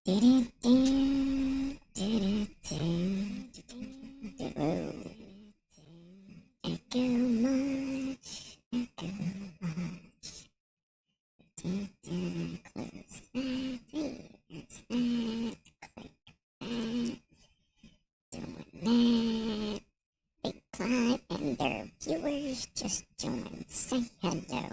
Big Clive and their viewers just joined. Say hello.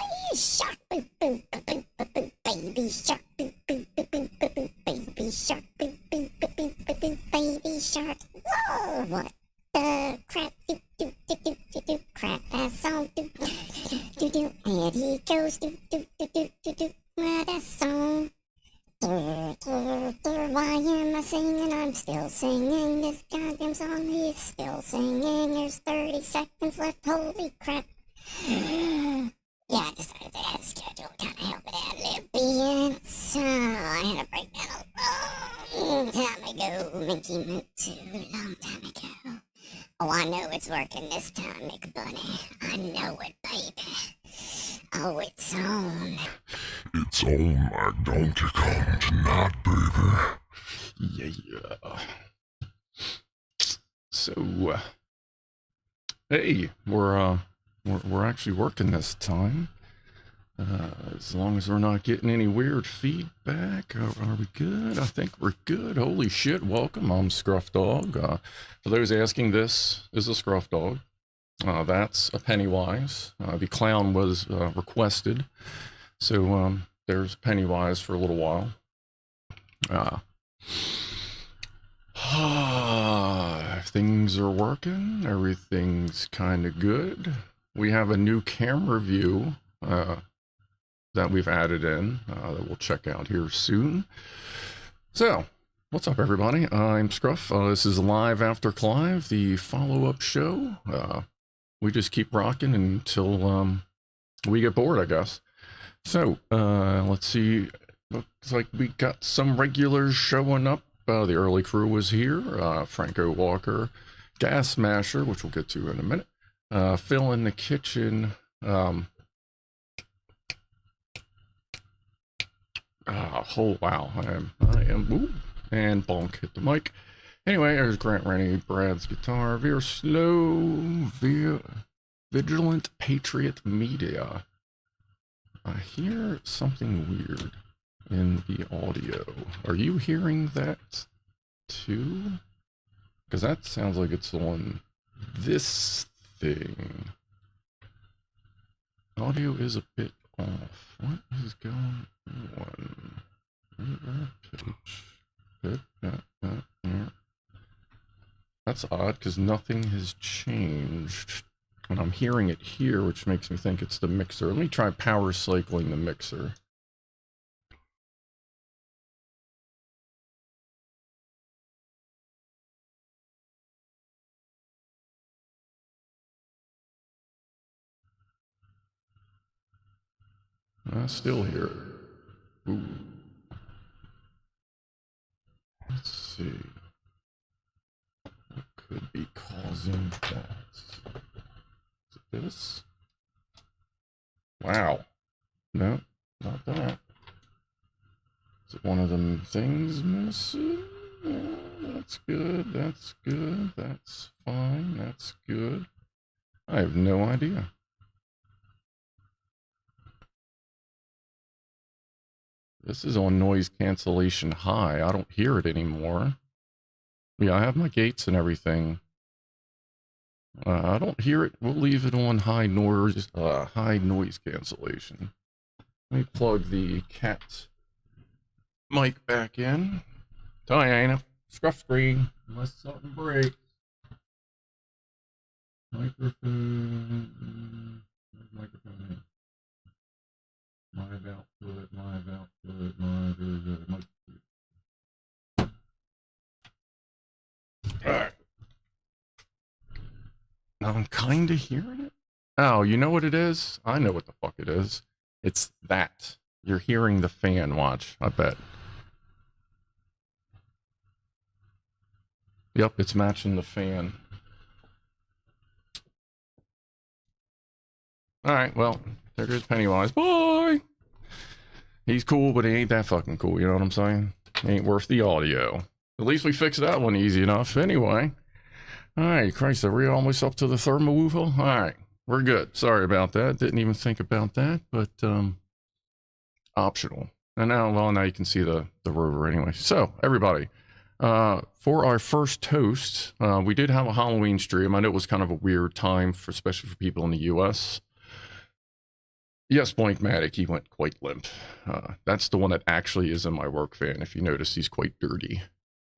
Baby shark, boo boo boo boo boo. Baby shark, boo boo boo boo boo. Baby shark, boo boo boo boo boo. Baby shark. Whoa, what the crap? Do do do do do do. Crap that song. Do do do. And he goes. Do do do do do do. What a song. Why am I singing? I'm still singing this goddamn song. He's still singing. There's 30 seconds left. Holy crap. Yeah, I decided to have a schedule kind of help it out a little bit. So I had to break down a long time ago. Mickey Mouse, a long time ago. Oh, I know it's working this time, Mick Bunny. I know it, baby. Oh, it's on. It's on like Donkey Kong tonight, baby. Yeah. So, hey, we're actually working this time. As long as we're not getting any weird feedback, are we good? I think we're good. Holy shit, welcome. I'm Scruff Dog. For those asking, this is a Scruff Dog. That's a Pennywise. The clown was requested. So there's Pennywise for a little while. Things are working. Everything's kind of good. We have a new camera view that we've added in that we'll check out here soon. So, what's up, everybody? I'm Scruff. This is Live After Clive, the follow-up show. We just keep rocking until we get bored, I guess. So, let's see. Looks like we got some regulars showing up. The early crew was here. Franco Walker, Gas Masher, which we'll get to in a minute. Phil in the kitchen. Oh wow, I am, ooh, and bonk, hit the mic. Anyway, there's Grant Rennie, Brad's guitar, Veer Slow, Vigilant Patriot Media. I hear something weird in the audio. Are you hearing that too? Because that sounds like it's on this thing. Audio is a bit off. What is going on? That's odd because nothing has changed. And I'm hearing it here, which makes me think it's the mixer. Let me try power cycling the mixer. I still hear it. Ooh. Let's see. What could be causing that? Is it this? Wow. No, not that. Is it one of them things missing? Yeah, that's good. That's good. That's fine. That's good. I have no idea. This is on noise cancellation high. I don't hear it anymore. Yeah, I have my gates and everything. I don't hear it. We'll leave it on high noise cancellation. Let me plug the cat mic back in. Diana, scruff screen, unless something breaks. Microphone. Microphone. Live output, mic. Alright. Now I'm kinda hearing it. Oh, you know what it is? I know what the fuck it is. It's that. You're hearing the fan, watch, I bet. Yep, it's matching the fan. Alright, well, there goes Pennywise. Bye! He's cool, but he ain't that fucking cool, you know what I'm saying? Ain't worth the audio. At least we fixed that one easy enough. Anyway. Alright, Christ, are we almost up to the ThermoWhoofle? Alright, we're good. Sorry about that. Didn't even think about that, but, optional. And now, well, now you can see the rover anyway. So, everybody, for our first toast, we did have a Halloween stream. I know it was kind of a weird time, for especially for people in the U.S. Yes, Blankmatic, he went quite limp. That's the one that actually is in my work van. If you notice, he's quite dirty.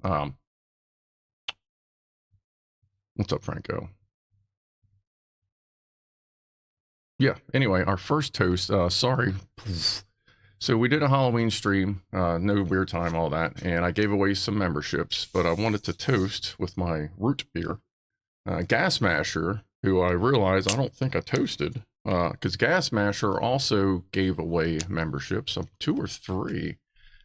What's up, Franco? Yeah, anyway, our first toast, sorry. So we did a Halloween stream, no weird time, all that, and I gave away some memberships, but I wanted to toast with my root beer. Gas Masher, who I realized I don't think I toasted, because Gas Masher also gave away memberships, 2 or 3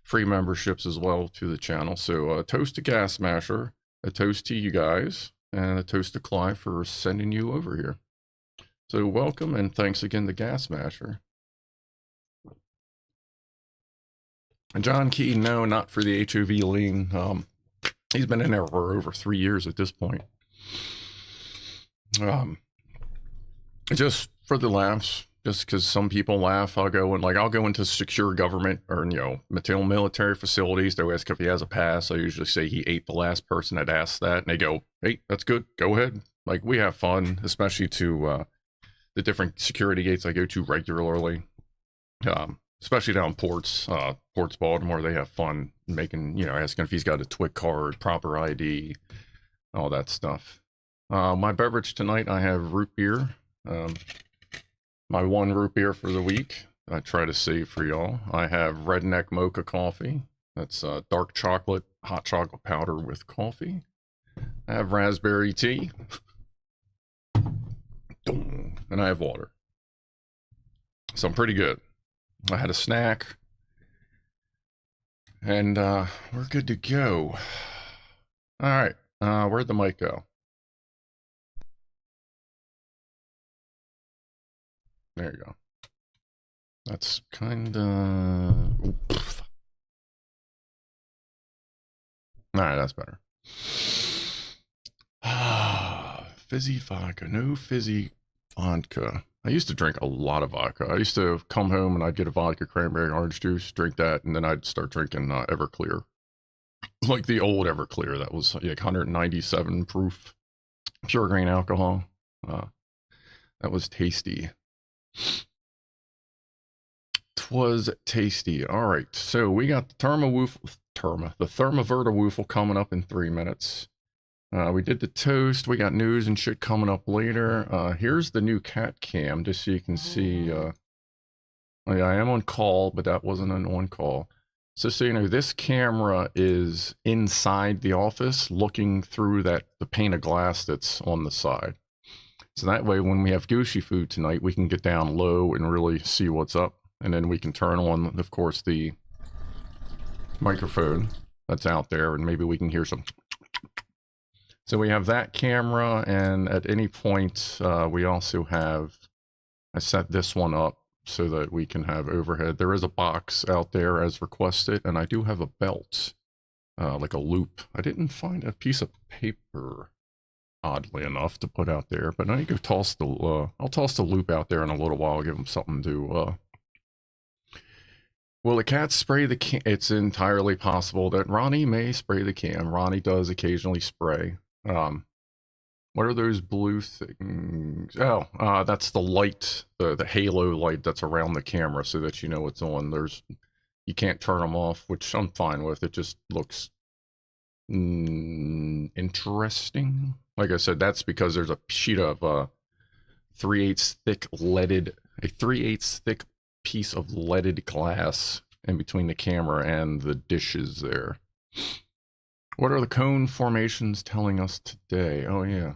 free memberships as well to the channel. So toast to Gas Masher, a toast to you guys, and a toast to Clive for sending you over here. So welcome, and thanks again to Gas Masher. And John Key, no, not for the HOV lean. He's been in there for over 3 years at this point. Just for the laughs, just because some people laugh, I'll go into secure government or, military facilities. They'll ask if he has a pass. I usually say he ate the last person that asked that, and they go, hey, that's good, go ahead. Like, we have fun, especially to the different security gates I go to regularly, especially down Ports Baltimore. They have fun making, asking if he's got a TWIC card, proper ID, all that stuff. My beverage tonight, I have root beer. My 1 root beer for the week. I try to save for y'all. I have Redneck Mocha coffee. That's dark chocolate, hot chocolate powder with coffee. I have raspberry tea. And I have water. So I'm pretty good. I had a snack. And we're good to go. All right. Where'd the mic go? There you go. That's kind of... Alright, that's better. Fizzy vodka. No fizzy vodka. I used to drink a lot of vodka. I used to come home and I'd get a vodka cranberry orange juice, drink that, and then I'd start drinking Everclear. Like the old Everclear. That was like 197 proof. Pure grain alcohol. That was tasty. Twas tasty. All right, so we got the ThermoWhoofle coming up in 3 minutes. We did the toast. We got news and shit coming up later. Here's the new cat cam, just so you can see. Oh yeah, I am on call, but that wasn't an on call. So you know, this camera is inside the office, looking through the pane of glass that's on the side. So that way, when we have Gucci food tonight, we can get down low and really see what's up. And then we can turn on, of course, the microphone that's out there, and maybe we can hear some. So we have that camera, and at any point, we also have, I set this one up so that we can have overhead. There is a box out there as requested, and I do have a belt, like a loop. I didn't find a piece of paper, oddly enough, to put out there, but I need to toss the, I'll toss the loop out there in a little while, give them something to, will the cat spray the cam? It's entirely possible that Ronnie may spray the cam. Ronnie does occasionally spray. What are those blue things? Oh, that's the light, the halo light that's around the camera so that you know it's on. You can't turn them off, which I'm fine with. It just looks interesting. Like I said, that's because there's a sheet of 3/8 thick leaded, a 3/8 thick piece of leaded glass in between the camera and the dishes there. What are the cone formations telling us today? Oh yeah,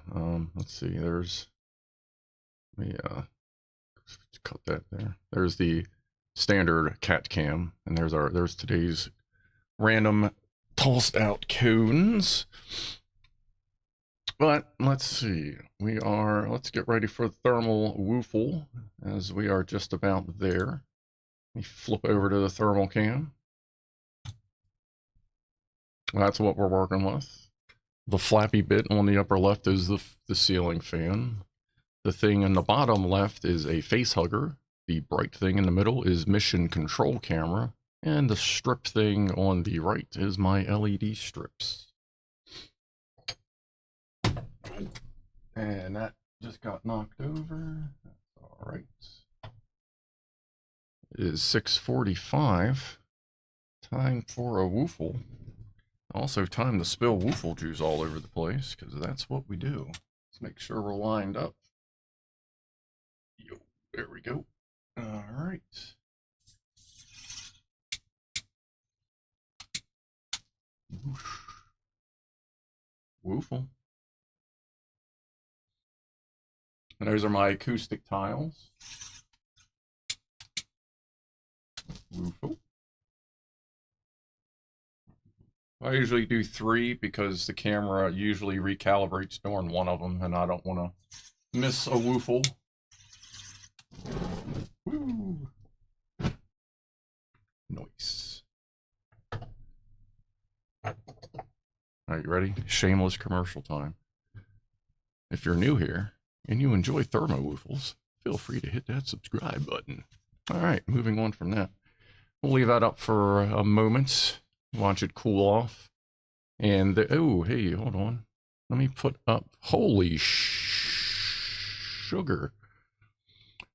let's see, there's, cut that there. There's the standard cat cam. And there's today's random tossed out cones. But let's see, let's get ready for the thermal woofle, as we are just about there. Let me flip over to the thermal cam. That's what we're working with. The flappy bit on the upper left is the ceiling fan. The thing in the bottom left is a face hugger. The bright thing in the middle is mission control camera. And the strip thing on the right is my LED strips. And that just got knocked over. That's all right. It is 6:45. Time for a woofle. Also time to spill woofle juice all over the place, because that's what we do. Let's make sure we're lined up. Yo, there we go. All right. Woofle. And those are my acoustic tiles. Woofle. I usually do 3 because the camera usually recalibrates during one of them, and I don't want to miss a woofle. Woo! Nice. Are you ready? Shameless commercial time. If you're new here and you enjoy ThermoWhoofles, feel free to hit that subscribe button. All right, moving on from that. We'll leave that up for a moment. Watch it cool off. And oh, hey, hold on. Let me put up. Holy sugar.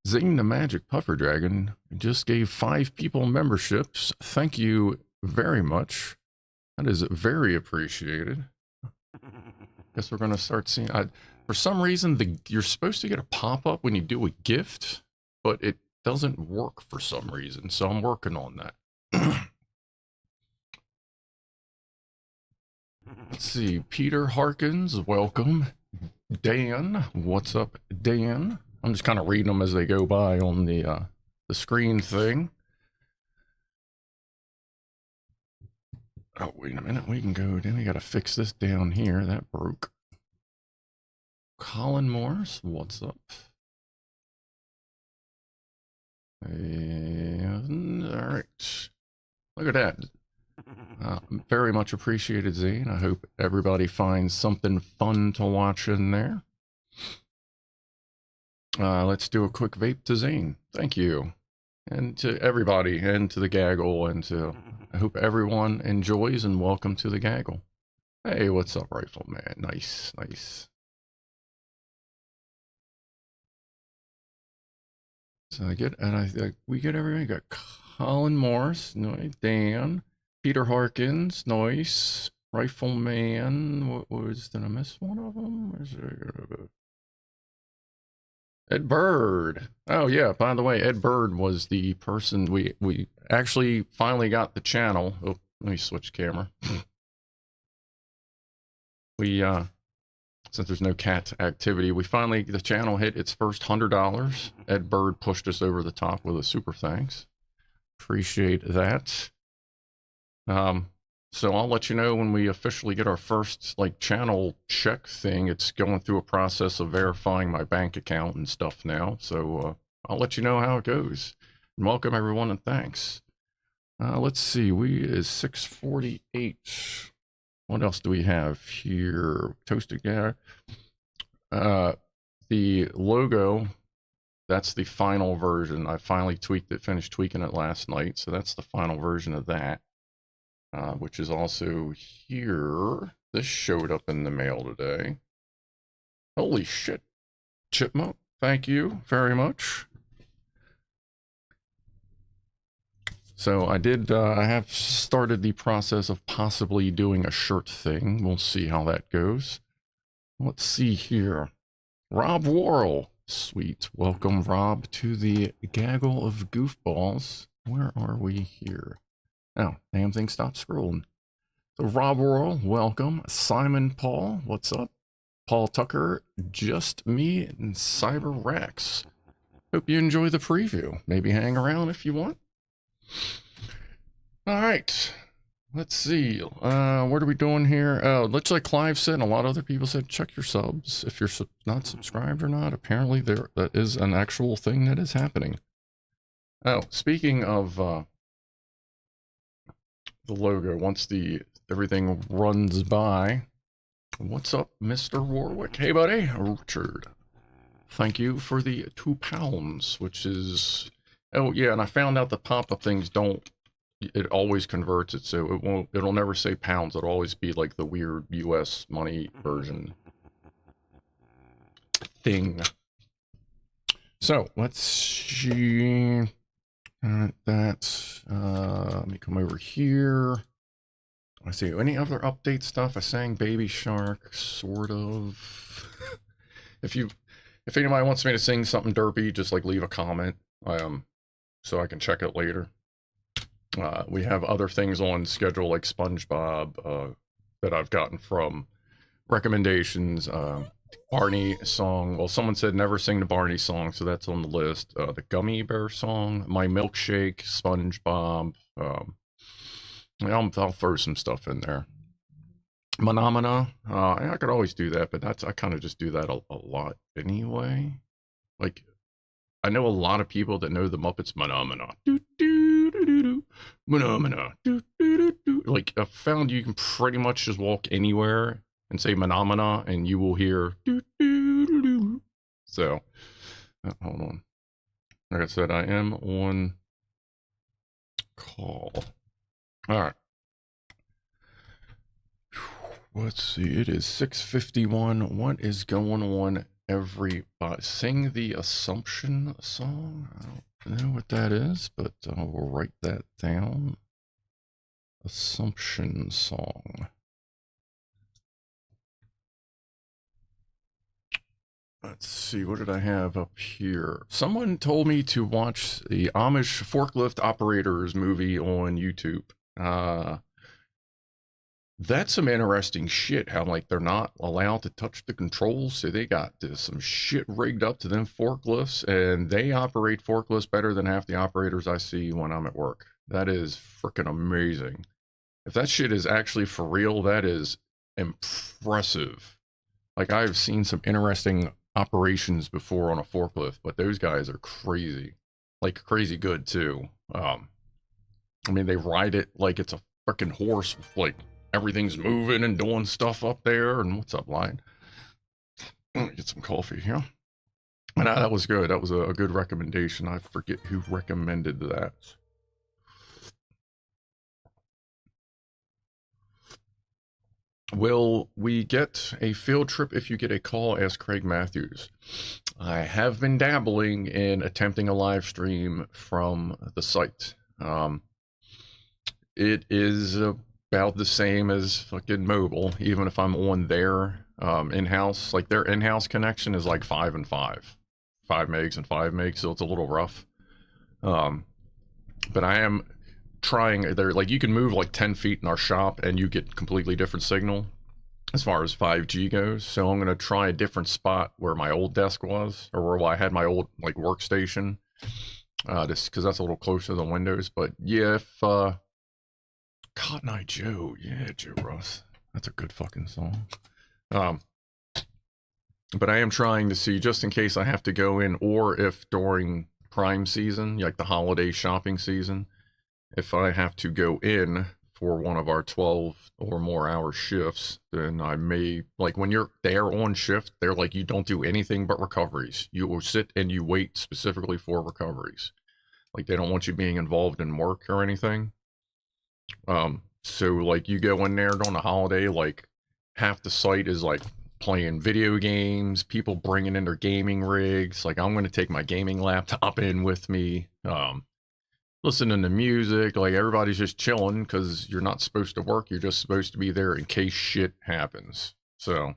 Zane the Magic Puffer Dragon just gave 5 people memberships. Thank you very much. That is very appreciated. Guess we're going to start seeing. For some reason, you're supposed to get a pop-up when you do a gift, but it doesn't work for some reason. So I'm working on that. Let's see. Peter Harkins, welcome. Dan, what's up, Dan? I'm just kind of reading them as they go by on the screen thing. Oh, wait a minute. We can go. Then we got to fix this down here. That broke. Colin Morris, what's up? And, all right. Look at that. Very much appreciated, Zane. I hope everybody finds something fun to watch in there. Let's do a quick vape to Zane. Thank you. And to everybody, and to the gaggle, and to, I hope everyone enjoys, and welcome to the gaggle. Hey, what's up, Rifleman? Nice, nice. So we get everybody. Got Colin Morris, nice. Dan, Peter Harkins, nice. Rifleman, did I miss one of them? Where's there? Ed Bird. Oh yeah, by the way, Ed Bird was the person we actually finally got the channel. Oh, let me switch camera. We since there's no cat activity, the channel hit its first $100. Ed Bird pushed us over the top with a super thanks. Appreciate that. So I'll let you know when we officially get our first channel check thing. It's going through a process of verifying my bank account and stuff now. So I'll let you know how it goes. And welcome everyone, and thanks. Let's see, is 6:48. What else do we have here? Toasted guy. The logo, that's the final version. I finally finished tweaking it last night. So that's the final version of that. Which is also here. This showed up in the mail today. Holy shit. Chipmunk, thank you very much. So I have started the process of possibly doing a shirt thing. We'll see how that goes. Let's see here. Rob Worrell. Sweet. Welcome, Rob, to the gaggle of goofballs. Where are we here? Oh, damn thing stopped scrolling. So Rob Worrell, welcome. Simon Paul, what's up? Paul Tucker, just me, and Cyber Rex. Hope you enjoy the preview. Maybe hang around if you want. All right. Let's see. What are we doing here? Looks like Clive said, and a lot of other people said, check your subs if you're not subscribed or not. Apparently, that is an actual thing that is happening. Oh, speaking of the logo, once everything runs by, what's up, Mr. Warwick? Hey, buddy, Richard. Thank you for the £2, which is. Oh yeah, and I found out the pop-up things don't. It always converts it, so it won't. It'll never say pounds. It'll always be like the weird U.S. money version thing. So let's see. Let me come over here. I see any other update stuff. I sang Baby Shark, sort of. if anybody wants me to sing something derpy, just like leave a comment, so I can check it later. We have other things on schedule like SpongeBob that I've gotten from recommendations. Barney song. Well, someone said never sing the Barney song, so that's on the list. The Gummy Bear song, My Milkshake, SpongeBob. I'll throw some stuff in there. Phenomena. I could always do that, but I kind of just do that a lot anyway. Like, I know a lot of people that know the Muppets Phenomena. Phenomena. Like, I found you can pretty much just walk anywhere and say Phenomena, and you will hear. So, hold on. Like I said, I am on call. All right. Let's see. It is 6:51. What is going on, everybody? Sing the Assumption song. I don't know what that is, but we'll write that down. Assumption song. Let's see, what did I have up here? Someone told me to watch the Amish forklift operators movie on YouTube. That's some interesting shit, how like they're not allowed to touch the controls, so they got some shit rigged up to them forklifts, and they operate forklifts better than half the operators I see when I'm at work. That is freaking amazing. If that shit is actually for real, that is impressive. Like, I've seen some interesting operations before on a forklift, but those guys are crazy. Like, crazy good, too. I mean, they ride it like it's a freaking horse with, like, everything's moving and doing stuff up there. And what's up, Lion? Get some coffee here. And that was good. That was a good recommendation. I forget who recommended that. Will we get a field trip if you get a call? Asked Craig Matthews. I have been dabbling in attempting a live stream from the site. It is about the same as fucking mobile, even if I'm on their in-house. Like, their in-house connection is like 5 and 5. 5 megs and 5 megs, so it's a little rough. But I am trying, like, you can move like 10 feet in our shop and you get completely different signal as far as 5G goes. So I'm going to try a different spot where my old desk was, or where I had my old like workstation, just because that's a little closer to the windows. But yeah, if Cotton Eye Joe, yeah, Joe Russ, that's a good fucking song. But I am trying to see, just in case I have to go in, or if during prime season, like the holiday shopping season, if I have to go in for one of our 12 or more hour shifts, then I may, like, when you're there on shift, they're like, you don't do anything but recoveries. You will sit and you wait specifically for recoveries. Like, they don't want you being involved in work or anything. So like, you go in there during the holiday, like half the site is like playing video games, people bringing in their gaming rigs. Like, I'm going to take my gaming laptop in with me. Listening to music, like, everybody's just chilling because you're not supposed to work. You're just supposed to be there in case shit happens. So,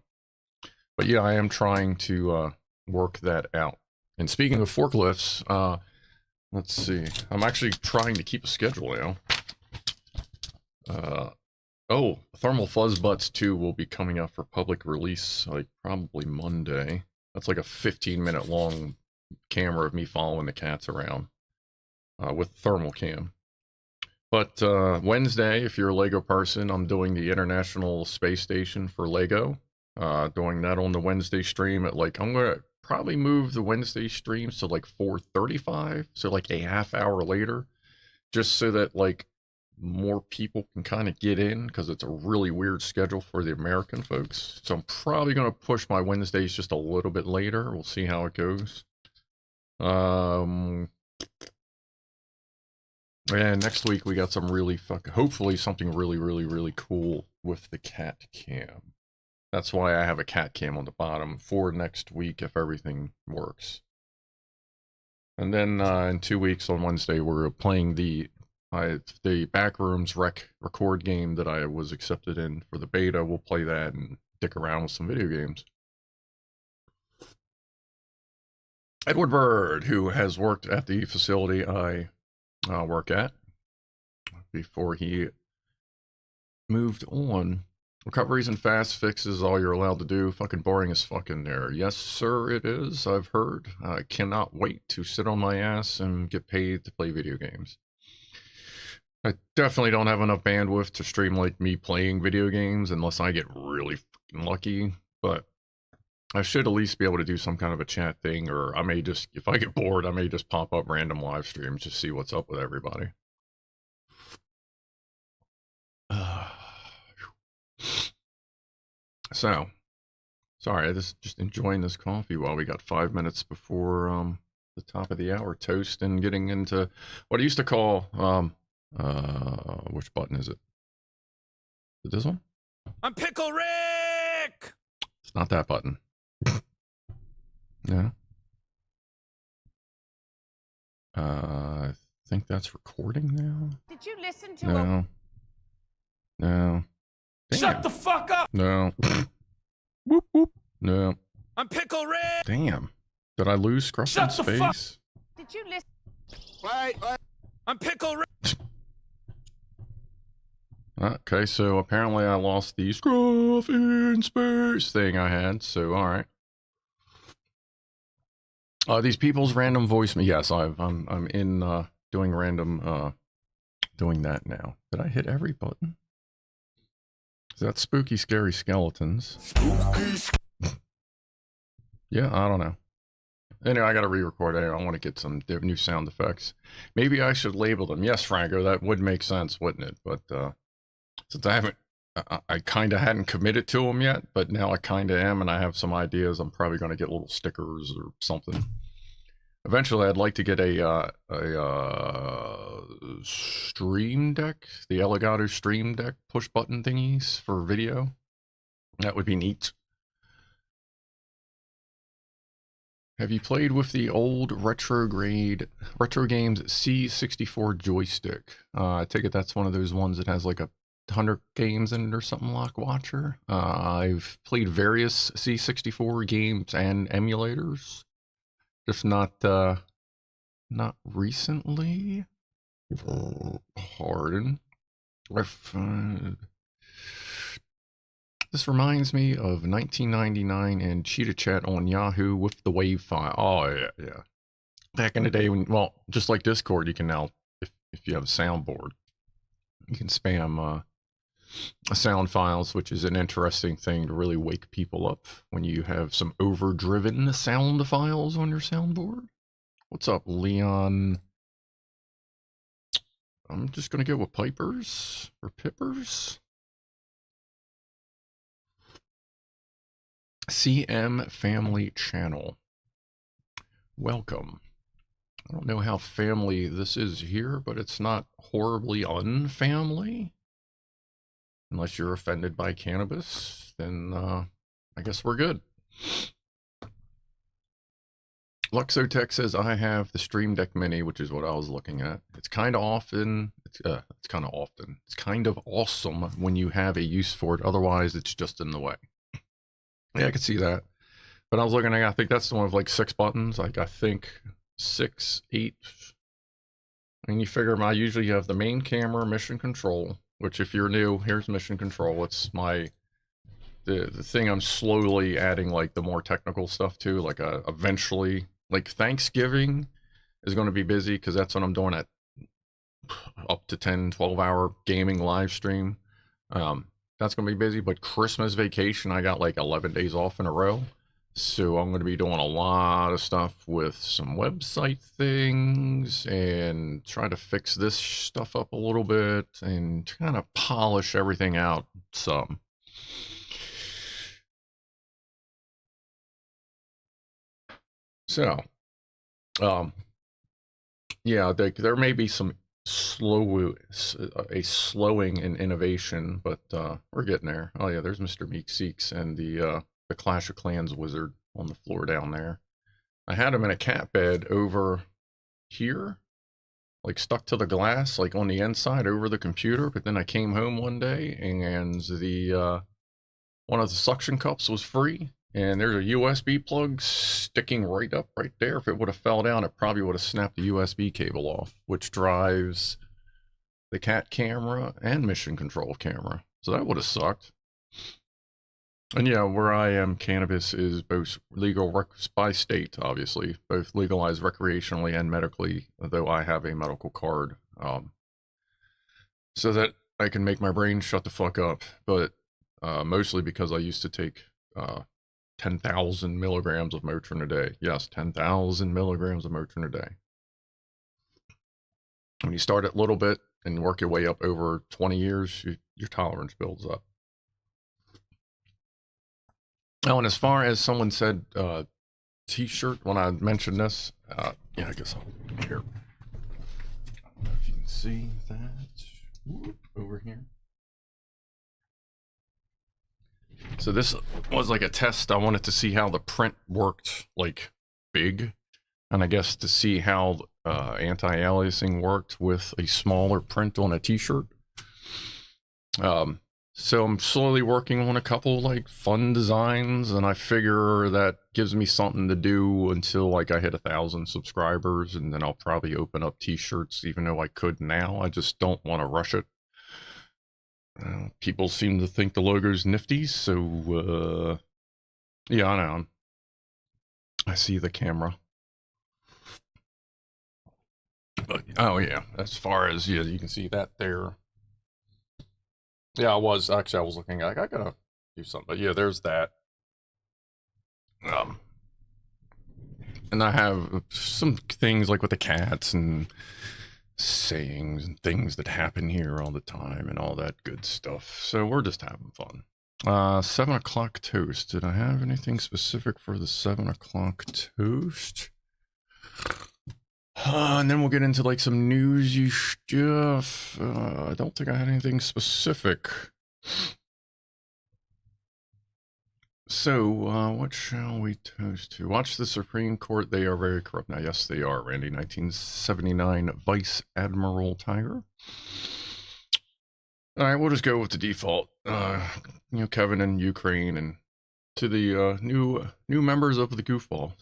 but yeah, I am trying to work that out. And speaking of forklifts, let's see. I'm actually trying to keep a schedule now. Oh, Thermal Fuzz Butts 2 will be coming out for public release, like, probably Monday. That's like a 15-minute long camera of me following the cats around. With thermal cam. But Wednesday, if you're a Lego person, I'm doing the International Space Station for Lego. Doing that on the Wednesday stream at like, I'm going to probably move the Wednesday streams to like 4:35, so like a half hour later, just so that like more people can kind of get in, because it's a really weird schedule for the American folks. So I'm probably going to push my Wednesdays just a little bit later. We'll see how it goes. And next week we got some really hopefully something really cool with the cat cam. That's why I have a cat cam on the bottom for next week if everything works. And then in 2 weeks on Wednesday we're playing the Backrooms record game that I was accepted in for the beta. We'll play that and dick around with some video games. Edward Bird, who has worked at the facility I work at before he moved on. Recoveries and fast fixes all you're allowed to do. Fucking boring as fucking there. Yes, sir, it is. I've heard. I cannot wait to sit on my ass and get paid to play video games. I definitely don't have enough bandwidth to stream like me playing video games unless I get really fucking lucky, but I should at least be able to do some kind of a chat thing, or I may just, if I get bored, I may just pop up random live streams, just see what's up with everybody. So, sorry, I just enjoying this coffee while we got 5 minutes before the top of the hour toast and getting into what I used to call, which button is it? Is it this one? I'm Pickle Rick! It's not that button. Yeah. I think that's recording now. Did you listen to No. No. Damn. Shut the fuck up! No. Whoop whoop. No. I'm Pickle Rick! Damn. Did I lose Scruff in Shut the fuck- space? Did you listen? Wait. I'm Pickle Rick! Okay, so apparently I lost the Scruff in space thing I had, so alright. These people's random voice, yes, I'm in doing random doing that now. Did I hit every button? Is that spooky scary skeletons? Yeah, I don't know. Anyway, I gotta re-record it. I want to get some new sound effects. Maybe I should label them. Yes, Franco, that would make sense, wouldn't it? But since I haven't, I kind of hadn't committed to them yet, but now I kind of am, and I have some ideas. I'm probably going to get little stickers or something. Eventually, I'd like to get a Stream Deck, the Elgato Stream Deck push button thingies for video. That would be neat. Have you played with the old retro games C64 joystick? I take it that's one of those ones that has like 100 games in it or something like Watcher. I've played various C64 games and emulators, just not recently. Pardon. This reminds me of 1999 and Cheetah Chat on Yahoo with the WAV file. Oh yeah. Back in the day when, well, just like Discord, you can now, if you have a soundboard, you can spam sound files, which is an interesting thing to really wake people up when you have some overdriven sound files on your soundboard. What's up, Leon? I'm just gonna go with Pipers or Pippers. CM Family Channel. Welcome. I don't know how family this is here, but it's not horribly unfamily. Unless you're offended by cannabis, then I guess we're good. Luxotech says I have the Stream Deck Mini, which is what I was looking at. It's kind of often, it's kind of often. It's kind of awesome when you have a use for it. Otherwise, it's just in the way. Yeah, I could see that. But I was looking at, I think that's the one with like 6 buttons. Like I think 6, 8. And you figure I usually have the main camera, mission control, which if you're new, here's mission control. It's the thing I'm slowly adding like the more technical stuff to, like eventually, like Thanksgiving is going to be busy because that's what I'm doing at up to 10, 12-hour gaming live stream. That's going to be busy, but Christmas vacation, I got like 11 days off in a row. So I'm going to be doing a lot of stuff with some website things and try to fix this stuff up a little bit and kind of polish everything out some. So, yeah, there may be some slowing in innovation, but we're getting there. Oh yeah, there's Mr. Meekseeks and the Clash of Clans wizard on the floor down there. I had him in a cat bed over here, like stuck to the glass, like on the inside over the computer. But then I came home one day and the one of the suction cups was free, and there's a USB plug sticking right up right there. If it would have fell down, it probably would have snapped the USB cable off, which drives the cat camera and mission control camera. So that would have sucked. And yeah, where I am, cannabis is both legal by state, obviously, both legalized recreationally and medically, though I have a medical card, so that I can make my brain shut the fuck up. But mostly because I used to take 10,000 milligrams of Motrin a day. Yes, 10,000 milligrams of Motrin a day. When you start at a little bit and work your way up over 20 years, your tolerance builds up. Oh, and as far as someone said, t-shirt, when I mentioned this, yeah, I guess I'll, here. I don't know if you can see that. Over here. So this was like a test. I wanted to see how the print worked, like big, and I guess to see how anti-aliasing worked with a smaller print on a t-shirt. So I'm slowly working on a couple like fun designs, and I figure that gives me something to do until like I hit 1,000 subscribers, and then I'll probably open up t-shirts, even though I could now. I just don't want to rush it. People seem to think the logo's nifty, so yeah, I know. I see the camera. But, oh yeah, as far as, yeah, you can see that there. Yeah, I was looking like I gotta do something, but yeah, there's that. And I have some things like with the cats and sayings and things that happen here all the time and all that good stuff. So we're just having fun. 7 o'clock toast. Did I have anything specific for the 7 o'clock toast? And then we'll get into like some newsy stuff. I don't think I had anything specific. So, what shall we toast to? Watch the Supreme Court. They are very corrupt. Now, yes, they are, Randy. 1979 Vice Admiral Tiger. All right, we'll just go with the default. Kevin in Ukraine, and to the new members of the goofball.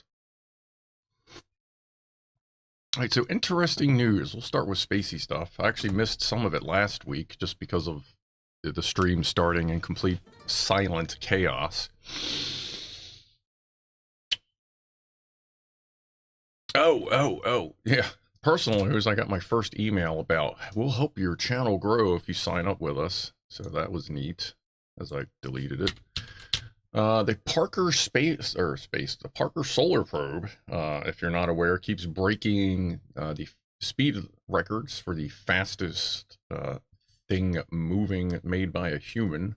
All right, so interesting news. We'll start with spacey stuff. I actually missed some of it last week just because of the stream starting in complete silent chaos. Oh, yeah. Personal news, I got my first email about, we'll help your channel grow if you sign up with us. So that was neat, as I deleted it. The Parker the Parker Solar Probe, if you're not aware, keeps breaking the speed records for the fastest thing moving made by a human.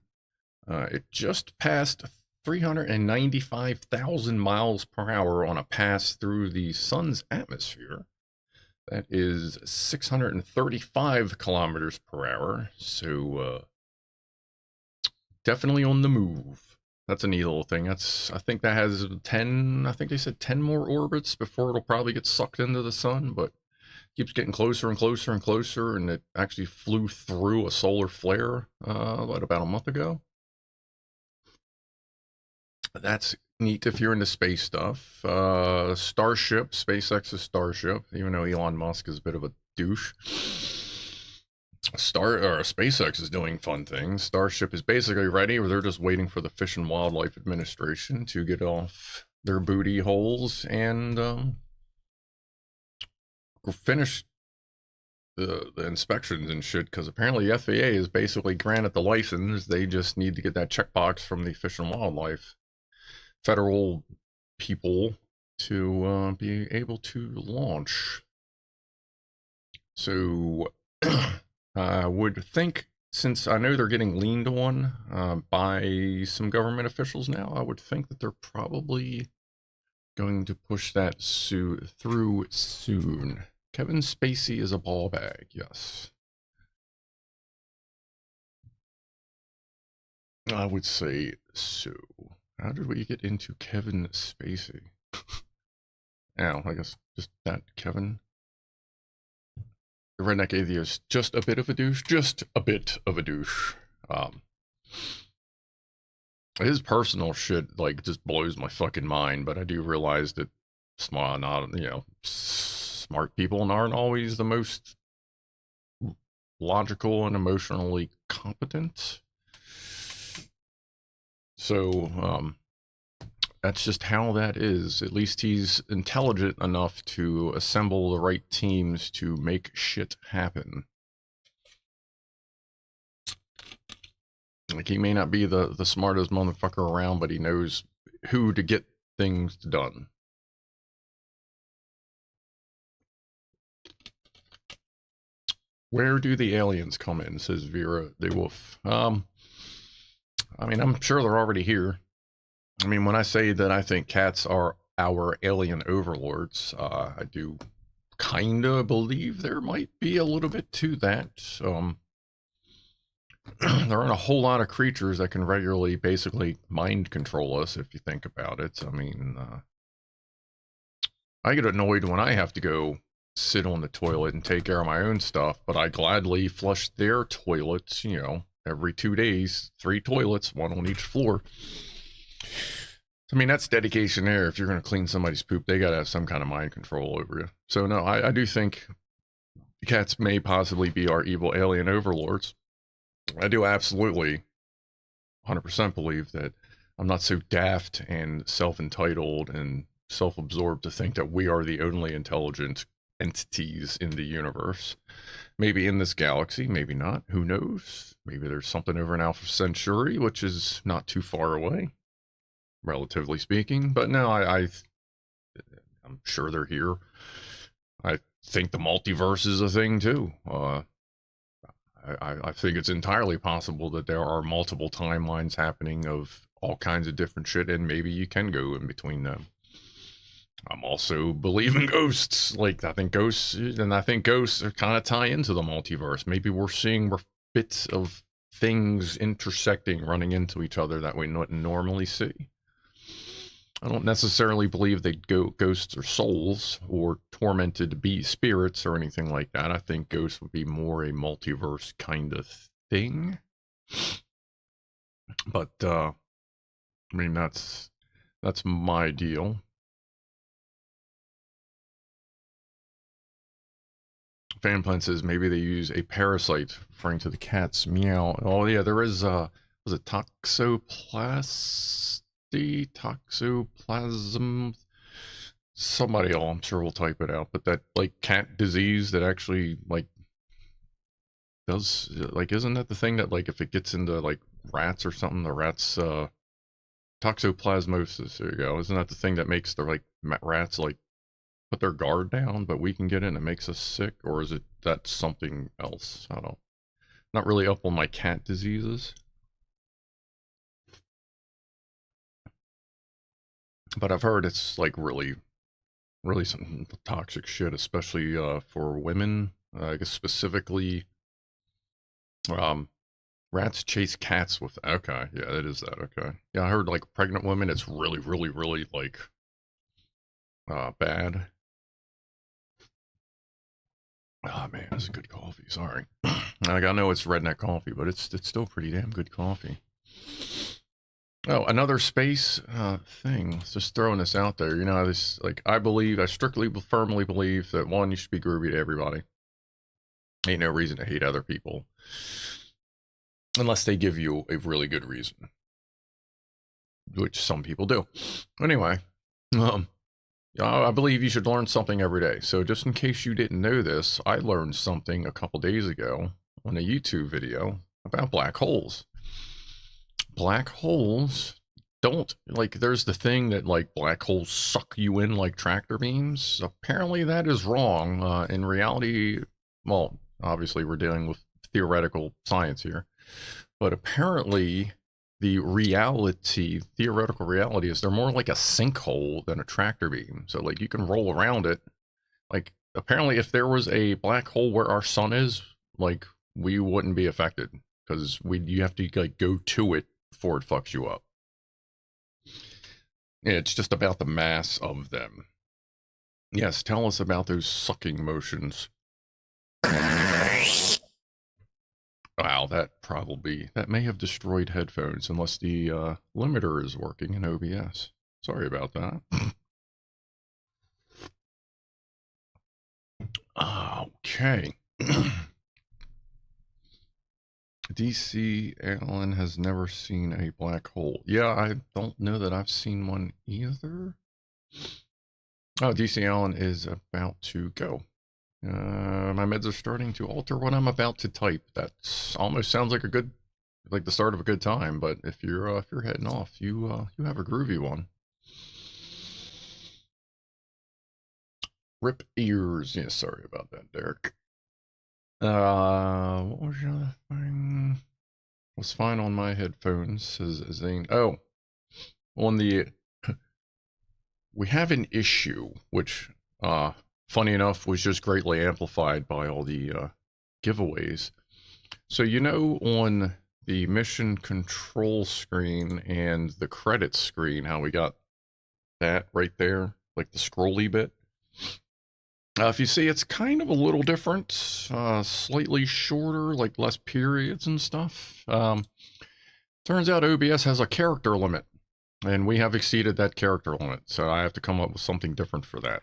It just passed 395,000 miles per hour on a pass through the sun's atmosphere. That is 635 kilometers per hour. So definitely on the move. That's a neat little thing. I think that has 10, I think they said 10 more orbits before it'll probably get sucked into the sun, but keeps getting closer and closer and closer, and it actually flew through a solar flare about a month ago. That's neat if you're into space stuff. Starship, SpaceX's Starship, even though Elon Musk is a bit of a douche. SpaceX is doing fun things. Starship is basically ready, or they're just waiting for the Fish and Wildlife Administration to get off their booty holes and finish the inspections and shit, because apparently the FAA is basically granted the license. They just need to get that checkbox from the Fish and Wildlife federal people to be able to launch. So I would think, since I know they're getting leaned on by some government officials now, I would think that they're probably going to push that through soon. Kevin Spacey is a ball bag, yes. I would say so. How did we get into Kevin Spacey? Ow, I guess just that Kevin. The redneck atheist, just a bit of a douche, just a bit of a douche. His personal shit, like, just blows my fucking mind, but I do realize that smart people aren't always the most logical and emotionally competent. So, that's just how that is. At least he's intelligent enough to assemble the right teams to make shit happen. Like, he may not be the smartest motherfucker around, but he knows who to get things done. Where do the aliens come in, says VertoThermoWhoofle. I mean, I'm sure they're already here. I mean, when I say that I think cats are our alien overlords, I do kind of believe there might be a little bit to that. There aren't a whole lot of creatures that can regularly basically mind control us, if you think about it. I mean, I get annoyed when I have to go sit on the toilet and take care of my own stuff, but I gladly flush their toilets, you know, every 2 days, 3 toilets, 1 on each floor. I mean, that's dedication there. If you're going to clean somebody's poop, they got to have some kind of mind control over you. So no, I do think cats may possibly be our evil alien overlords. I do absolutely 100% believe that I'm not so daft and self-entitled and self-absorbed to think that we are the only intelligent entities in the universe. Maybe in this galaxy, maybe not. Who knows? Maybe there's something over in Alpha Centauri, which is not too far away, relatively speaking. But no, I'm sure they're here. I think the multiverse is a thing too. I think it's entirely possible that there are multiple timelines happening of all kinds of different shit, and maybe you can go in between them. I'm also believe in ghosts. Like, I think ghosts are kind of tie into the multiverse. Maybe we're seeing bits of things intersecting, running into each other that we wouldn't normally see. I don't necessarily believe that ghosts are souls or tormented spirits or anything like that. I think ghosts would be more a multiverse kind of thing. But, I mean, that's my deal. Fanplan says maybe they use a parasite, referring to the cat's meow. Oh yeah, there is, was it toxoplasm? Somebody, I'm sure will type it out, but that, like, cat disease that actually, like, does, like, isn't that the thing that, like, if it gets into, like, rats or something, the rats, toxoplasmosis, there you go. Isn't that the thing that makes the, like, rats, like, put their guard down, but we can get in and it makes us sick? Or is it that something else? I don't know. Not really up on my cat diseases. But I've heard it's like really some toxic shit, especially for women. I guess specifically, rats chase cats with. Okay, yeah, it is that. Okay, yeah, I heard like pregnant women, it's really like bad. Oh man, this is good coffee. Sorry, like, I know it's redneck coffee, but it's still pretty damn good coffee. Oh, another space thing. Just throwing this out there. You know, this, like, I firmly believe that, one, you should be groovy to everybody. Ain't no reason to hate other people unless they give you a really good reason, which some people do. Anyway, I believe you should learn something every day. So just in case you didn't know this, I learned something a couple days ago on a YouTube video about black holes. Black holes don't, like, there's the thing that, like, black holes suck you in like tractor beams. Apparently that is wrong. In reality, well, obviously we're dealing with theoretical science here, but apparently the theoretical reality is they're more like a sinkhole than a tractor beam. So, like, you can roll around it. Like, apparently if there was a black hole where our sun is, like, we wouldn't be affected because you have to, like, go to it before it fucks you up. It's just about the mass of them. Yes, tell us about those sucking motions. Wow, that may have destroyed headphones unless the limiter is working in OBS. Sorry about that. Okay. DC Allen has never seen a black hole. Yeah, I don't know that I've seen one either. Oh, DC Allen is about to go. My meds are starting to alter what I'm about to type. That almost sounds like like the start of a good time. But if you're heading off, you have a groovy one. Rip ears. Yeah, sorry about that, Derek. What was the other thing? Was fine on my headphones, says Zane. Oh, on the we have an issue, which funny enough was just greatly amplified by all the giveaways. So, you know, on the mission control screen and the credits screen, how we got that right there, like the scrolly bit. If you see, it's kind of a little different, slightly shorter, like less periods and stuff. Turns out OBS has a character limit, and we have exceeded that character limit, so I have to come up with something different for that.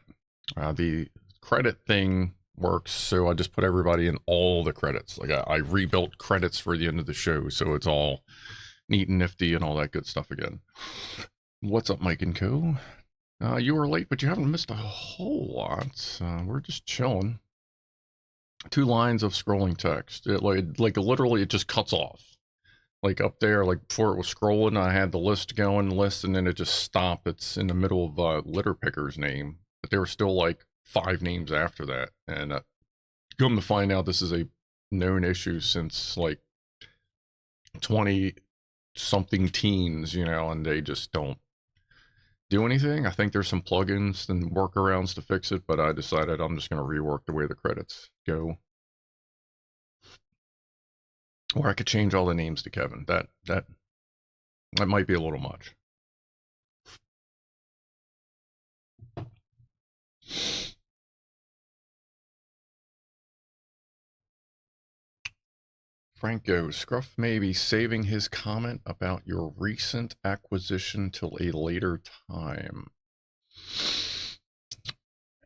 The credit thing works, so I just put everybody in all the credits. Like I rebuilt credits for the end of the show, so it's all neat and nifty and all that good stuff again. What's up, Mike and Co? You were late, but you haven't missed a whole lot. We're just chilling. 2 lines of scrolling text. It like literally it just cuts off. Like up there, like before it was scrolling, I had the list going, and then it just stopped. It's in the middle of litter picker's name, but there were still like 5 names after that. And come to find out, this is a known issue since like 20-something teens, you know, and they just don't do anything. I think there's some plugins and workarounds to fix it, but I decided I'm just going to rework the way the credits go. Or I could change all the names to Kevin. That might be a little much. Franco, Scruff may be saving his comment about your recent acquisition till a later time.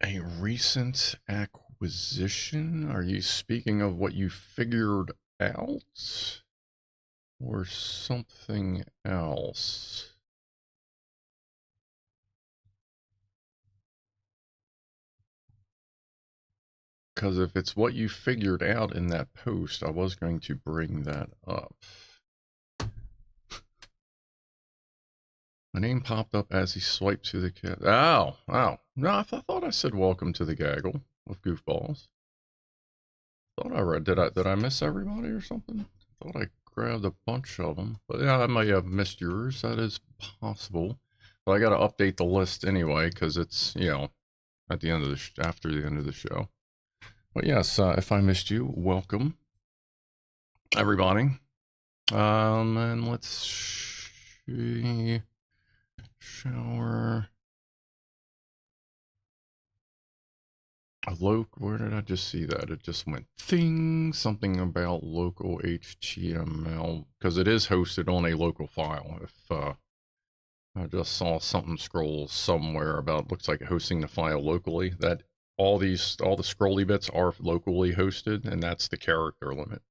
A recent acquisition? Are you speaking of what you figured out? Or something else? Because if it's what you figured out in that post, I was going to bring that up. My name popped up as he swiped to the cat. Oh. No, I thought I said welcome to the gaggle of goofballs. Thought I read. Did I miss everybody or something? Thought I grabbed a bunch of them. But yeah, I might have missed yours. That is possible. But I got to update the list anyway, because it's, you know, at the end of the after the end of the show. But yes, if I missed you, welcome, everybody. And let's see. Shower. Where did I just see that? It just went thing, something about local HTML, because it is hosted on a local file. If I just saw something scroll somewhere about, looks like hosting the file locally, that all the scrolly bits are locally hosted, and that's the character limit.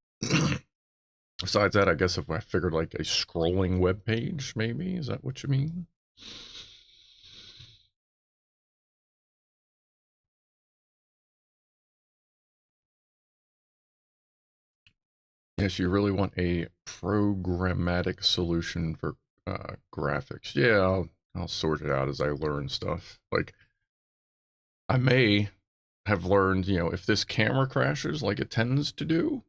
Besides that, I guess if I figured like a scrolling web page, maybe, is that what you mean? Yes, you really want a programmatic solution for graphics. Yeah, I'll sort it out as I learn stuff. Like, I may have learned, if this camera crashes like it tends to do,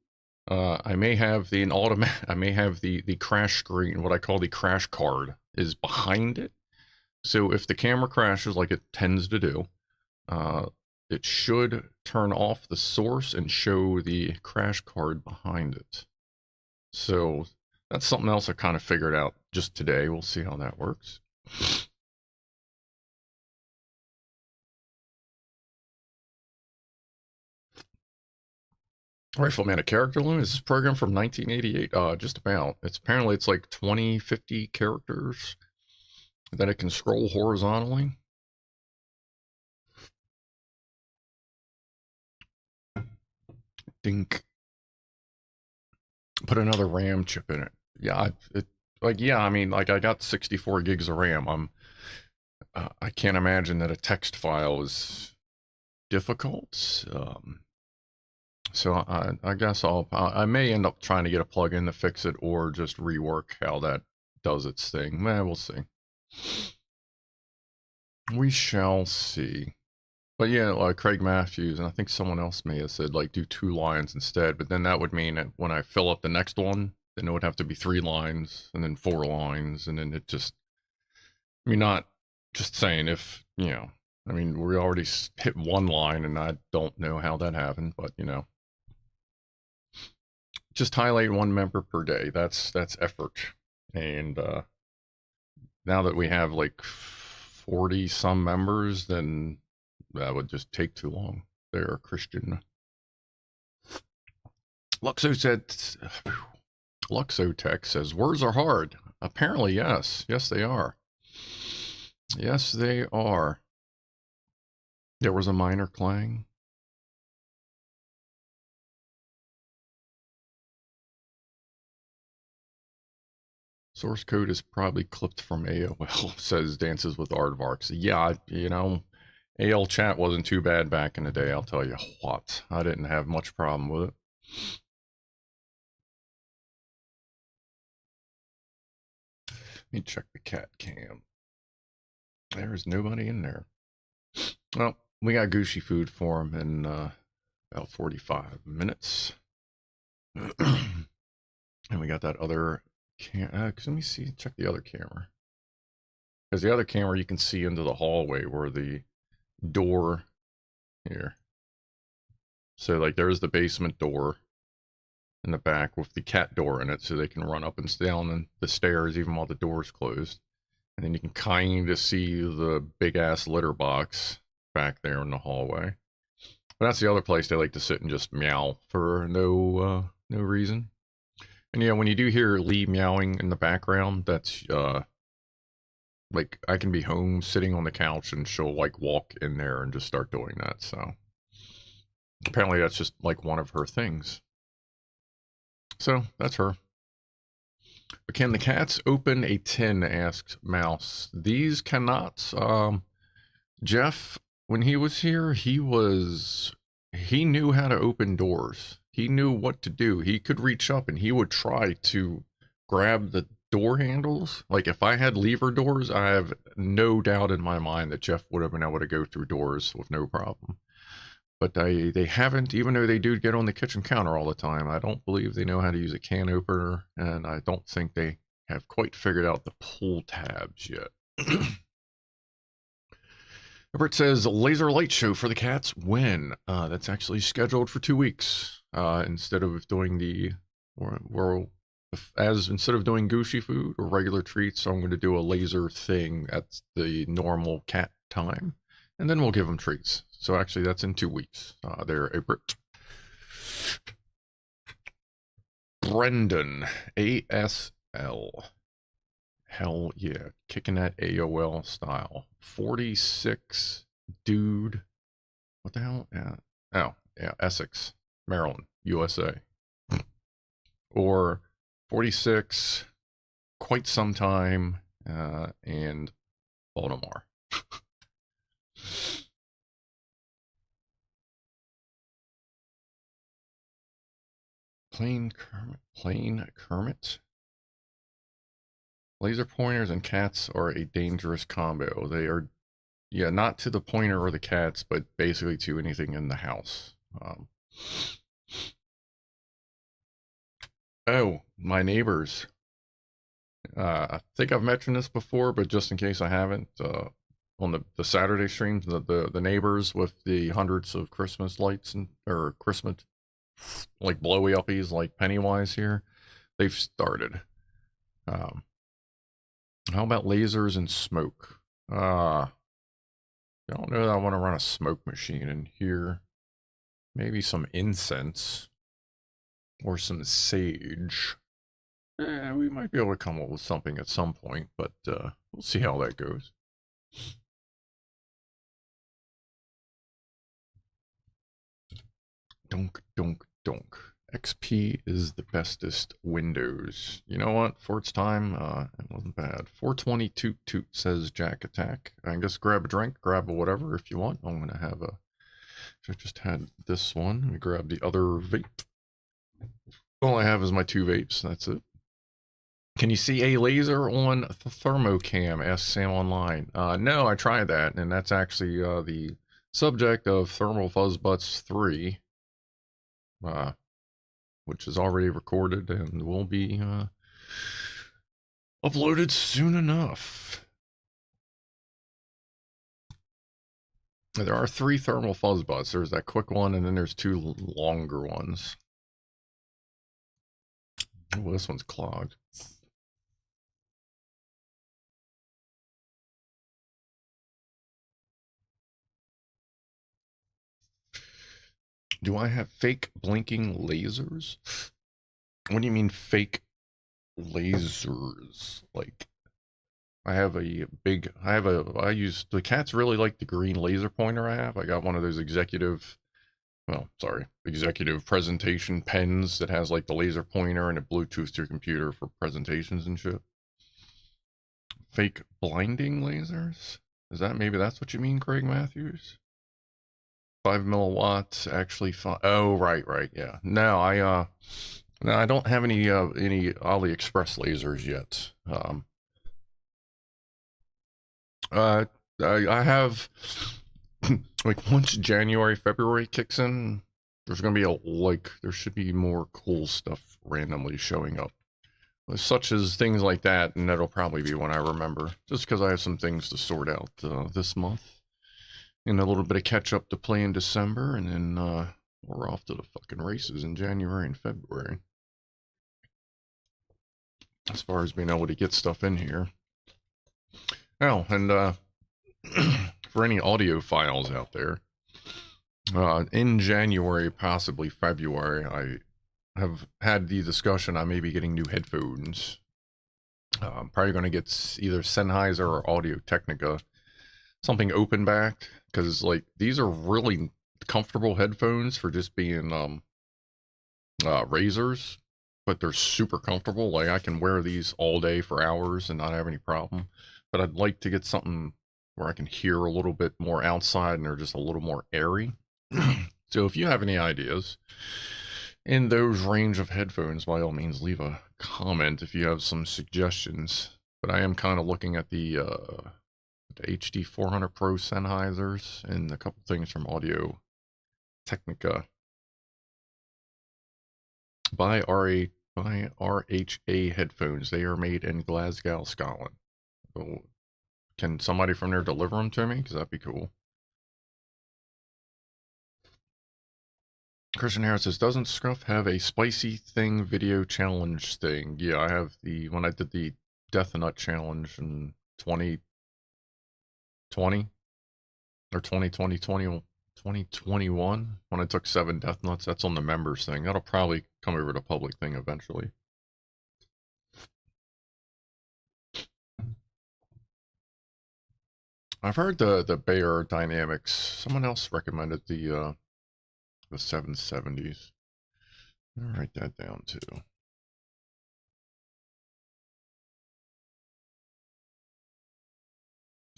I may have I may have the crash screen, what I call the crash card, is behind it. So if the camera crashes like it tends to do, it should turn off the source and show the crash card behind it. So that's something else I kind of figured out just today. We'll see how that works. Rifleman, a character limit? Is this program from 1988? Just about. Apparently it's like 20, 50 characters that it can scroll horizontally. Dink. Put another RAM chip in it. Yeah, I mean, like, I got 64 gigs of RAM. I can't imagine that a text file is difficult. So I guess I may end up trying to get a plugin to fix it, or just rework how that does its thing. We'll see. We shall see. But yeah, like Craig Matthews, and I think someone else may have said, like, do 2 lines instead. But then that would mean that when I fill up the next one, then it would have to be 3 lines, and then 4 lines, and then it just, I mean, not just saying if, I mean, we already hit 1 line, and I don't know how that happened, but, just highlight 1 member per day. That's effort. And now that we have like 40 some members, then that would just take too long. There, Christian. Luxotech says, words are hard. Apparently, yes. Yes, they are. Yes, they are. There was a minor clang. Source code is probably clipped from AOL, says Dances with Aardvarks. Yeah, AOL chat wasn't too bad back in the day, I'll tell you what. I didn't have much problem with it. Let me check the cat cam. There's nobody in there. Well, we got Gucci food for him in about 45 minutes. And we got that other let me see, check the other camera. Because the other camera, you can see into the hallway where the door here. So, like, there's the basement door in the back with the cat door in it, so they can run up and down the stairs even while the door's closed. And then you can kind of see the big-ass litter box back there in the hallway. But that's the other place they like to sit and just meow for no reason. And yeah, when you do hear Lee meowing in the background, that's like, I can be home sitting on the couch and she'll like walk in there and just start doing that. So apparently that's just like one of her things. So that's her. But can the cats open a tin? Asked Mouse. These cannot. Jeff, when he was here, he knew how to open doors. He knew what to do. He could reach up and he would try to grab the door handles. Like, if I had lever doors, I have no doubt in my mind that Jeff would have been able to go through doors with no problem. But they haven't, even though they do get on the kitchen counter all the time. I don't believe they know how to use a can opener, and I don't think they have quite figured out the pull tabs yet. Robert says, laser light show for the cats. When? That's actually scheduled for 2 weeks. Instead of doing instead of doing Gucci food or regular treats, I'm going to do a laser thing at the normal cat time, and then we'll give them treats. So actually, that's in 2 weeks. There, Abrit. Brendan, ASL. Hell yeah, kicking that AOL style. 46, dude. What the hell? Yeah. Oh, yeah, Essex, Maryland, USA. Or 46, quite some time, and Baltimore. Plain Kermit. Laser pointers and cats are a dangerous combo. They are, yeah, not to the pointer or the cats, but basically to anything in the house. Oh, my neighbors. I think I've mentioned this before, but just in case I haven't, on the Saturday streams, the neighbors with the hundreds of Christmas lights or Christmas like blowy uppies like Pennywise here, they've started. How about lasers and smoke? I don't know that I want to run a smoke machine in here. Maybe some incense or some sage. We might be able to come up with something at some point, but we'll see how that goes. Donk, donk, donk. XP is the bestest Windows. You know what? For its time, it wasn't bad. 420 toot toot says Jack Attack. I guess grab a drink, grab a whatever if you want. I'm gonna have a. I just had this one. Let me grab the other vape. All I have is my 2 vapes. That's it. Can you see a laser on the thermocam? Ask Sam online. No, I tried that, and that's actually the subject of Thermal Fuzz Butts 3. Which is already recorded and will be uploaded soon enough. There are 3 thermal fuzz butts. There's that quick one, and then there's 2 longer ones. Oh, this one's clogged. Do I have fake blinking lasers? What do you mean fake lasers? Like, the cats really like the green laser pointer I have. I got one of those executive presentation pens that has like the laser pointer and a Bluetooth to your computer for presentations and shit. Fake blinding lasers? Maybe that's what you mean, Craig Matthews? 5 milliwatts, actually oh, right, yeah. No, I don't have any AliExpress lasers yet. I have like once January, February kicks in, there's gonna be there should be more cool stuff randomly showing up, such as things like that, and that'll probably be when I remember, just because I have some things to sort out this month, and a little bit of catch up to play in December, and then we're off to the fucking races in January and February. As far as being able to get stuff in here. Oh, and for any audio files out there, in January, possibly February, I have had the discussion I may be getting new headphones. I'm probably going to get either Sennheiser or Audio-Technica, something open back, because like these are really comfortable headphones for just being razors, but they're super comfortable. Like I can wear these all day for hours and not have any problem. But I'd like to get something where I can hear a little bit more outside and they're just a little more airy. So if you have any ideas in those range of headphones, by all means, leave a comment if you have some suggestions. But I am kind of looking at the HD 400 Pro Sennheisers and a couple things from Audio-Technica by RHA headphones. They are made in Glasgow, Scotland. So can somebody from there deliver them to me? Because that'd be cool. Christian Harris says, doesn't Scruff have a spicy thing video challenge thing? Yeah, I have when I did the Death Nut challenge in 2020 or 2021 when I took 7 Death Nuts. That's on the members thing. That'll probably come over to public thing eventually. I've heard the Bayer Dynamics. Someone else recommended the 770s. I'll write that down too.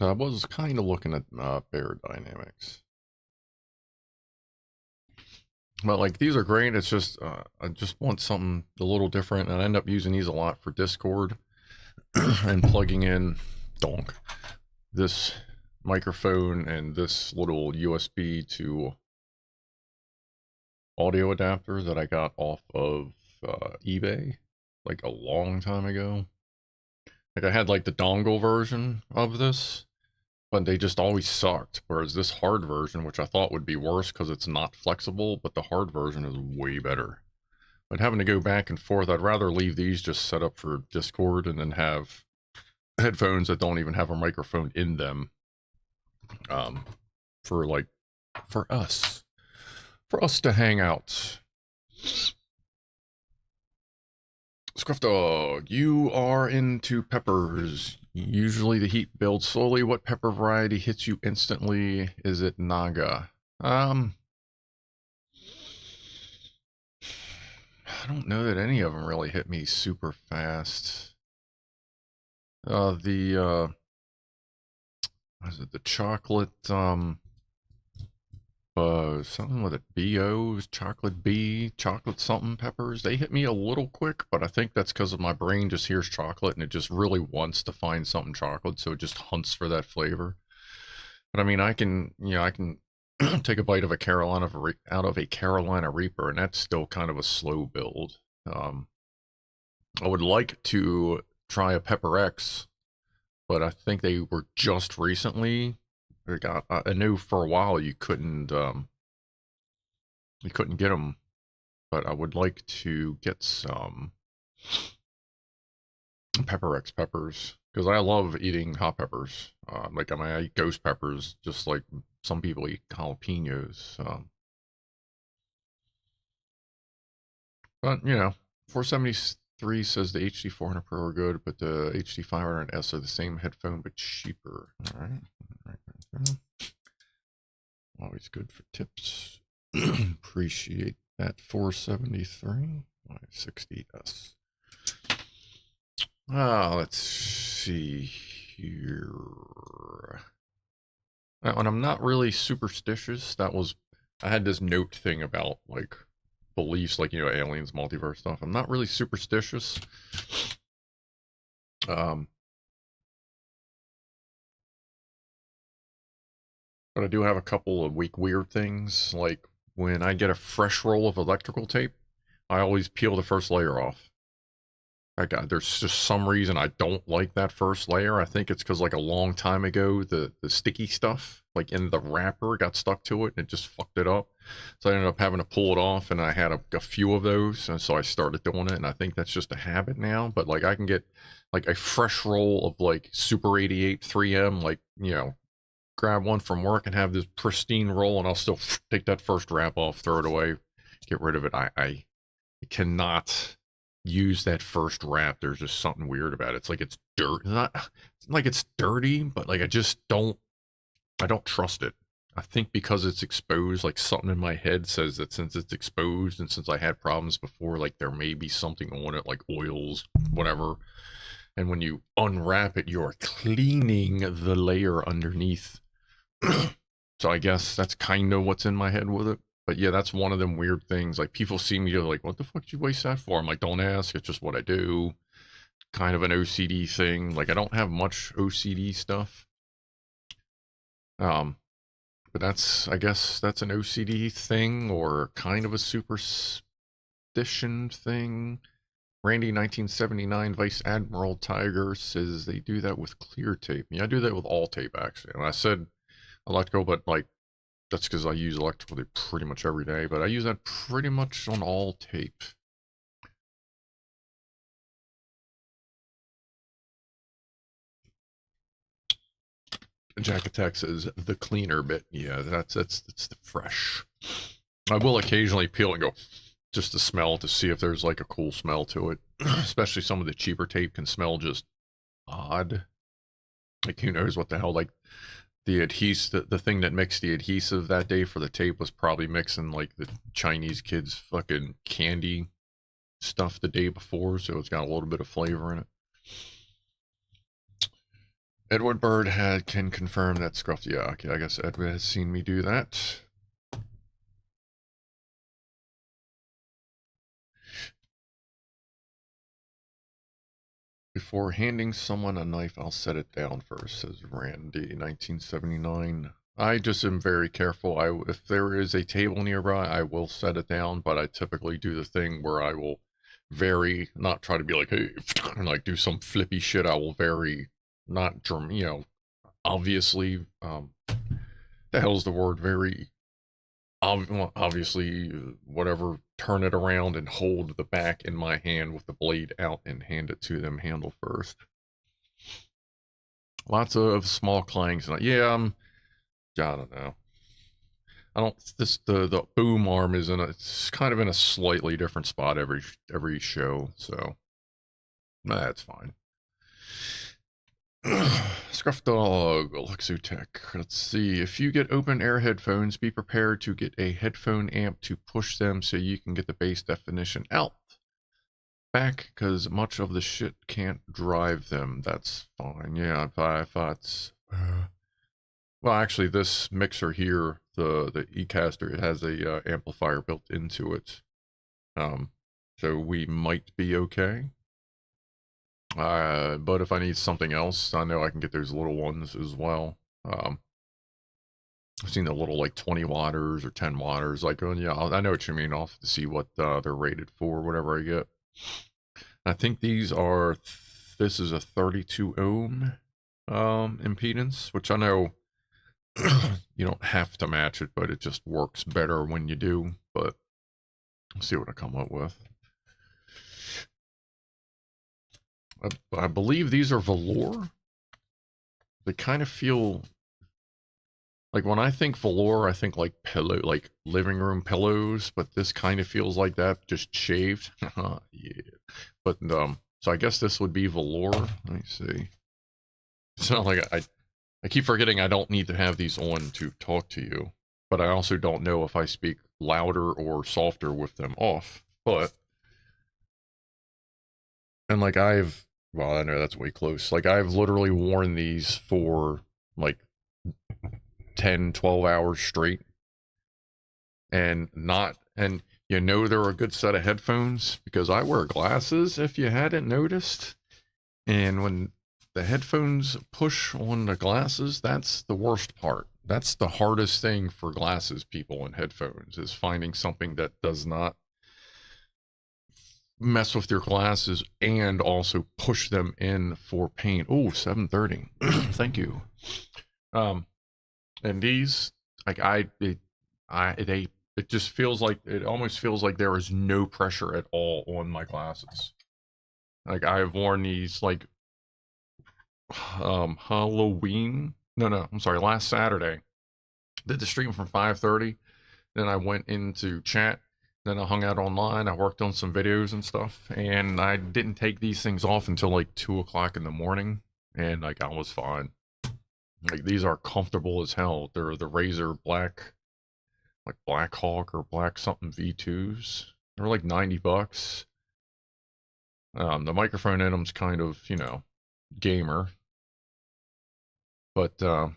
So I was kind of looking at Bayer Dynamics. But like these are great. It's just I just want something a little different, and I end up using these a lot for Discord and plugging in donk this microphone and this little USB to audio adapter that I got off of eBay like a long time ago. Like I had like the dongle version of this, but they just always sucked. Whereas this hard version, which I thought would be worse because it's not flexible, but the hard version is way better. But having to go back and forth, I'd rather leave these just set up for Discord and then have headphones that don't even have a microphone in them. For like, for us to hang out. Scruff Dog, you are into peppers. Usually the heat builds slowly. What pepper variety hits you instantly? Is it Naga? I don't know that any of them really hit me super fast. What is it, the chocolate, something with a B.O.'s, chocolate B, chocolate something peppers. They hit me a little quick, but I think that's because of my brain just hears chocolate and it just really wants to find something chocolate, so it just hunts for that flavor. But I mean, I can take a bite of a Carolina out of a Carolina Reaper, and that's still kind of a slow build. I would like to try a Pepper X, but I think they were just recently. I knew for a while you couldn't get them, but I would like to get some Pepper X peppers because I love eating hot peppers. Like I eat ghost peppers just like some people eat jalapenos. But you know, 473 says the HD 400 Pro are good, but the HD 500S are the same headphone but cheaper. All right. Always good for tips. Appreciate that. 473 560S. Let's see here. Now, and I'm not really superstitious. I had this note thing about like beliefs, like, you know, aliens, multiverse stuff. I'm not really superstitious. But I do have a couple of weird things. Like when I get a fresh roll of electrical tape, I always peel the first layer off. There's just some reason I don't like that first layer. I think it's because like a long time ago, the sticky stuff like in the wrapper got stuck to it and it just fucked it up. So I ended up having to pull it off, and I had a few of those, and so I started doing it. And I think that's just a habit now. But like I can get like a fresh roll of like Super 88 3M, like, you know, grab one from work and have this pristine roll, and I'll still take that first wrap off, throw it away, get rid of it. I cannot use that first wrap. There's just something weird about it. It's like it's dirt. It's like it's dirty, but like I don't trust it. I think because it's exposed, like something in my head says that since it's exposed and since I had problems before, like there may be something on it, like oils, whatever. And when you unwrap it, you're cleaning the layer underneath. So I guess that's kind of what's in my head with it. But yeah, that's one of them weird things. Like people see me, they're like, what the fuck did you waste that for? I'm like, don't ask. It's just what I do. Kind of an OCD thing. Like I don't have much OCD stuff. But I guess that's an OCD thing or kind of a superstition thing. Randy 1979 Vice Admiral Tiger says they do that with clear tape. Yeah, I do that with all tape actually. And I said electrical, but like that's because I use electrical tape pretty much every day, but I use that pretty much on all tape. Jack Attack says the cleaner bit. Yeah, that's the fresh. I will occasionally peel and go just to smell to see if there's like a cool smell to it. Especially some of the cheaper tape can smell just odd. Like who knows what the hell, like the adhesive, the thing that mixed the adhesive that day for the tape was probably mixing like the Chinese kids fucking candy stuff the day before, so it's got a little bit of flavor in it. Edward Bird can confirm that Scruff. Yeah, okay, I guess Edward has seen me do that. Before handing someone a knife, I'll set it down first, says Randy, 1979. I just am very careful. If there is a table nearby, I will set it down, but I typically do the thing where I will not try to be like, hey, and like do some flippy shit. I will not, obviously, the hell's the word? Very obviously, whatever, turn it around and hold the back in my hand with the blade out and hand it to them handle first. Lots of small clangs. Yeah, I don't know. The boom arm is it's kind of in a slightly different spot every show, so that's fine. Scruff Dog, Luxotech. Let's see. If you get open air headphones, be prepared to get a headphone amp to push them so you can get the bass definition out. Back, because much of the shit can't drive them. That's fine. Yeah, if that's... well, actually, this mixer here, the eCaster, it has a amplifier built into it. So we might be okay. But if I need something else, I know I can get those little ones as well. I've seen the little like 20 watters or 10 watters. Like, oh yeah, I know what you mean. I'll have to see what they're rated for, whatever I get. I think this is a 32 ohm impedance, which I know you don't have to match it, but it just works better when you do. But let's see what I come up with. I believe these are velour. They kind of feel like, when I think velour, I think like like living room pillows, but this kind of feels like that, just shaved. Yeah. But so I guess this would be velour. Let me see. It's not like I keep forgetting I don't need to have these on to talk to you, but I also don't know if I speak louder or softer with them off. But and like well, I know that's way close. Like, I've literally worn these for like 10, 12 hours straight. And you know they're a good set of headphones because I wear glasses, if you hadn't noticed. And when the headphones push on the glasses, that's the worst part. That's the hardest thing for glasses people and headphones, is finding something that does not mess with your glasses and also push them in for pain. Oh, 7:30. Thank you. And these, like, it just feels like, it almost feels like there is no pressure at all on my glasses. Like, I've worn these like Halloween. No, I'm sorry, last Saturday. Did the stream from 5:30. Then I went into chat. Then I hung out online. I worked on some videos and stuff, and I didn't take these things off until like 2 o'clock in the morning, and like I was fine. Like, these are comfortable as hell. They're the Razer Black, like Black Hawk or Black something V2s. They're like $90. The microphone in them's kind of, gamer, but they're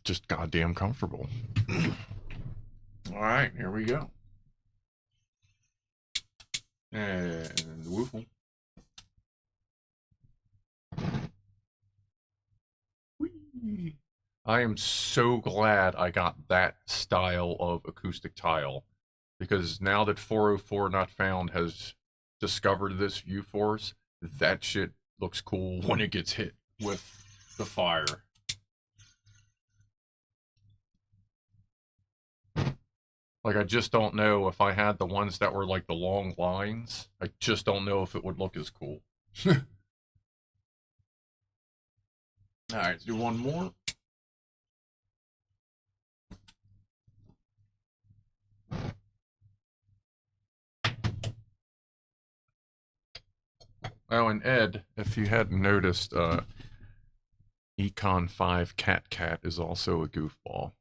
just goddamn comfortable. All right, here we go. And the woofle. Whee! I am so glad I got that style of acoustic tile, because now that 404 Not Found has discovered this view force, that shit looks cool when it gets hit with the fire. Like, I just don't know if I had the ones that were like the long lines. I just don't know if it would look as cool. Alright, let's do one more. Oh, and Ed, if you hadn't noticed, Econ 5 Cat is also a goofball.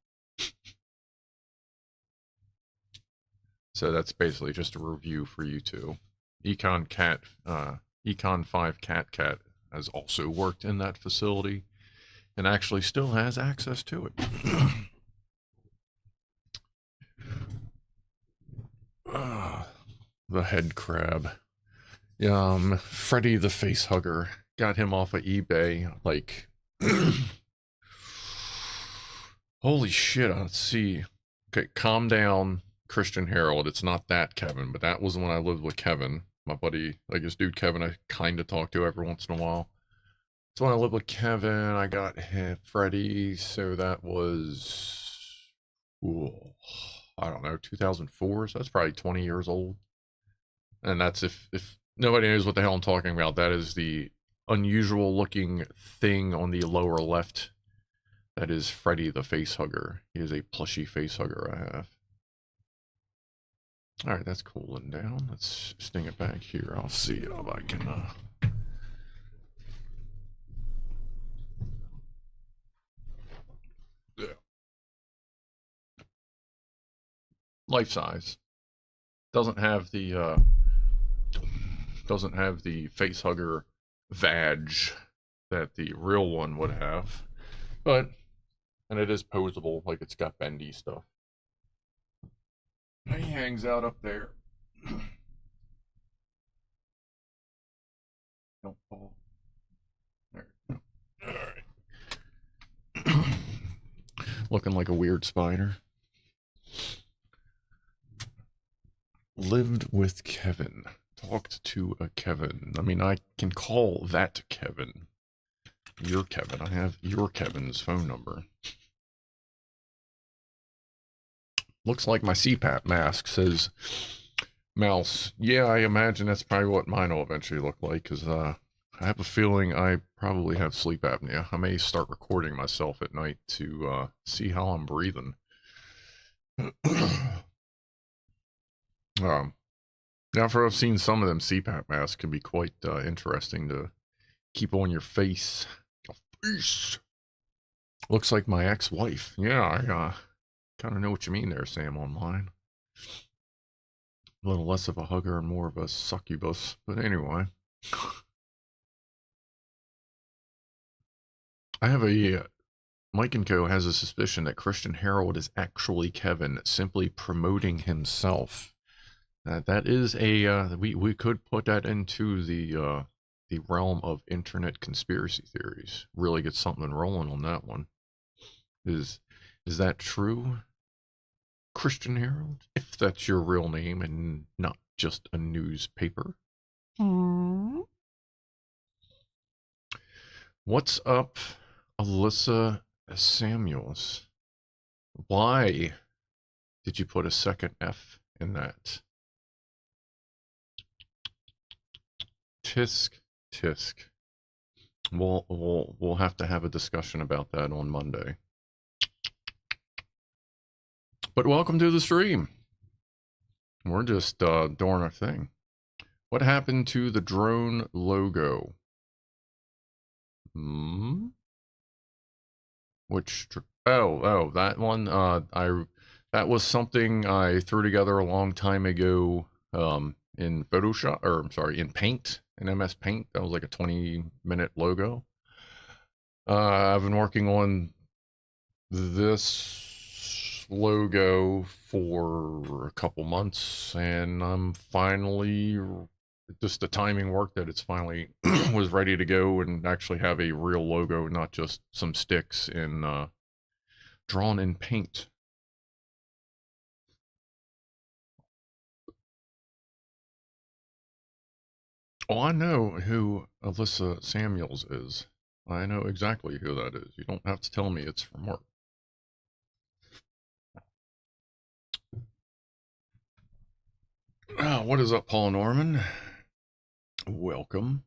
So that's basically just a review for you two. Econ 5 Cat has also worked in that facility and actually still has access to it. The head crab. Freddy the Face Hugger. Got him off of eBay. Like, holy shit, let's see. Okay, calm down, Christian Harold. It's not that Kevin, but that was when I lived with Kevin. My buddy, like this dude Kevin, I kind of talk to every once in a while. So when I lived with Kevin, I got Freddy, so that was, ooh, I don't know, 2004, so that's probably 20 years old. And that's if nobody knows what the hell I'm talking about, that is the unusual looking thing on the lower left. That is Freddy the Face Hugger. He is a plushy face hugger I have. Alright, that's cooling down. Let's sting it back here. I'll see if I can, yeah. Life size. Doesn't have the face hugger vag that the real one would have. But, and it is posable, like it's got bendy stuff. He hangs out up there. Don't fall. There we go. Alright. Looking like a weird spider. Lived with Kevin. Talked to a Kevin. I mean, I can call that Kevin. Your Kevin. I have your Kevin's phone number. Looks like my CPAP mask, says Mouse. Yeah, I imagine that's probably what mine will eventually look like, because I have a feeling I probably have sleep apnea. I may start recording myself at night to see how I'm breathing. Now, I've seen some of them CPAP masks can be quite interesting to keep on your face. Looks like my ex-wife. Yeah, I kind of know what you mean there, Sam, online. A little less of a hugger and more of a succubus. But anyway. I have a... Mike & Co. has a suspicion that Christian Harold is actually Kevin, simply promoting himself. That is a... we could put that into the realm of internet conspiracy theories. Really get something rolling on that one. Is that true, Christian Harold? If that's your real name and not just a newspaper. What's up, Alyssa Samuels? Why did you put a second F in that? Tisk. We'll have to have a discussion about that on Monday. But welcome to the stream. We're just doing our thing. What happened to the drone logo? Which oh, that one. That was something I threw together a long time ago in Photoshop, or I'm sorry, in Paint, in MS Paint. That was like a 20-minute logo. I've been working on this logo for a couple months, and I'm finally, just the timing worked that it's finally was ready to go and actually have a real logo, not just some sticks in drawn in paint. Oh, I know who Alyssa Samuels is. I know exactly who that is. You don't have to tell me it's from work. What is up, Paul Norman? Welcome.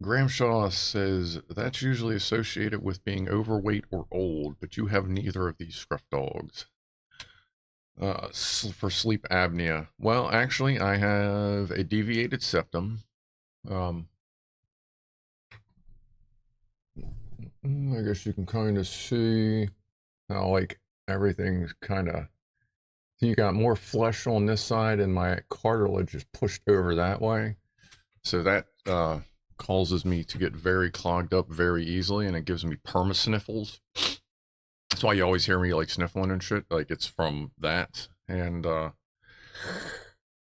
Graham Shaw says, that's usually associated with being overweight or old, but you have neither of these scruff dogs. For sleep apnea. Well, actually, I have a deviated septum. I guess you can kind of see how, like, everything's kind of... You got more flesh on this side, and my cartilage is pushed over that way. So that causes me to get very clogged up very easily, and it gives me perma-sniffles. That's why you always hear me like sniffling and shit. Like it's from that. And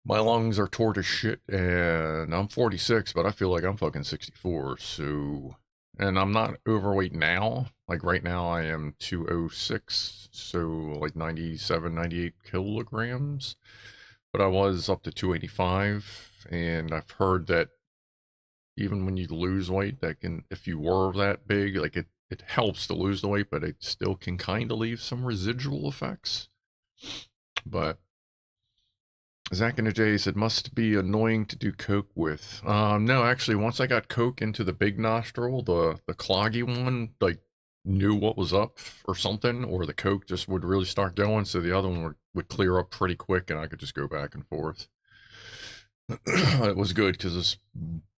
My lungs are tore to shit, and I'm 46, but I feel like I'm fucking 64, so... And I'm not overweight now. Like, right now I am 206, so like 97, 98 kilograms. But I was up to 285, and I've heard that even when you lose weight, that can, if you were that big, like it helps to lose the weight, but it still can kind of leave some residual effects. But Zach and the J said, must be annoying to do coke with. No, actually, once I got coke into the big nostril, the cloggy one, like, knew what was up or something, or the coke just would really start going, so the other one would clear up pretty quick, and I could just go back and forth. It was good, because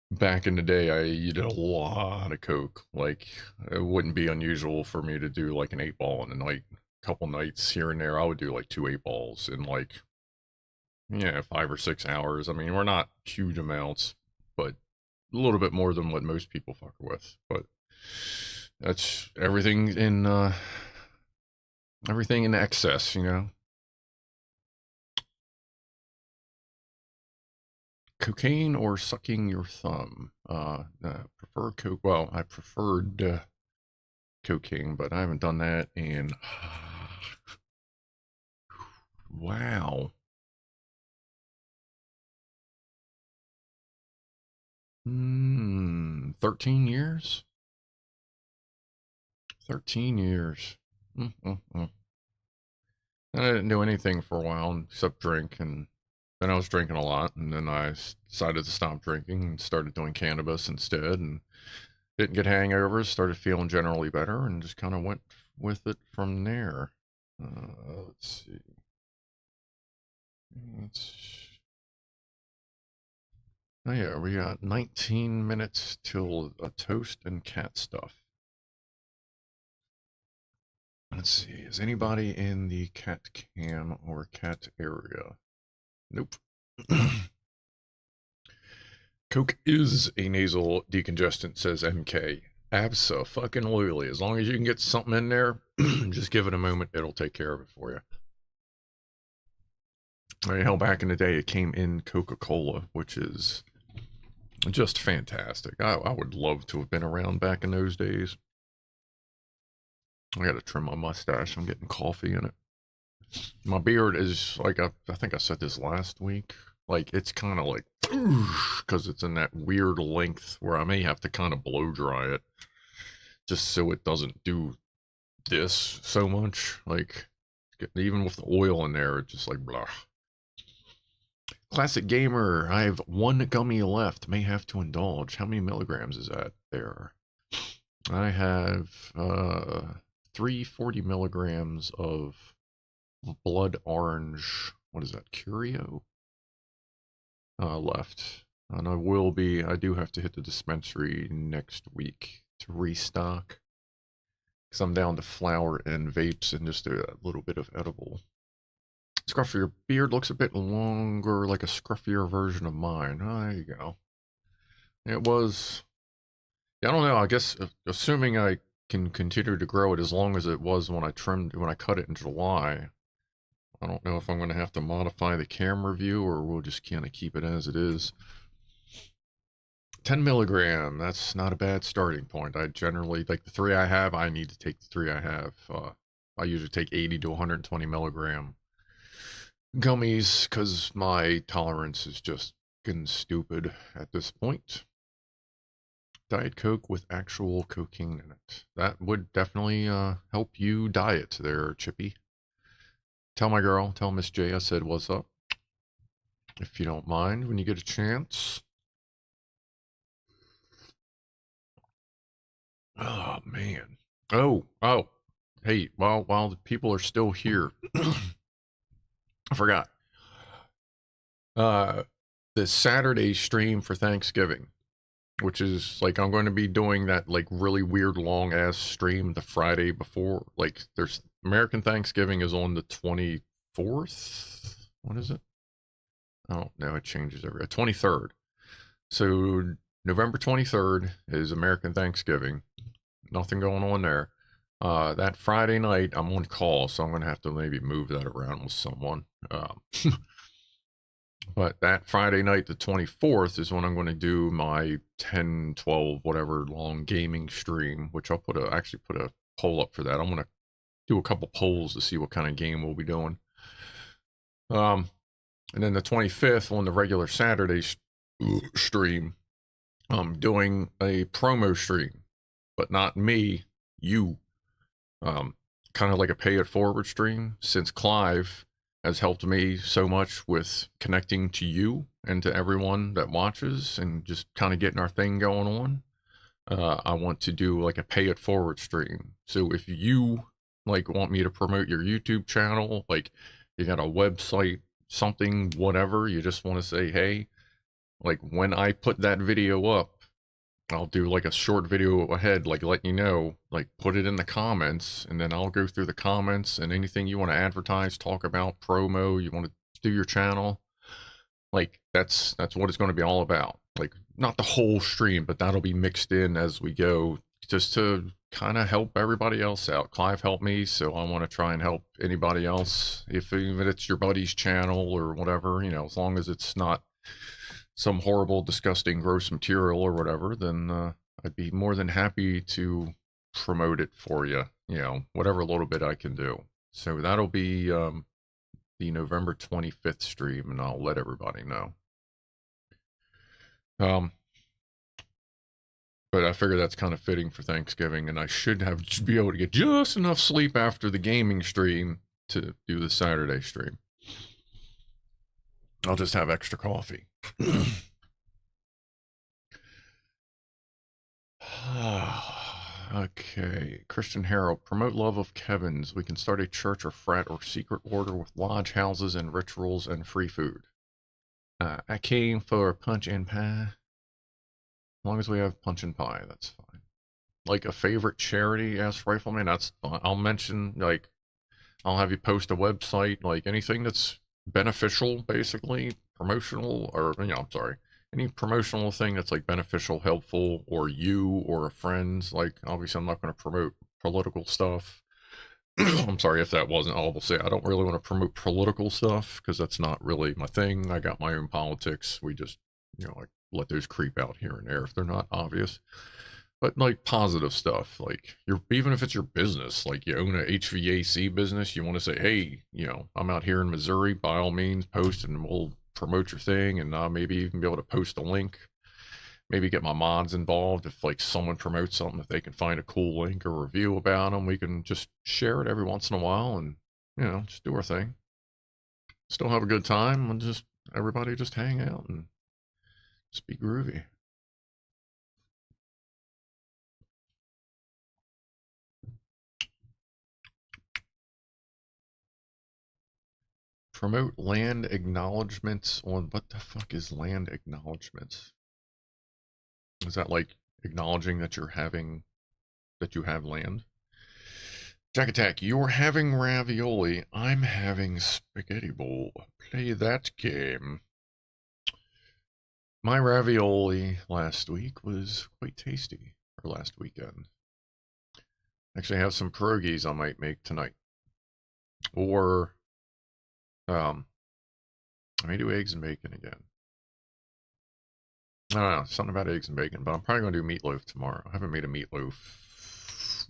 back in the day, I did a lot of coke. Like, it wouldn't be unusual for me to do, like, an 8-ball in a night. A couple nights here and there, I would do, like, 2 8-balls in, like... Yeah, 5 or 6 hours. I mean, we're not huge amounts, but a little bit more than what most people fuck with. But that's everything in excess, you know. Cocaine or sucking your thumb? Prefer coke. Well, I preferred cocaine, but I haven't done that in wow. 13 years? 13 years. I didn't do anything for a while except drink, and then I was drinking a lot, and then I decided to stop drinking and started doing cannabis instead, and didn't get hangovers, started feeling generally better, and just kind of went with it from there. Let's see. Oh yeah, we got 19 minutes till a toast and cat stuff. Let's see, is anybody in the cat cam or cat area? Nope. Coke is a nasal decongestant, says MK. Abso-fucking-lutely. As long as you can get something in there, just give it a moment, it'll take care of it for you. I mean, hell, back in the day, it came in Coca-Cola, which is just fantastic. I would love to have been around back in those days. I gotta trim my mustache. I'm getting coffee in it. My beard is, like, I think I said this last week. Like, it's kind of like, because it's in that weird length where I may have to kind of blow dry it. Just so it doesn't do this so much. Like, even with the oil in there, it's just like, blah. Classic Gamer, I have 1 gummy left. May have to indulge. How many milligrams is that there? I have 340 milligrams of blood orange. What is that? Curio? Left. And I do have to hit the dispensary next week to restock. Because I'm down to flour and vapes and just a little bit of edible. Scruffier beard looks a bit longer, like a scruffier version of mine. Oh, there you go. It was... Yeah, I don't know. I guess, assuming I can continue to grow it as long as it was when I cut it in July. I don't know if I'm going to have to modify the camera view or we'll just kind of keep it as it is. 10 milligram, that's not a bad starting point. I generally, like the 3 I have, I need to take the 3 I have. I usually take 80 to 120 milligram gummies because my tolerance is just getting stupid at this point. Diet Coke with actual cocaine in it. That would definitely help you diet there, Chippy. Tell my girl, tell Miss J I said what's up. If you don't mind, when you get a chance. Oh, man. Oh. Hey, while the people are still here, I forgot. The Saturday stream for Thanksgiving, which is, like, I'm going to be doing that, like, really weird long-ass stream the Friday before. Like, there's American Thanksgiving is on the 24th? What is it? I don't know. It changes every 23rd. So November 23rd is American Thanksgiving. Nothing going on there. That Friday night, I'm on call, so I'm going to have to maybe move that around with someone. But that Friday night, the 24th, is when I'm going to do my 10, 12, whatever long gaming stream, which I'll actually put a poll up for that. I'm going to do a couple polls to see what kind of game we'll be doing. And then the 25th on the regular Saturday stream, I'm doing a promo stream, but not me, you. Kind of like a pay it forward stream, since Clive has helped me so much with connecting to you and to everyone that watches and just kind of getting our thing going on. I want to do like a pay it forward stream. So if you like want me to promote your YouTube channel, like you got a website, something, whatever, you just want to say, hey, like when I put that video up, I'll do like a short video ahead, like letting you know, like put it in the comments, and then I'll go through the comments and anything you want to advertise, talk about, promo, you want to do your channel. Like that's what it's going to be all about. Like not the whole stream, but that'll be mixed in as we go, just to kind of help everybody else out. Clive helped me, so I want to try and help anybody else. If even it's your buddy's channel or whatever, you know, as long as it's not some horrible, disgusting, gross material or whatever, then I'd be more than happy to promote it for you. You know, whatever little bit I can do. So that'll be the November 25th stream, and I'll let everybody know. But I figure that's kind of fitting for Thanksgiving, and I should be able to get just enough sleep after the gaming stream to do the Saturday stream. I'll just have extra coffee. Okay, Christian Harold, promote love of Kevin's. We can start a church or frat or secret order with lodge houses and rituals and free food. I came for punch and pie. As long as we have punch and pie, that's fine. Like a favorite charity, ask Rifleman. That's I'll mention, like, I'll have you post a website, like anything that's beneficial, basically promotional, or I'm sorry, any promotional thing that's like beneficial, helpful, or you or a friend. Like obviously I'm not going to promote political stuff. I'm sorry if that wasn't obviously. I don't really want to promote political stuff because that's not really my thing. I got my own politics. We just like let those creep out here and there if they're not obvious. But like positive stuff, like even if it's your business, like you own a HVAC business, you want to say, hey, I'm out here in Missouri, by all means, post and we'll promote your thing, and maybe even be able to post a link, maybe get my mods involved. If like someone promotes something, if they can find a cool link or review about them, we can just share it every once in a while and, just do our thing. Still have a good time and just everybody just hang out and just be groovy. Promote land acknowledgements on what the fuck is land acknowledgements? Is that like acknowledging that you have land? Jack Attack, you're having ravioli. I'm having spaghetti bowl. Play that game. My ravioli last week was quite tasty, or last weekend. Actually, I have some pierogies I might make tonight. Or I may do eggs and bacon again. I don't know, something about eggs and bacon, but I'm probably going to do meatloaf tomorrow. I haven't made a meatloaf.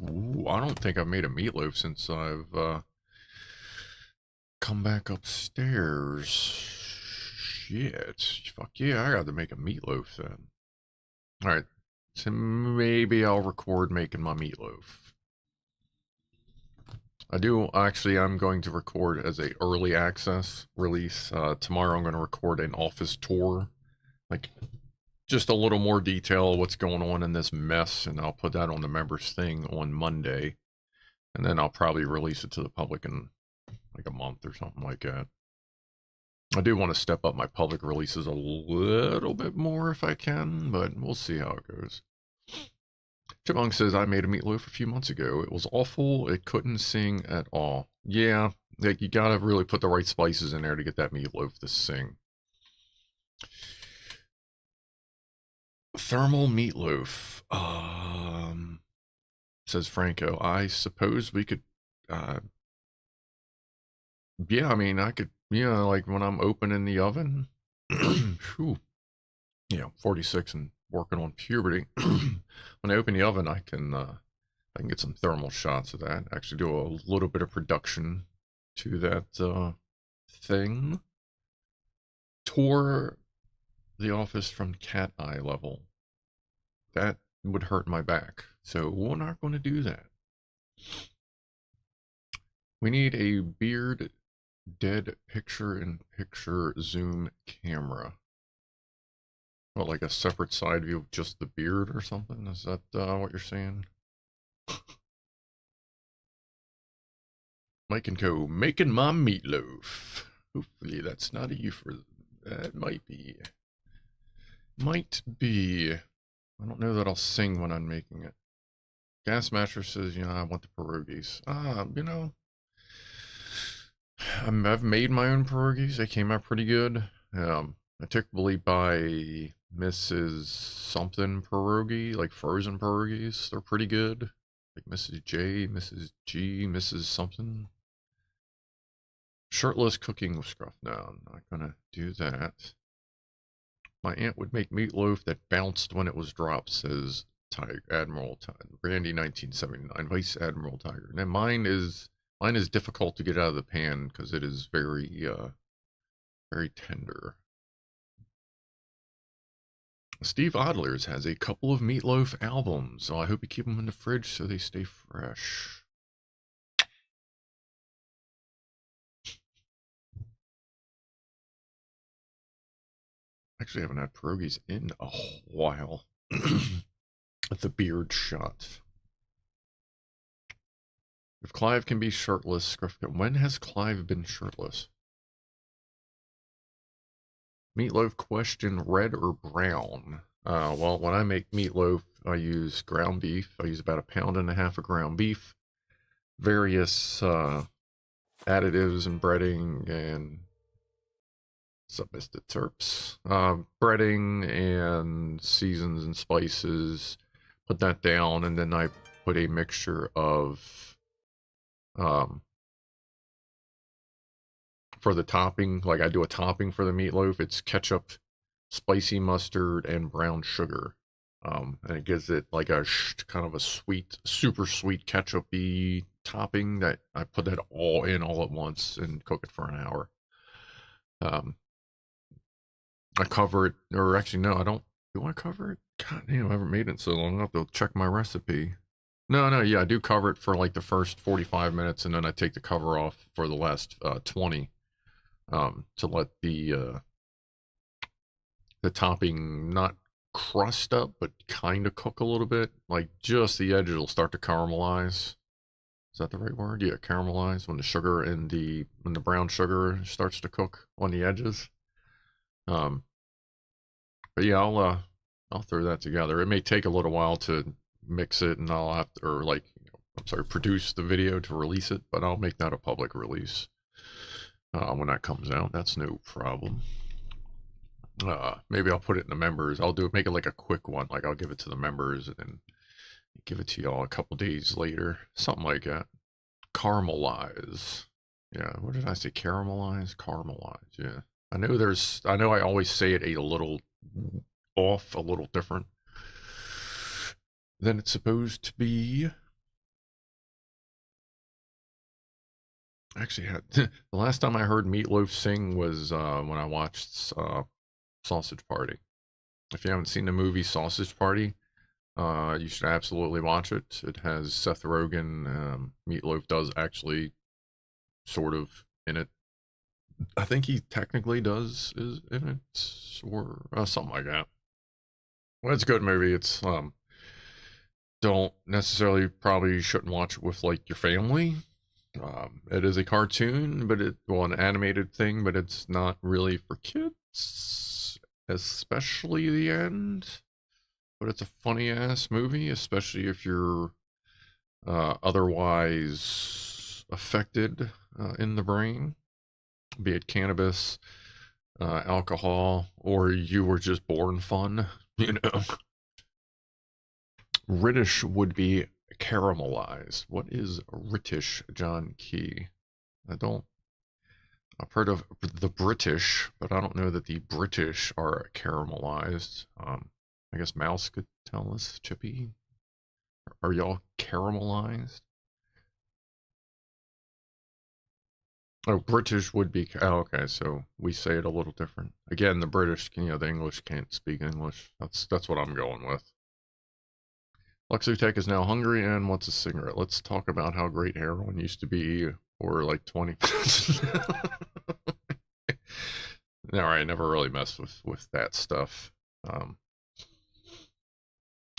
Ooh, I don't think I've made a meatloaf since I've come back upstairs. Shit. Fuck yeah, I got to make a meatloaf then. Alright, so maybe I'll record making my meatloaf. I'm going to record as a early access release. Tomorrow I'm going to record an office tour. Like, just a little more detail of what's going on in this mess, and I'll put that on the members thing on Monday. And then I'll probably release it to the public in like a month or something like that. I do want to step up my public releases a little bit more if I can, but we'll see how it goes. Chipmunk says, I made a meatloaf a few months ago. It was awful. It couldn't sing at all. Yeah, like you gotta really put the right spices in there to get that meatloaf to sing. Thermal meatloaf. Says Franco. I suppose we could, yeah, I mean, I could, like when I'm opening the oven, Whew. Yeah, 46 and working on puberty. When I open the oven, I can get some thermal shots of that. Actually, do a little bit of production to that thing. Tour the office from cat eye level. That would hurt my back, so we're not going to do that. We need a beard dead picture-in-picture zoom camera. Well, like a separate side view of just the beard or something? Is that what you're saying? Mike and Co. making my meatloaf. Hopefully that's not a euphemism. That might be. Might be. I don't know that I'll sing when I'm making it. Gas mattress says, you know, I want the pierogies. You know, I've made my own pierogies. They came out pretty good. I typically buy Mrs. something pierogi, like frozen pierogies. They're pretty good. Like Mrs. J, Mrs. G, Mrs. something. Shirtless cooking with Scruff. No, I'm not gonna do that. My aunt would make meatloaf that bounced when it was dropped, says Tiger Admiral Randy 1979, Vice Admiral Tiger. Now mine is difficult to get out of the pan because it is very very tender. Steve Adlers has a couple of meatloaf albums, so I hope you keep them in the fridge so they stay fresh. Actually, I haven't had pierogies in a while. With the beard shot. If Clive can be shirtless, when has Clive been shirtless? Meatloaf question, red or brown? Well, when I make meatloaf, I use ground beef. I use about 1.5 pounds of ground beef. Various additives and breading and submitted terps. Breading and seasons and spices. Put that down, and then I put a mixture of for the topping, like I do a topping for the meatloaf. It's ketchup, spicy mustard, and brown sugar. And it gives it like a kind of a sweet, super sweet ketchup-y topping that I put that all in all at once and cook it for an hour. I cover it, or actually no, I don't. Do I cover it? God damn, I haven't made it so long. I'll have to check my recipe. No, yeah, I do cover it for like the first 45 minutes, and then I take the cover off for the last 20 to let the topping not crust up, but kind of cook a little bit. Like just the edges will start to caramelize. Is that the right word? Yeah, caramelize when the sugar and when the brown sugar starts to cook on the edges. But yeah, I'll throw that together. It may take a little while to mix it, and I'll have to, or like, I'm sorry, produce the video to release it, but I'll make that a public release when that comes out. That's no problem. Maybe I'll put it in the members. Make it like a quick one. Like I'll give it to the members and then give it to y'all a couple days later. Something like that. Caramelize. Yeah, what did I say? Caramelize? Caramelize, yeah. I know I always say it a little off, a little different than it's supposed to be. Actually, the last time I heard Meatloaf sing was when I watched Sausage Party. If you haven't seen the movie Sausage Party, you should absolutely watch it. It has Seth Rogen. Meatloaf does actually sort of in it. I think he technically is in it, or something like that. Well, it's a good movie. It's don't necessarily probably shouldn't watch it with like your family. It is a cartoon, but an animated thing, but it's not really for kids, especially the end. But it's a funny ass movie, especially if you're otherwise affected in the brain, be it cannabis, alcohol, or you were just born fun, you know. British would be caramelized. What is British, John Key? I I've heard of the British, but I don't know that the British are caramelized. I guess Mouse could tell us. Chippy, are y'all caramelized? Oh, British would be. Oh, okay, so we say it a little different. Again, the British, the English can't speak English. That's what I'm going with. Luxotech is now hungry and wants a cigarette. Let's talk about how great heroin used to be for like 20 minutes. All right, never really messed with that stuff.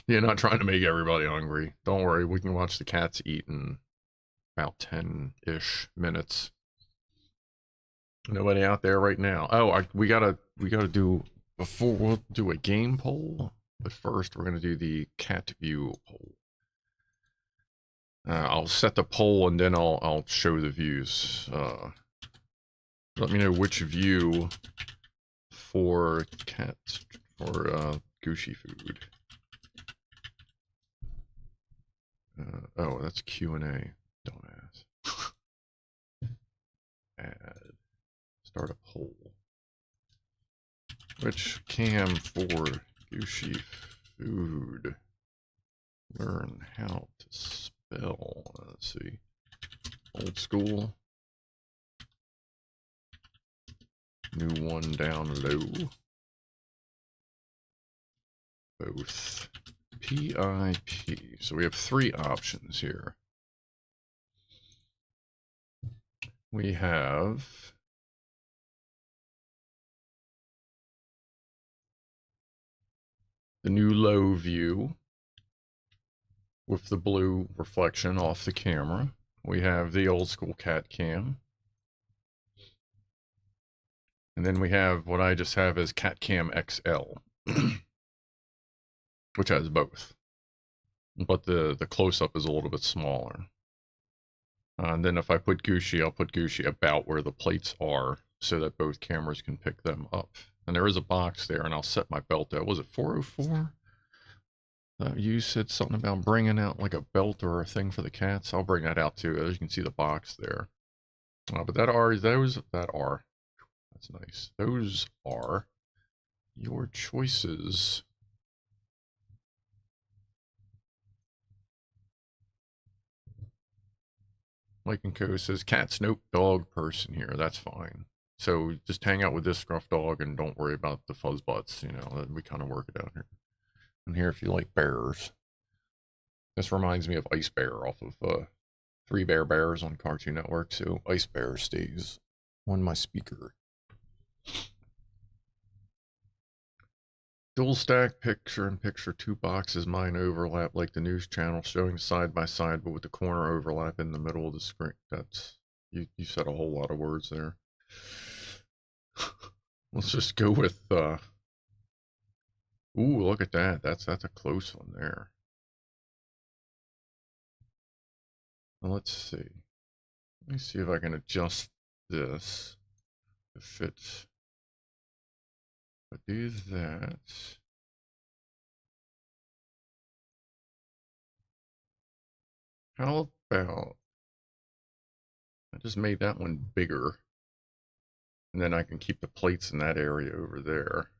Yeah, not trying to make everybody hungry. Don't worry, we can watch the cats eat in about 10-ish minutes. Nobody out there right now. Oh, we gotta do, before we'll do a game poll, but first we're gonna do the cat view poll. I'll set the poll and then I'll show the views. Let me know which view for cats for Gucci food. Oh, that's Q&A. Dumbass. Add. Start a poll. Which cam for Gucci food? Learn how to spell. Let's see. Old school. New one down low. Both. PIP. So we have 3 options here. We have the new low view with the blue reflection off the camera. We have the old school cat cam. And then we have what I just have as cat cam XL, which has both. But the close-up is a little bit smaller. And then if I put Gucci, I'll put Gucci about where the plates are so that both cameras can pick them up. And there is a box there, and I'll set my belt out. Was it 404? You said something about bringing out like a belt or a thing for the cats. I'll bring that out too. As you can see the box there. But that are, that's nice. Those are your choices. Mike and Co says, cats, nope, dog person here. That's fine. So just hang out with this scruff dog and don't worry about the fuzz butts. We kind of work it out here. And here, if you like bears, this reminds me of Ice Bear off of 3 Bears on Cartoon Network. So Ice Bear stays on my speaker. Dual stack picture-in-picture 2 boxes. Mine overlap like the news channel, showing side by side, but with the corner overlap in the middle of the screen. That's you said a whole lot of words there. Let's just go with ooh, look at that. That's a close one there. Well, let's see. Let me see if I can adjust this to fit. But do that. How about I just made that one bigger, and then I can keep the plates in that area over there.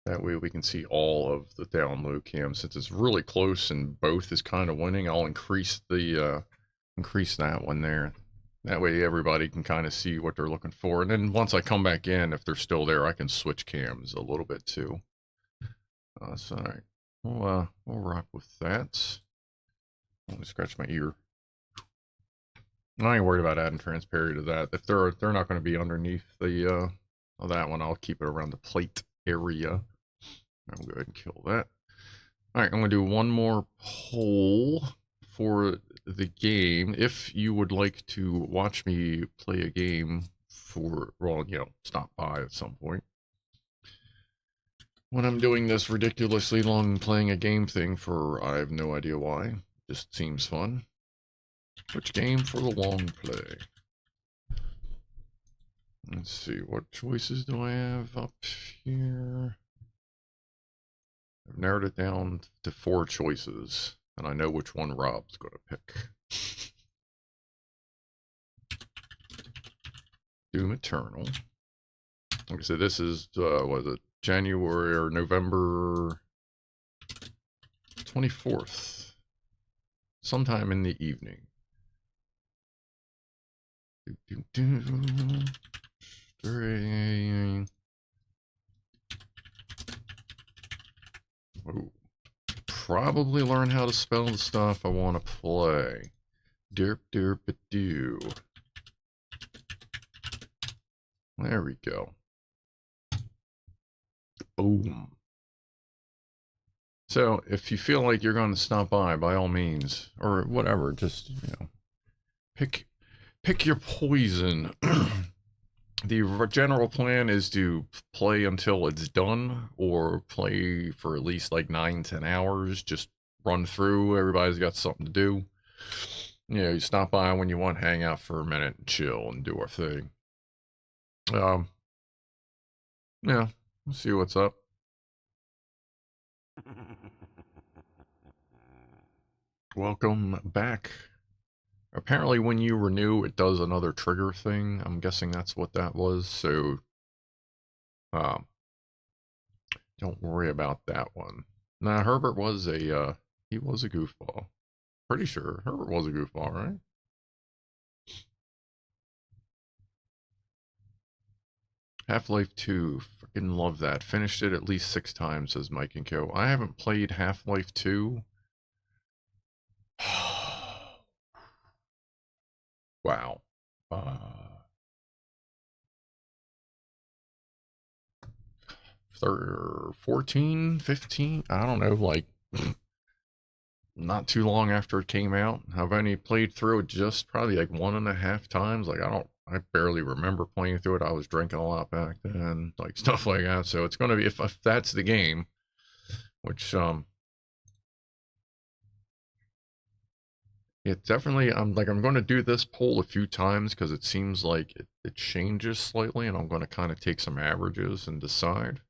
That way we can see all of the down low cam. Since it's really close and both is kind of winning, I'll increase the increase that one there. That way everybody can kind of see what they're looking for. And then once I come back in, if they're still there, I can switch cams a little bit too. So all right, we'll rock with that. Let me scratch my ear. I ain't worried about adding transparent to that. If they're not going to be underneath the that one, I'll keep it around the plate area. I'll go ahead and kill that. All right, I'm going to do one more poll for the game. If you would like to watch me play a game for, well, stop by at some point. When I'm doing this ridiculously long playing a game thing for, I have no idea why. Just seems fun. Which game for the long play? Let's see, what choices do I have up here? I've narrowed it down to 4 choices, and I know which one Rob's going to pick. Doom Eternal. Like I said, this is, was it January or November 24th, sometime in the evening. Oh, probably learn how to spell the stuff I want to play. Derp derp a doo. There we go. Boom. So if you feel like you're going to stop by all means, or whatever, just, you know, pick your poison. The general plan is to play until it's done, or play for at least like 9-10 hours. Just run through. Everybody's got something to do. You know, you stop by when you want, hang out for a minute and chill and do our thing. Yeah, we'll see what's up. Welcome back. Apparently when you renew, it does another trigger thing. I'm guessing that's what that was, so don't worry about that one. Nah, Herbert was a, he was a goofball. Pretty sure Herbert was a goofball, right? Half-Life 2, freaking love that. Finished it at least 6 times, says Mike and Co. I haven't played Half-Life 2. Wow. 14, 15, I don't know, like, not too long after it came out. I've only played through it just probably like 1.5 times. Like, I barely remember playing through it. I was drinking a lot back then, like stuff like that. So it's going to be, if that's the game, which, it definitely, I'm going to do this poll a few times because it seems like it changes slightly, and I'm going to kind of take some averages and decide.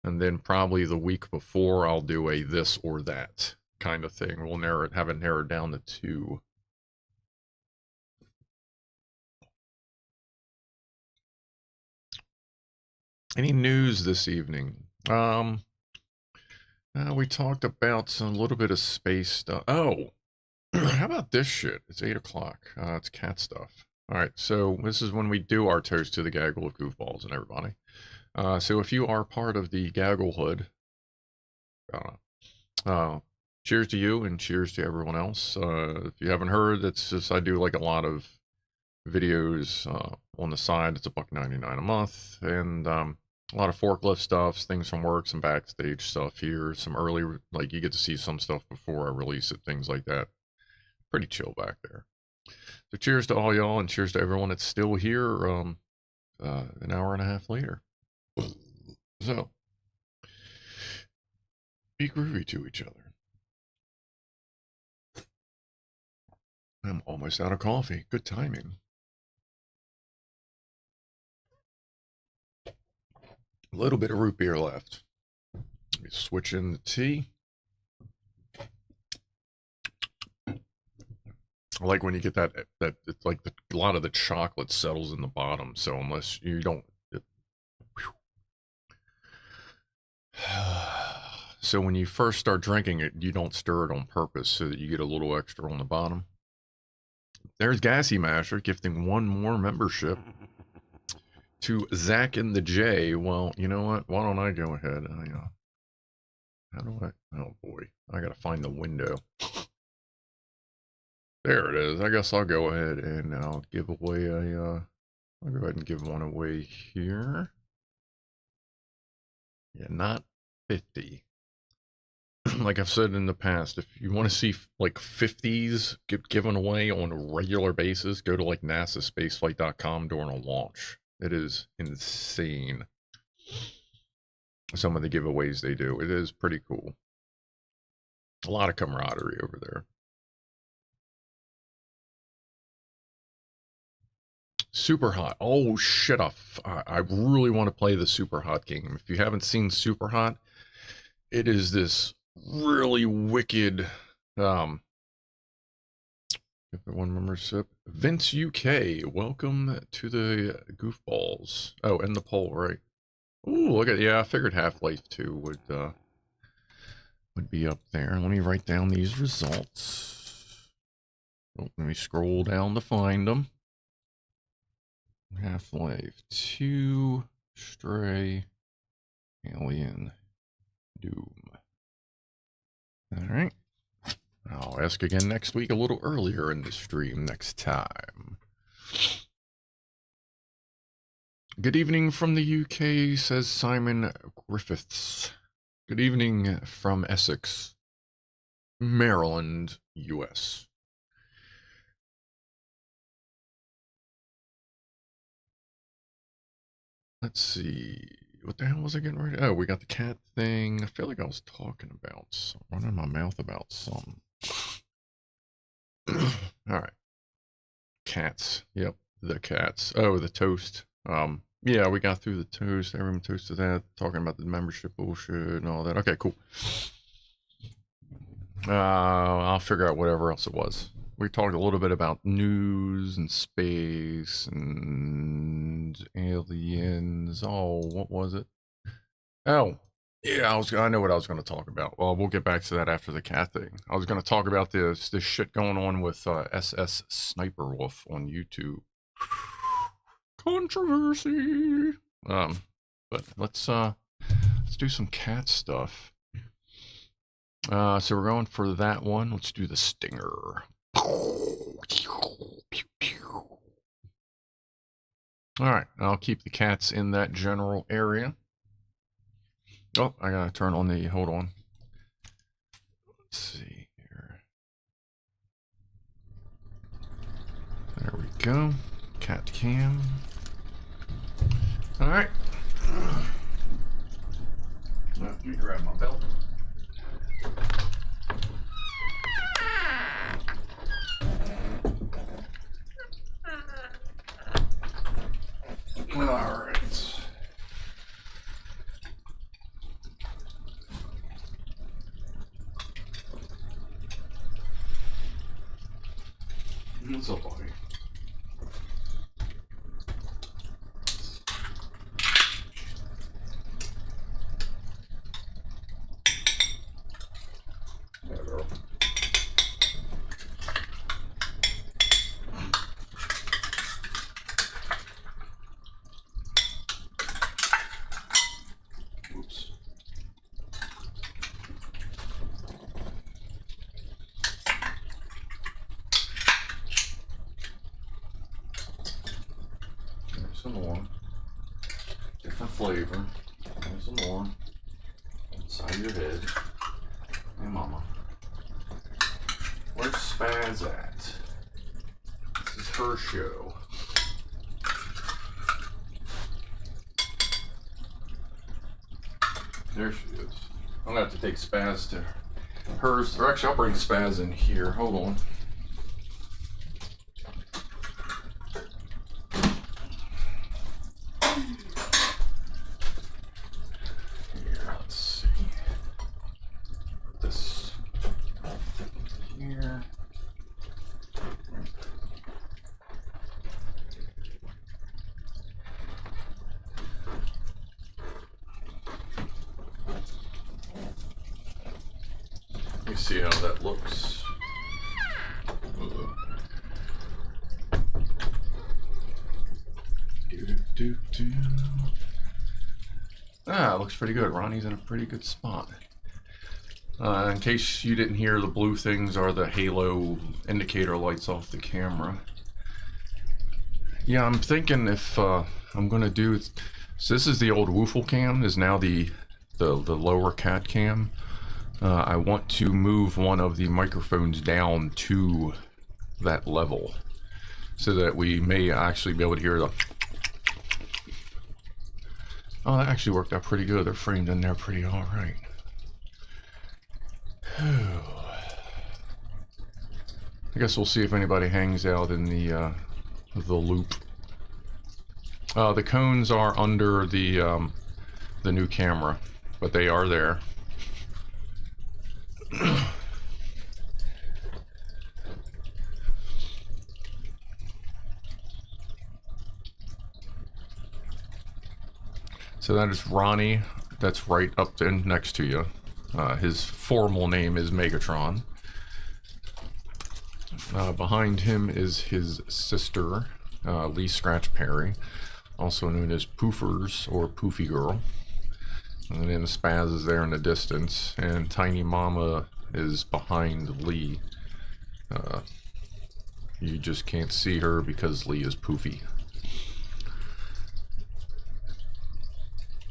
And then probably the week before, I'll do a this or that kind of thing. We'll have it narrowed down to 2. Any news this evening? We talked about a little bit of space stuff. Oh, how about this shit? It's 8 o'clock. It's cat stuff. All right, so this is when we do our toast to the gaggle of goofballs and everybody. So if you are part of the Gagglehood, cheers to you and cheers to everyone else. If you haven't heard, it's just, I do like a lot of videos on the side. It's $1.99 a month, and a lot of forklift stuff, things from work, some backstage stuff here, some early, like you get to see some stuff before I release it, things like that. Pretty chill back there. So cheers to all y'all, and cheers to everyone that's still here an hour and a half later. So, be groovy to each other. I'm almost out of coffee. Good timing. A little bit of root beer left. Let me switch in the tea. I like when you get that it's like a lot of the chocolate settles in the bottom. So unless you don't, so when you first start drinking it, you don't stir it on purpose so that you get a little extra on the bottom. There's Gassy Masher gifting 1 more membership to Zach and the J. Well, you know what? Why don't I go ahead? How do I? Oh boy, I gotta find the window. There it is. I guess I'll go ahead and I'll give away a. I'll go ahead and give one away here. Yeah, not 50. Like I've said in the past, if you want to see like 50s get given away on a regular basis, go to like nasaspaceflight.com during a launch. It is insane. Some of the giveaways they do. It is pretty cool. A lot of camaraderie over there. Super Hot. Oh shit! I really want to play the Super Hot game. If you haven't seen Super Hot, it is this really wicked. Give it one membership. Vince UK, welcome to the goofballs. Oh, and the poll, right? Ooh, look at, yeah, I figured Half-Life 2 would be up there. Let me write down these results. Oh, let me scroll down to find them. Half-Life 2, Stray, Alien, Doom. All right. I'll ask again next week a little earlier in the stream next time. Good evening from the UK, says Simon Griffiths. Good evening from Essex, Maryland, US. Let's see. What the hell was I getting ready? Oh, we got the cat thing. I feel like I was talking about, running my mouth about something. All right. Cats. Yep, the cats. Oh, the toast. Yeah, we got through the toast. Everyone toasted that. Talking about the membership bullshit and all that. Okay, cool. I'll figure out whatever else it was. We talked a little bit about news and space and aliens. Oh, what was it? Oh, yeah, I know what I was going to talk about. Well, we'll get back to that after the cat thing. I was going to talk about this shit going on with SS Sniper Wolf on YouTube. Controversy. But let's do some cat stuff. So we're going for that one. Let's do the stinger. All right, I'll keep the cats in that general area. Oh, I gotta turn on the, hold on. Let's see here. There we go. Cat cam. All right. Let me grab my belt. All right. What's up, buddy? Yeah, girl. Oops. There's some more. Different flavor. There's some more. Inside your head. Hey, mama. Where's Spaz at? This is her show. There she is. I'm gonna have to take Spaz to hers. Or actually, I'll bring Spaz in here. Hold on. Here, let's see. Put this here. Let me see how that looks. Ah, looks pretty good. Ronnie's in a pretty good spot. In case you didn't hear, the blue things are the halo indicator lights off the camera. Yeah, I'm thinking if I'm gonna do, so this is the old woofle cam, is now the lower cat cam. I want to move one of the microphones down to that level so that we may actually be able to hear the. Oh, that actually worked out pretty good. They're framed in there pretty all right. I guess we'll see if anybody hangs out in the loop. The cones are under the new camera, but they are there. So that is Ronnie. That's right up in next to you. His formal name is Megatron. Behind him is his sister, Lee Scratch Perry, also known as Poofers or Poofy Girl. And then Spaz is there in the distance, and Tiny Mama is behind Lee. You just can't see her because Lee is poofy.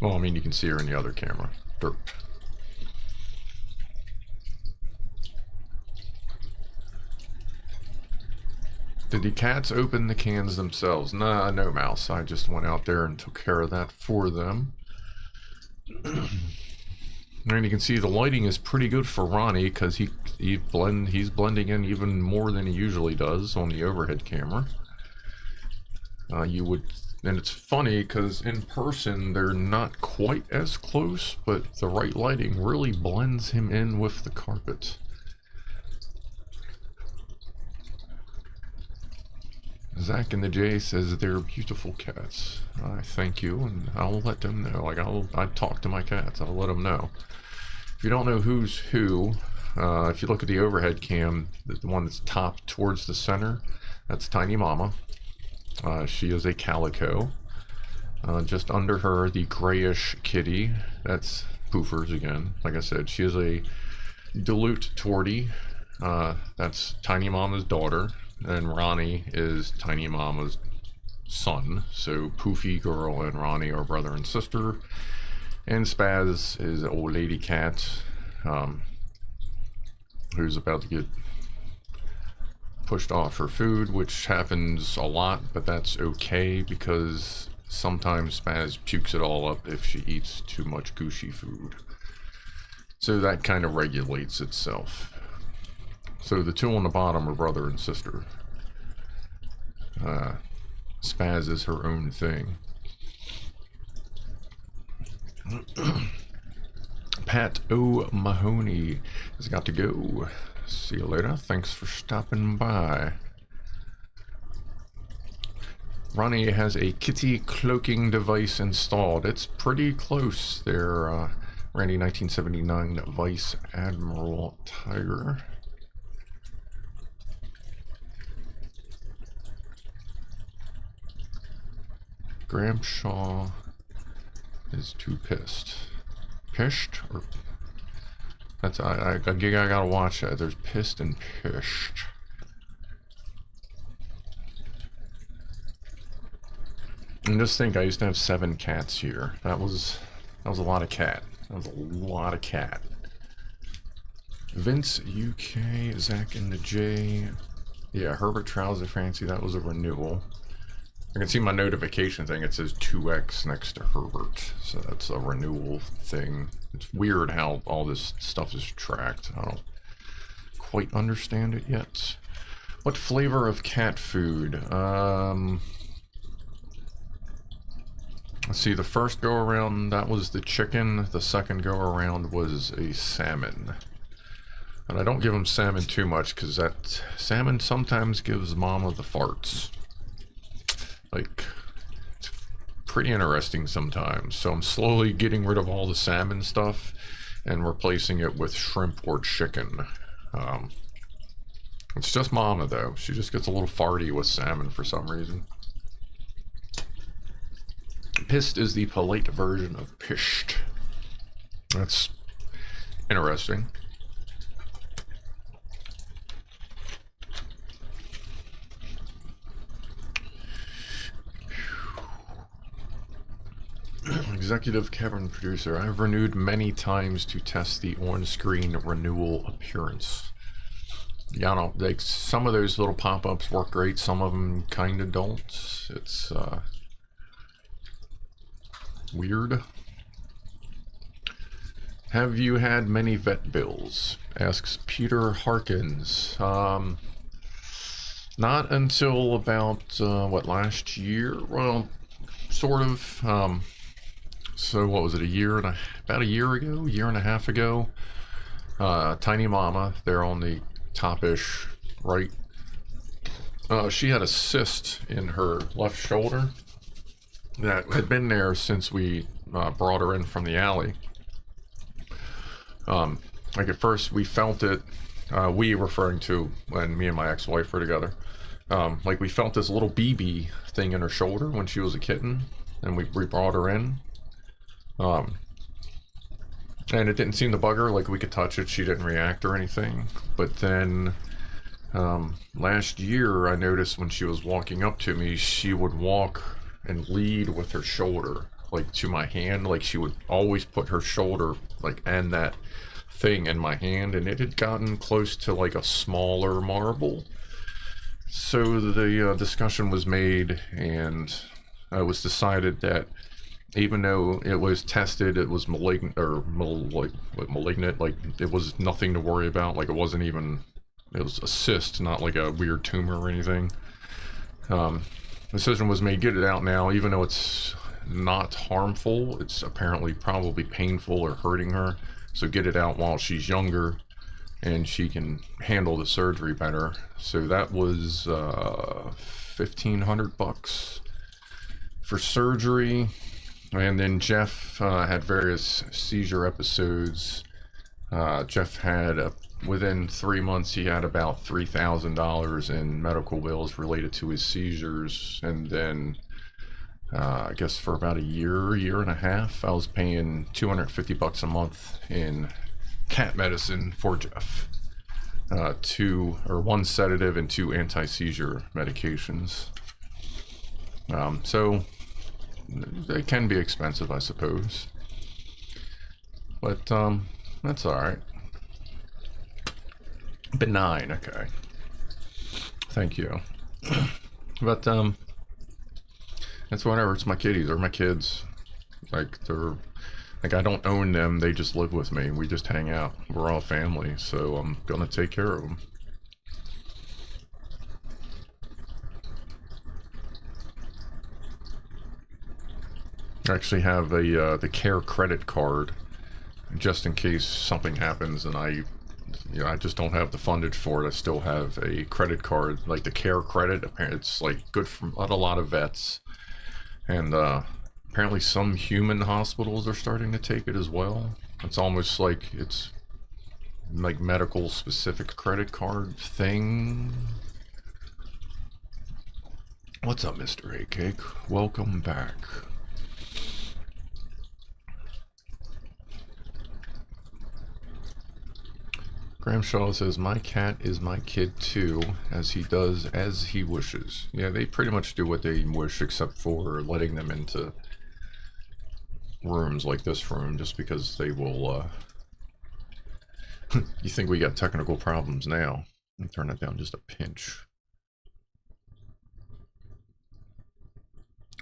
Well, I mean, you can see her in the other camera. Derp. Did the cats open the cans themselves? Nah, no, Mouse. I just went out there and took care of that for them. And you can see the lighting is pretty good for Ronnie because he's blending in even more than he usually does on the overhead camera. And it's funny because in person they're not quite as close, but the right lighting really blends him in with the carpet. Zach and the J says they're beautiful cats. I thank you, and I'll let them know. Like I talk to my cats. I'll let them know. If you don't know who's who, if you look at the overhead cam, the one that's top towards the center, that's Tiny Mama. She is a calico. Just under her, the grayish kitty, that's Poofers again. Like I said, she is a Dilute Tortie. That's Tiny Mama's daughter. And Ronnie is Tiny Mama's son. So Poofy Girl and Ronnie are brother and sister. And Spaz is old lady cat, who's about to get pushed off her food, which happens a lot, but that's okay because sometimes Spaz pukes it all up if she eats too much gushy food. So that kind of regulates itself. So the two on the bottom are brother and sister. Spaz is her own thing. Pat O'Mahony has got to go. See you later. Thanks for stopping by. Ronnie has a kitty cloaking device installed. It's pretty close. They're Randy 1979 Vice Admiral Tiger. Gramshaw is too pissed. Pished? Or that's I gotta watch that. There's pissed and pished. And just think, I used to have 7 cats here. That was a lot of cat. That was a lot of cat. Vince UK, Zach and the J. Yeah, Herbert Trouser Fancy, that was a renewal. I can see my notification thing, it says 2X next to Herbert. So that's a renewal thing. It's weird how all this stuff is tracked. I don't quite understand it yet. What flavor of cat food? Let's see, the first go around, that was the chicken. The second go around was a salmon. And I don't give them salmon too much because that salmon sometimes gives Mama the farts. Like, it's pretty interesting sometimes. So I'm slowly getting rid of all the salmon stuff and replacing it with shrimp or chicken. It's just Mama though. She just gets a little farty with salmon for some reason. Pissed is the polite version of pished. That's interesting. Executive Kevin Producer, I've renewed many times to test the on-screen renewal appearance. Yeah, I don't, like, some of those little pop-ups work great, some of them kind of don't. It's weird. Have you had many vet bills? Asks Peter Harkins. Not until about, what, last year? Well, sort of. So what was it, about a year ago, year and a half ago? Tiny Mama, there on the top-ish right. She had a cyst in her left shoulder that had been there since we brought her in from the alley. Like at first we felt it, we referring to when me and my ex-wife were together. Like we felt this little BB thing in her shoulder when she was a kitten, and we brought her in. And it didn't seem to bug her, like we could touch it, she didn't react or anything. But then last year I noticed when she was walking up to me, she would walk and lead with her shoulder, like to my hand. Like she would always put her shoulder, like, and that thing in my hand, and it had gotten close to like a smaller marble. So the discussion was made, and it was decided that even though it was tested, it was malignant, like it was nothing to worry about. Like it wasn't even, it was a cyst, not like a weird tumor or anything. Decision was made, get it out now, even though it's not harmful. It's apparently probably painful or hurting her. So get it out while she's younger, and she can handle the surgery better. So that was $1,500 for surgery. And then Jeff had various seizure episodes. Jeff had, within 3 months, he had about $3,000 in medical bills related to his seizures. And then, I guess for about a year and a half, I was paying $250 a month in cat medicine for Jeff. 1 sedative and 2 anti-seizure medications. So they can be expensive, I suppose, but that's all right. Benign, okay. Thank you. But that's whatever. It's my kitties or my kids. Like they're like, I don't own them. They just live with me. We just hang out. We're all family, so I'm gonna take care of them. I actually have a the care credit card, just in case something happens and I just don't have the fundage for it. I still have a credit card, like the care credit. Apparently, it's like good for a lot of vets, and apparently some human hospitals are starting to take it as well. It's almost like it's like medical specific credit card thing. What's up, Mr. A Cake? Welcome back. Graham Shaw says, my cat is my kid too, as he does as he wishes. Yeah, they pretty much do what they wish, except for letting them into rooms like this room, just because they will, you think we got technical problems now. Let me turn that down just a pinch.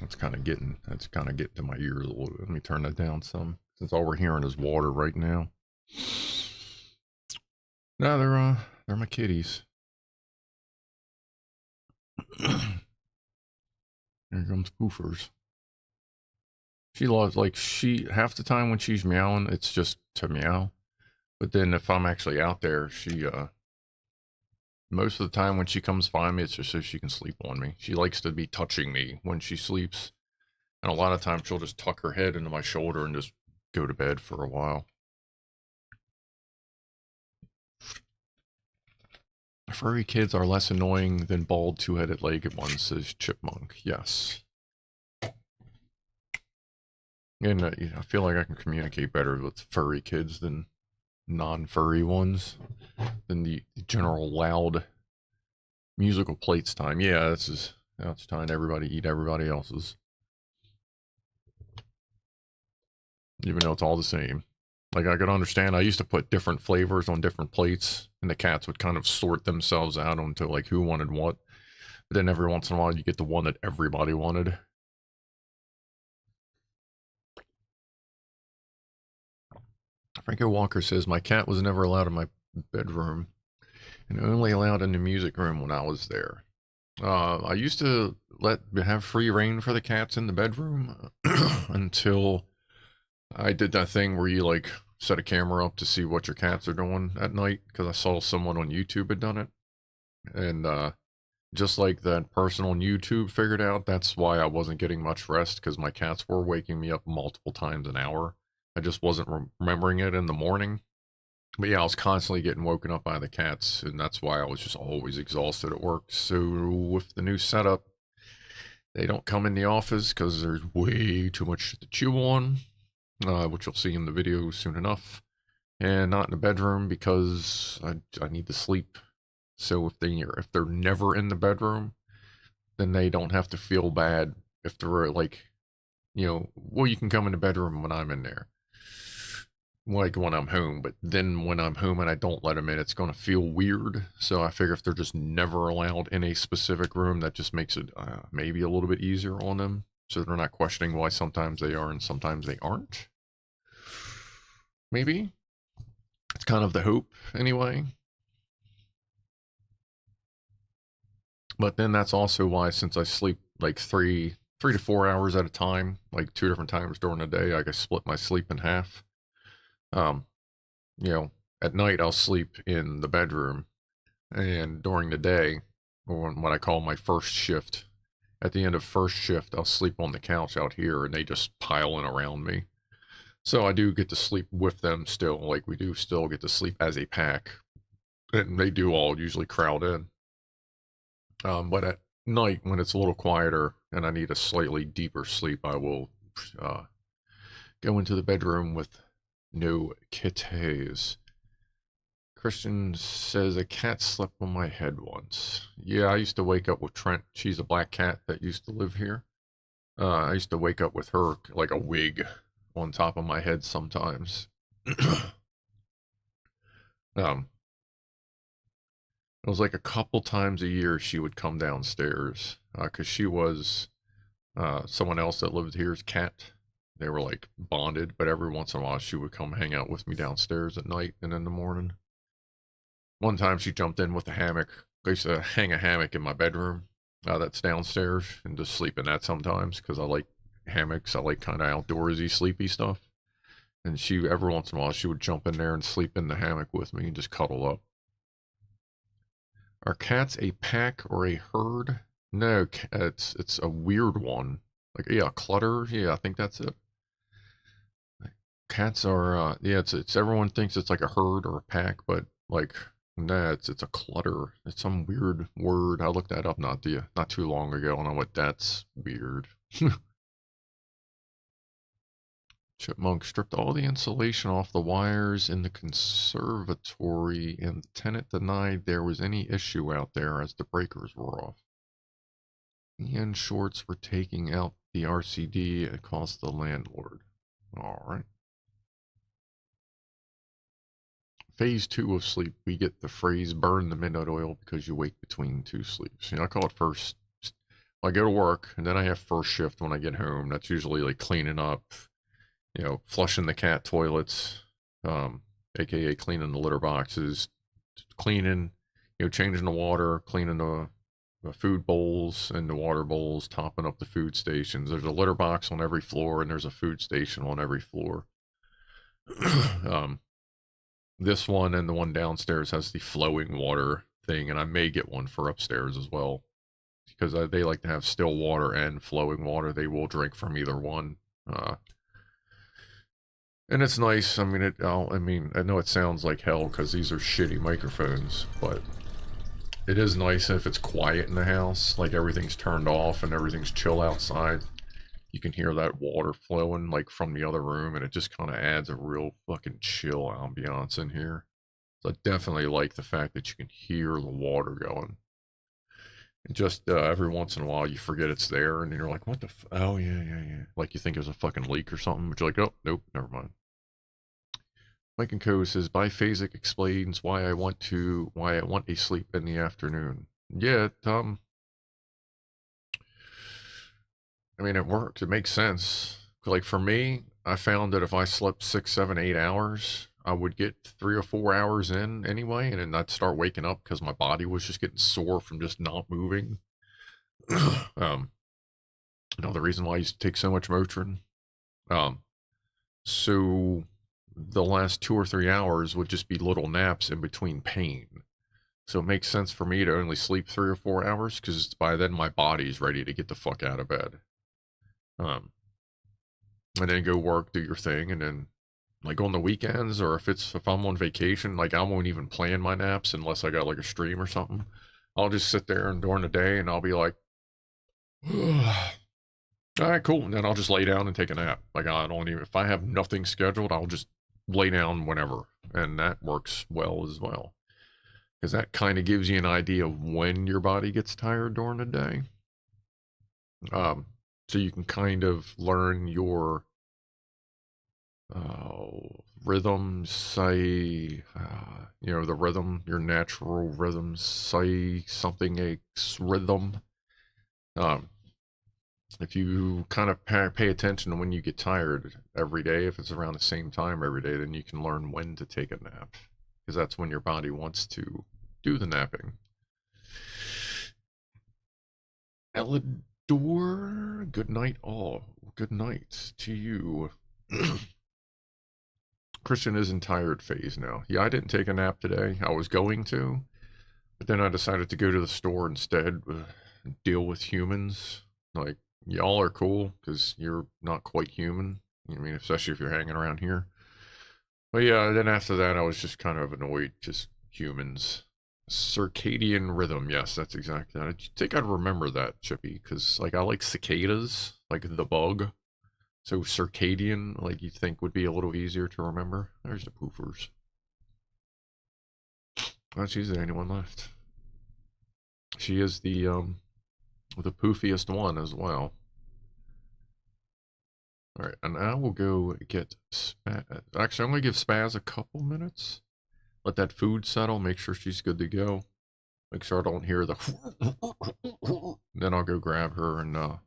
That's kind of getting to my ears a little bit. Let me turn that down some, since all we're hearing is water right now. No, they're my kitties. Here comes Poofers. She loves, like, half the time when she's meowing, it's just to meow. But then if I'm actually out there, she, most of the time when she comes find me, it's just so she can sleep on me. She likes to be touching me when she sleeps. And a lot of times she'll just tuck her head into my shoulder and just go to bed for a while. Furry kids are less annoying than bald, two-headed, legged ones, says Chipmunk. Yes. And I feel like I can communicate better with furry kids than non-furry ones, than the general loud musical plates time. Yeah, it's time everybody eat everybody else's. Even though it's all the same. Like, I could understand, I used to put different flavors on different plates, and the cats would kind of sort themselves out onto, like, who wanted what. But then every once in a while, you get the one that everybody wanted. Franco Walker says, my cat was never allowed in my bedroom, and only allowed in the music room when I was there. I used to have free reign for the cats in the bedroom until I did that thing where you, like, set a camera up to see what your cats are doing at night, because I saw someone on YouTube had done it. And just like that person on YouTube figured out, that's why I wasn't getting much rest, because my cats were waking me up multiple times an hour. I just wasn't remembering it in the morning. But yeah, I was constantly getting woken up by the cats, and that's why I was just always exhausted at work. So with the new setup, they don't come in the office because there's way too much to chew on, which you'll see in the video soon enough. And not in the bedroom because I need to sleep. So if they're never in the bedroom, then they don't have to feel bad if they're like, well, you can come in the bedroom when I'm in there, like when I'm home. But then when I'm home and I don't let them in, it's going to feel weird. So I figure if they're just never allowed in a specific room, that just makes it maybe a little bit easier on them. So they're not questioning why sometimes they are and sometimes they aren't. Maybe. It's kind of the hope anyway. But then that's also why, since I sleep like 3 to 4 hours at a time, like 2 different times during the day, I can split my sleep in half. Um, at night I'll sleep in the bedroom, and during the day, or when I call my first shift, at the end of first shift, I'll sleep on the couch out here, and they just pile in around me. So I do get to sleep with them still, like we do still get to sleep as a pack, and they do all usually crowd in. But at night, when it's a little quieter and I need a slightly deeper sleep, I will go into the bedroom with no kitties. Christian says a cat slept on my head once. Yeah, I used to wake up with Trent. She's a black cat that used to live here. I used to wake up with her like a wig on top of my head sometimes. It was like a couple times a year she would come downstairs because she was someone else that lived here's cat. They were like bonded, but every once in a while she would come hang out with me downstairs at night and in the morning. One time she jumped in with a hammock. I used to hang a hammock in my bedroom that's downstairs and just sleep in that sometimes because I like hammocks. I like kind of outdoorsy, sleepy stuff. And she, every once in a while, she would jump in there and sleep in the hammock with me and just cuddle up. Are cats a pack or a herd? No, it's a weird one. Like, yeah, clutter. Yeah, I think that's it. Cats are yeah, it's everyone thinks it's like a herd or a pack, but like nah, it's a clutter. It's some weird word. I looked that up not too long ago, and I went, that's weird. Chipmunk stripped all the insulation off the wires in the conservatory, and the tenant denied there was any issue out there as the breakers were off. Ian shorts were taking out the RCD. It cost the landlord. All right. Phase 2 of sleep, we get the phrase burn the midnight oil because you wake between two sleeps. I call it first. I go to work, and then I have first shift when I get home. That's usually like cleaning up, flushing the cat toilets, aka cleaning the litter boxes, cleaning, changing the water, cleaning the food bowls and the water bowls, topping up the food stations. There's a litter box on every floor, and there's a food station on every floor. This one and the one downstairs has the flowing water thing, and I may get one for upstairs as well because they like to have still water and flowing water. They will drink from either one. And it's nice. I mean, I know it sounds like hell because these are shitty microphones, but it is nice if it's quiet in the house, like everything's turned off and everything's chill outside. You can hear that water flowing like from the other room, and it just kind of adds a real fucking chill ambiance in here. So I definitely like the fact that you can hear the water going. And just every once in a while you forget it's there, and you're like, what the oh yeah. Like you think it was a fucking leak or something, but you're like, oh, nope, never mind. Mike and Co says, biphasic explains why I want a sleep in the afternoon. Yeah, I mean, it works. It makes sense. Like for me, I found that if I slept 6, 7, 8 hours, I would get 3 or 4 hours in anyway, and then I'd start waking up because my body was just getting sore from just not moving. Another reason why I used to take so much Motrin. So the last 2 or 3 hours would just be little naps in between pain. So it makes sense for me to only sleep 3 or 4 hours, because by then my body's ready to get the fuck out of bed. And then go work, do your thing, and then like on the weekends, or if I'm on vacation, like I won't even plan my naps unless I got like a stream or something. I'll just sit there and during the day and I'll be like, all right, cool. And then I'll just lay down and take a nap. Like I don't even, if I have nothing scheduled, I'll just lay down whenever. And that works well as well. Because that kind of gives you an idea of when your body gets tired during the day. So you can kind of learn your rhythm, say, the rhythm, your natural rhythm, say something, a rhythm. If you kind of pay attention to when you get tired every day, if it's around the same time every day, then you can learn when to take a nap, because that's when your body wants to do the napping. Elidor, good night all. Good night to you. Christian is in tired phase now. Yeah, I didn't take a nap today. I was going to, but then I decided to go to the store instead, deal with humans. Like, y'all are cool, because you're not quite human. I mean, especially if you're hanging around here. But yeah, then after that, I was just kind of annoyed, just humans. Circadian rhythm, yes, that's exactly that. I think I'd remember that, Chippy, because like I like cicadas, like the bug. So circadian, like you'd think would be a little easier to remember. There's the poofers. Oh, she's the only one left. She is the poofiest one as well. Alright, and now we'll go get Spaz. Actually, I'm going to give Spaz a couple minutes. Let that food settle, make sure she's good to go. Make sure I don't hear the then I'll go grab her and I'll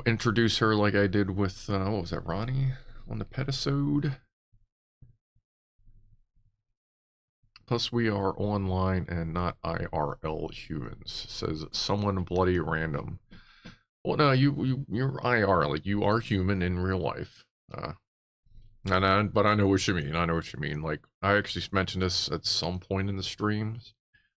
introduce her like I did with, what was that, Ronnie? On the pedisode. Plus we are online and not IRL humans, says someone bloody random. Well, no, you're IR, like you are human in real life. But I know what you mean. I know what you mean. Like I actually mentioned this at some point in the streams.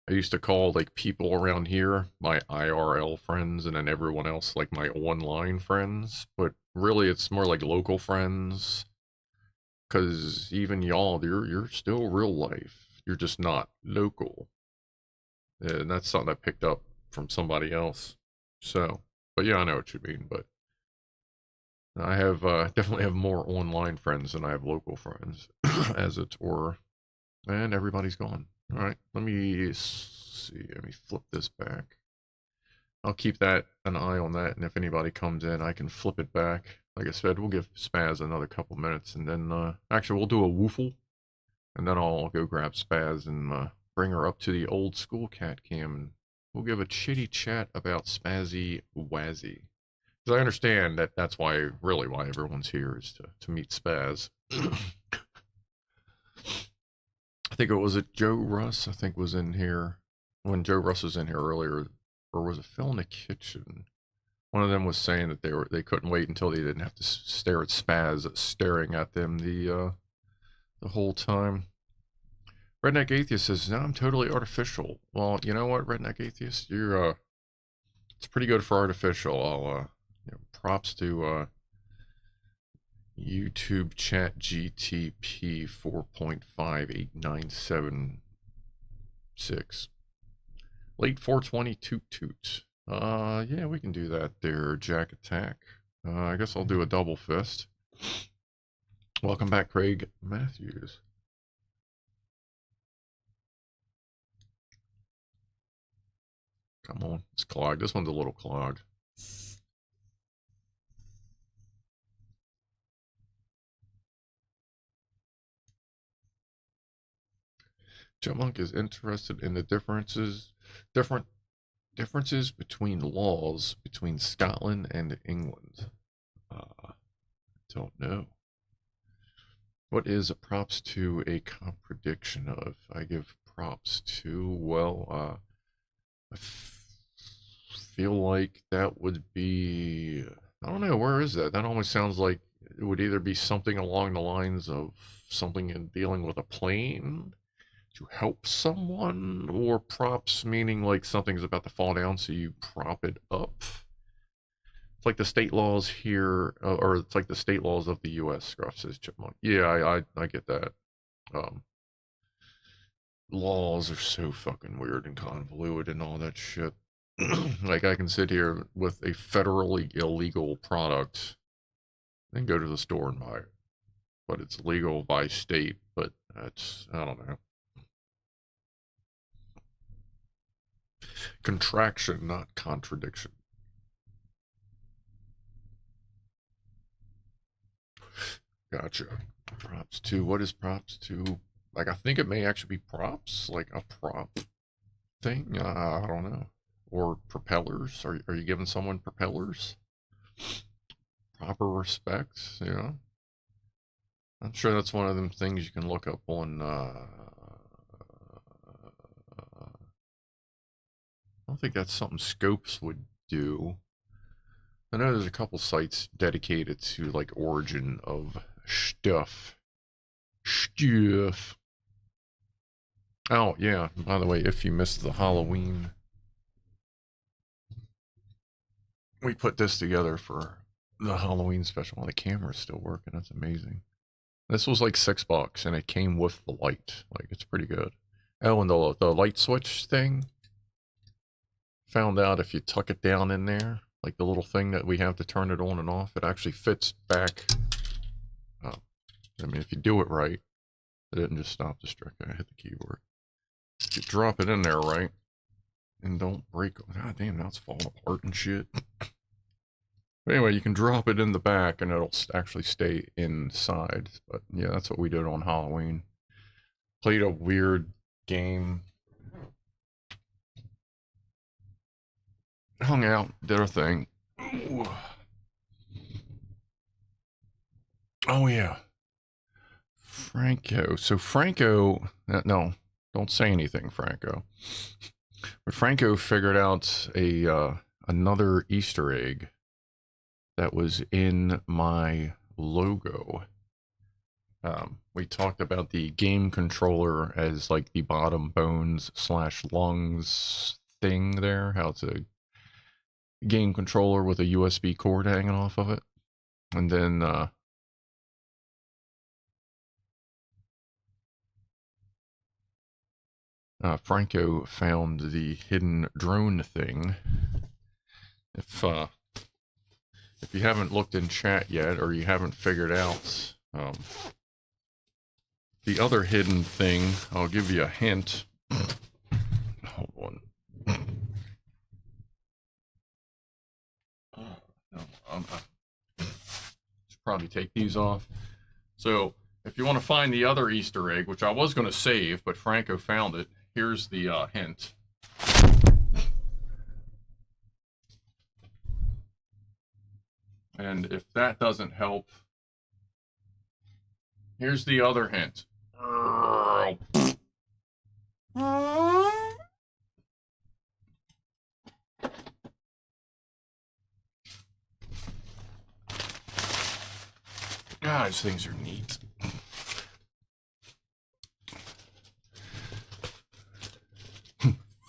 I used to call like people around here my IRL friends, and then everyone else like my online friends. But really, it's more like local friends, because even y'all, you're still real life. You're just not local, and that's something I picked up from somebody else. So, but yeah, I know what you mean. But I have definitely have more online friends than I have local friends, as it were. And everybody's gone. All right, let me see. Let me flip this back. I'll keep that an eye on that, and if anybody comes in, I can flip it back. Like I said, we'll give Spaz another couple minutes, and then actually we'll do a woofle, and then I'll go grab Spaz and bring her up to the old school cat cam, and we'll give a chitty chat about Spazzy Wazzy. Because I understand that that's why, really, why everyone's here is to meet Spaz. I think it was Joe Russ, I think was in here when Joe Russ was in here earlier, or was it Phil in the kitchen? One of them was saying that they couldn't wait until they didn't have to stare at Spaz staring at them the whole time. Redneck Atheist says, "No, I'm totally artificial." Well, you know what, Redneck Atheist, you're it's pretty good for artificial. I'll props to YouTube chat GTP 4.58976. Late 420 toot toot. Yeah, we can do that there, Jack Attack. I guess I'll do a double fist. Welcome back, Craig Matthews. Come on, it's clogged. This one's a little clogged. Chipmunk is interested in the differences between laws between Scotland and England. Don't know. What is props to a contradiction of? I give props to, well, I feel like that would be, I don't know, where is that? That almost sounds like it would either be something along the lines of something in dealing with a plane, to help someone, or props meaning like something's about to fall down, so you prop it up. It's like the state laws here, or it's like the state laws of the U.S. Scruff says Chipmunk. Yeah, I get that. Laws are so fucking weird and convoluted and all that shit. Like, I can sit here with a federally illegal product and go to the store and buy it, but it's legal by state. But that's, I don't know. Contraction, not contradiction. Gotcha. Props 2. What is props 2? Like, I think it may actually be props, like a prop thing. I don't know. Or propellers. Are you giving someone propellers? Proper respect, yeah. I'm sure that's one of them things you can look up on, I don't think that's something Scopes would do. I know there's a couple sites dedicated to, like, origin of stuff. Oh, yeah, by the way, if you missed the Halloween, we put this together for the Halloween special. Well, the camera's still working. That's amazing. This was like $6, and it came with the light. Like, it's pretty good. Oh, and the light switch thing. Found out if you tuck it down in there, like the little thing that we have to turn it on and off, it actually fits back. Oh, I mean, if you do it right, it didn't just stop the string. I hit the keyboard. You drop it in there right, and don't break it. God damn, now it's falling apart and shit. But anyway, you can drop it in the back, and it'll actually stay inside. But yeah, that's what we did on Halloween. Played a weird game. Hung out, did our thing. Ooh. Oh yeah, Franco. So Franco, no, don't say anything, Franco. But Franco figured out a another Easter egg that was in my logo. We talked about the game controller as like the bottom bones / lungs thing there. How it's a game controller with a USB cord hanging off of it. And then Franco found the hidden drone thing. If you haven't looked in chat yet, or you haven't figured out the other hidden thing, I'll give you a hint. Hold on. Should probably take these off. So, if you want to find the other Easter egg, which I was going to save, but Franco found it, here's the hint. And if that doesn't help, here's the other hint. Ah, these things are neat.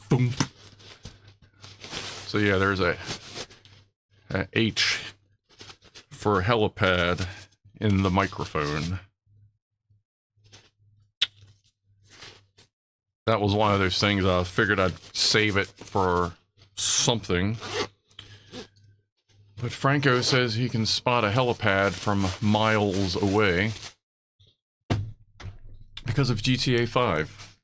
Boom. So yeah, there's a H for helipad in the microphone. That was one of those things I figured I'd save it for something. But Franco says he can spot a helipad from miles away because of GTA 5.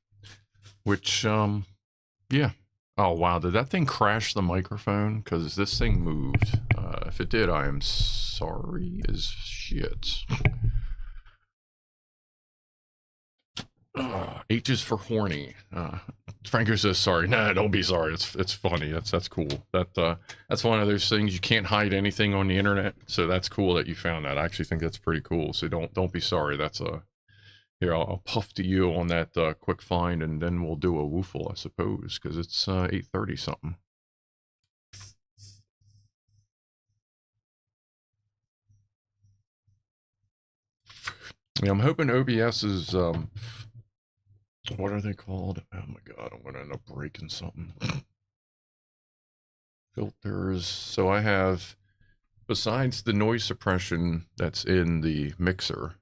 Which, yeah. Oh, wow. Did that thing crash the microphone? Because this thing moved. If it did, I am sorry as shit. H is for horny. Franco says sorry. Nah, don't be sorry. It's funny. That's cool. That's one of those things, you can't hide anything on the internet. So that's cool that you found that. I actually think that's pretty cool. So don't be sorry. That's here, I'll puff to you on that quick find, and then we'll do a woofle, I suppose, because it's 8:30 something. Yeah, I'm hoping OBS is What are they called? Oh my god, I'm gonna end up breaking something. Filters. So I have, besides the noise suppression that's in the mixer,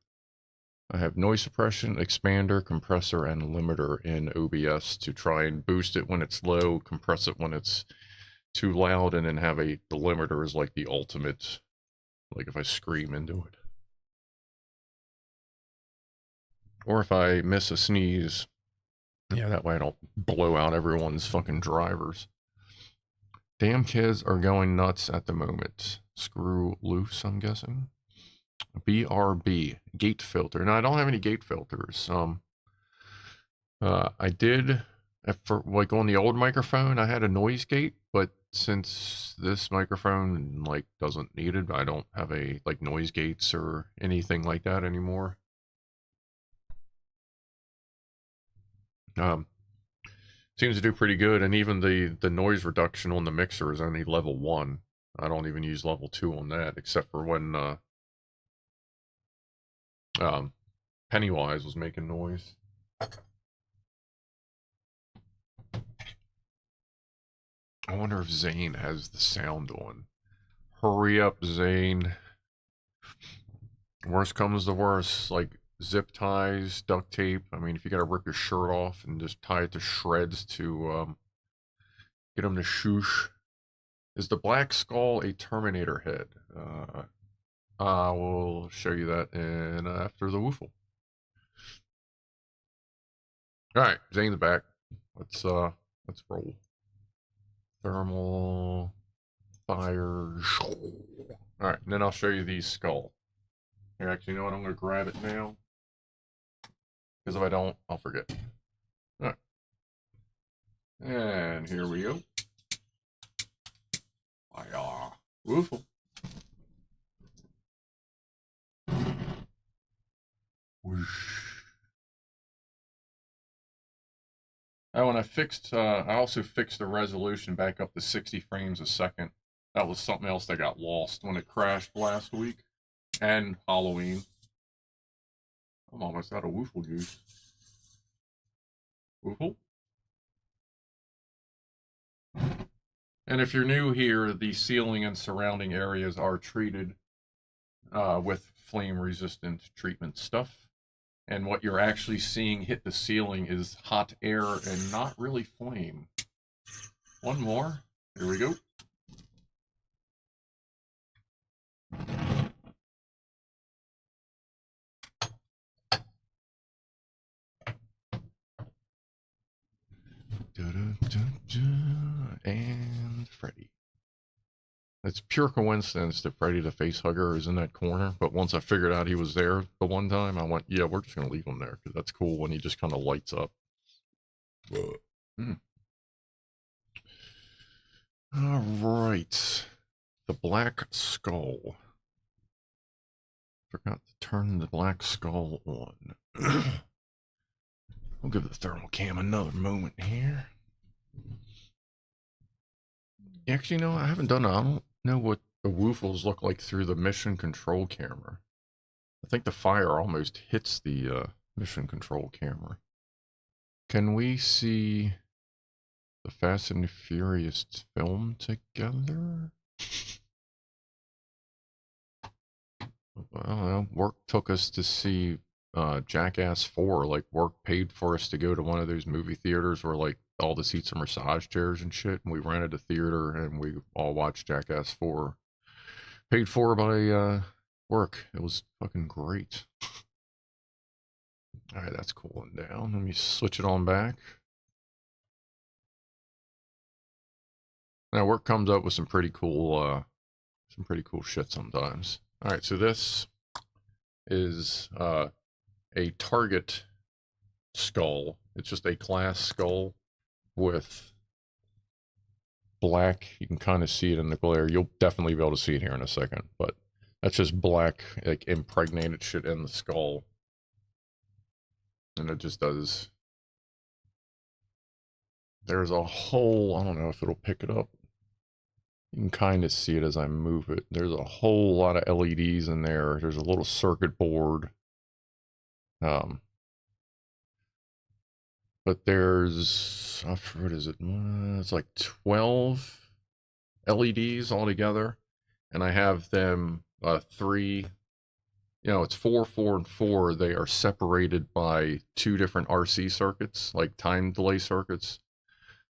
I have noise suppression, expander, compressor, and limiter in OBS to try and boost it when it's low, compress it when it's too loud, and then have the limiter is like the ultimate, like if I scream into it. Or if I miss a sneeze, yeah, that way I don't blow out everyone's fucking drivers. Damn kids are going nuts at the moment. Screw loose, I'm guessing. BRB, gate filter. No, I don't have any gate filters. I did, for like on the old microphone, I had a noise gate, but since this microphone like doesn't need it, I don't have a like noise gates or anything like that anymore. Seems to do pretty good, and even the noise reduction on the mixer is only level 1. I don't even use level 2 on that, except for when Pennywise was making noise. I wonder if Zane has the sound on. Hurry up, Zane. Worst comes to worst, like zip ties, duct tape. I mean, if you gotta rip your shirt off and just tie it to shreds to get them to shoosh. Is the Black Skull a Terminator head? I will show you that in after the woofle. All right, Zane's back. Let's roll. Thermal fire. All right, and then I'll show you the skull. Here, actually, you know what? I'm gonna grab it now because if I don't, I'll forget. All right, and here we go. Fire. Woofle. Whoosh. Oh, and I also fixed the resolution back up to 60 frames a second. That was something else that got lost when it crashed last week. And Halloween. I'm almost out of woofle juice. Woofle? And if you're new here, the ceiling and surrounding areas are treated with flame-resistant treatment stuff. And what you're actually seeing hit the ceiling is hot air and not really flame. One more. Here we go. And Freddy. It's pure coincidence that Freddy the Facehugger is in that corner, but once I figured out he was there the one time, I went, yeah, we're just going to leave him there, because that's cool when he just kind of lights up. Alright. The Black Skull. Forgot to turn the Black Skull on. We'll give the thermal cam another moment here. Actually, no, I haven't done it. I don't know what the woofles look like through the mission control camera. I think the fire almost hits the mission control camera. Can we see the Fast and Furious film together? Well, work took us to see Jackass 4. Like, work paid for us to go to one of those movie theaters where like all the seats are massage chairs and shit, and we rented a theater and we all watched Jackass 4. Paid for by work. It was fucking great. Alright, that's cooling down. Let me switch it on back. Now, work comes up with some pretty cool shit sometimes. Alright, so this is a target skull. It's just a glass skull with black. You can kind of see it in the glare. You'll definitely be able to see it here in a second, but that's just black, like, impregnated shit in the skull. And it just does. There's a whole, I don't know if it'll pick it up. You can kind of see it as I move it. There's a whole lot of LEDs in there. There's a little circuit board. But there's, what is it? It's like 12 LEDs altogether. And I have them three, it's 4, 4, and 4. They are separated by 2 different RC circuits, like time delay circuits,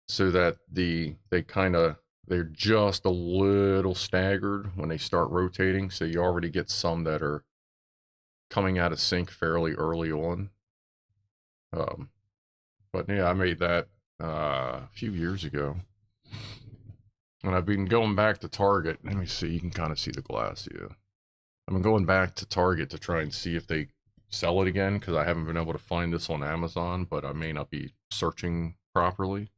so that they're just a little staggered when they start rotating. So you already get some that are coming out of sync fairly early on. But yeah, I made that a few years ago. And I've been going back to Target. Let me see, you can kind of see the glass, yeah. I've been going back to Target to try and see if they sell it again, because I haven't been able to find this on Amazon, but I may not be searching properly.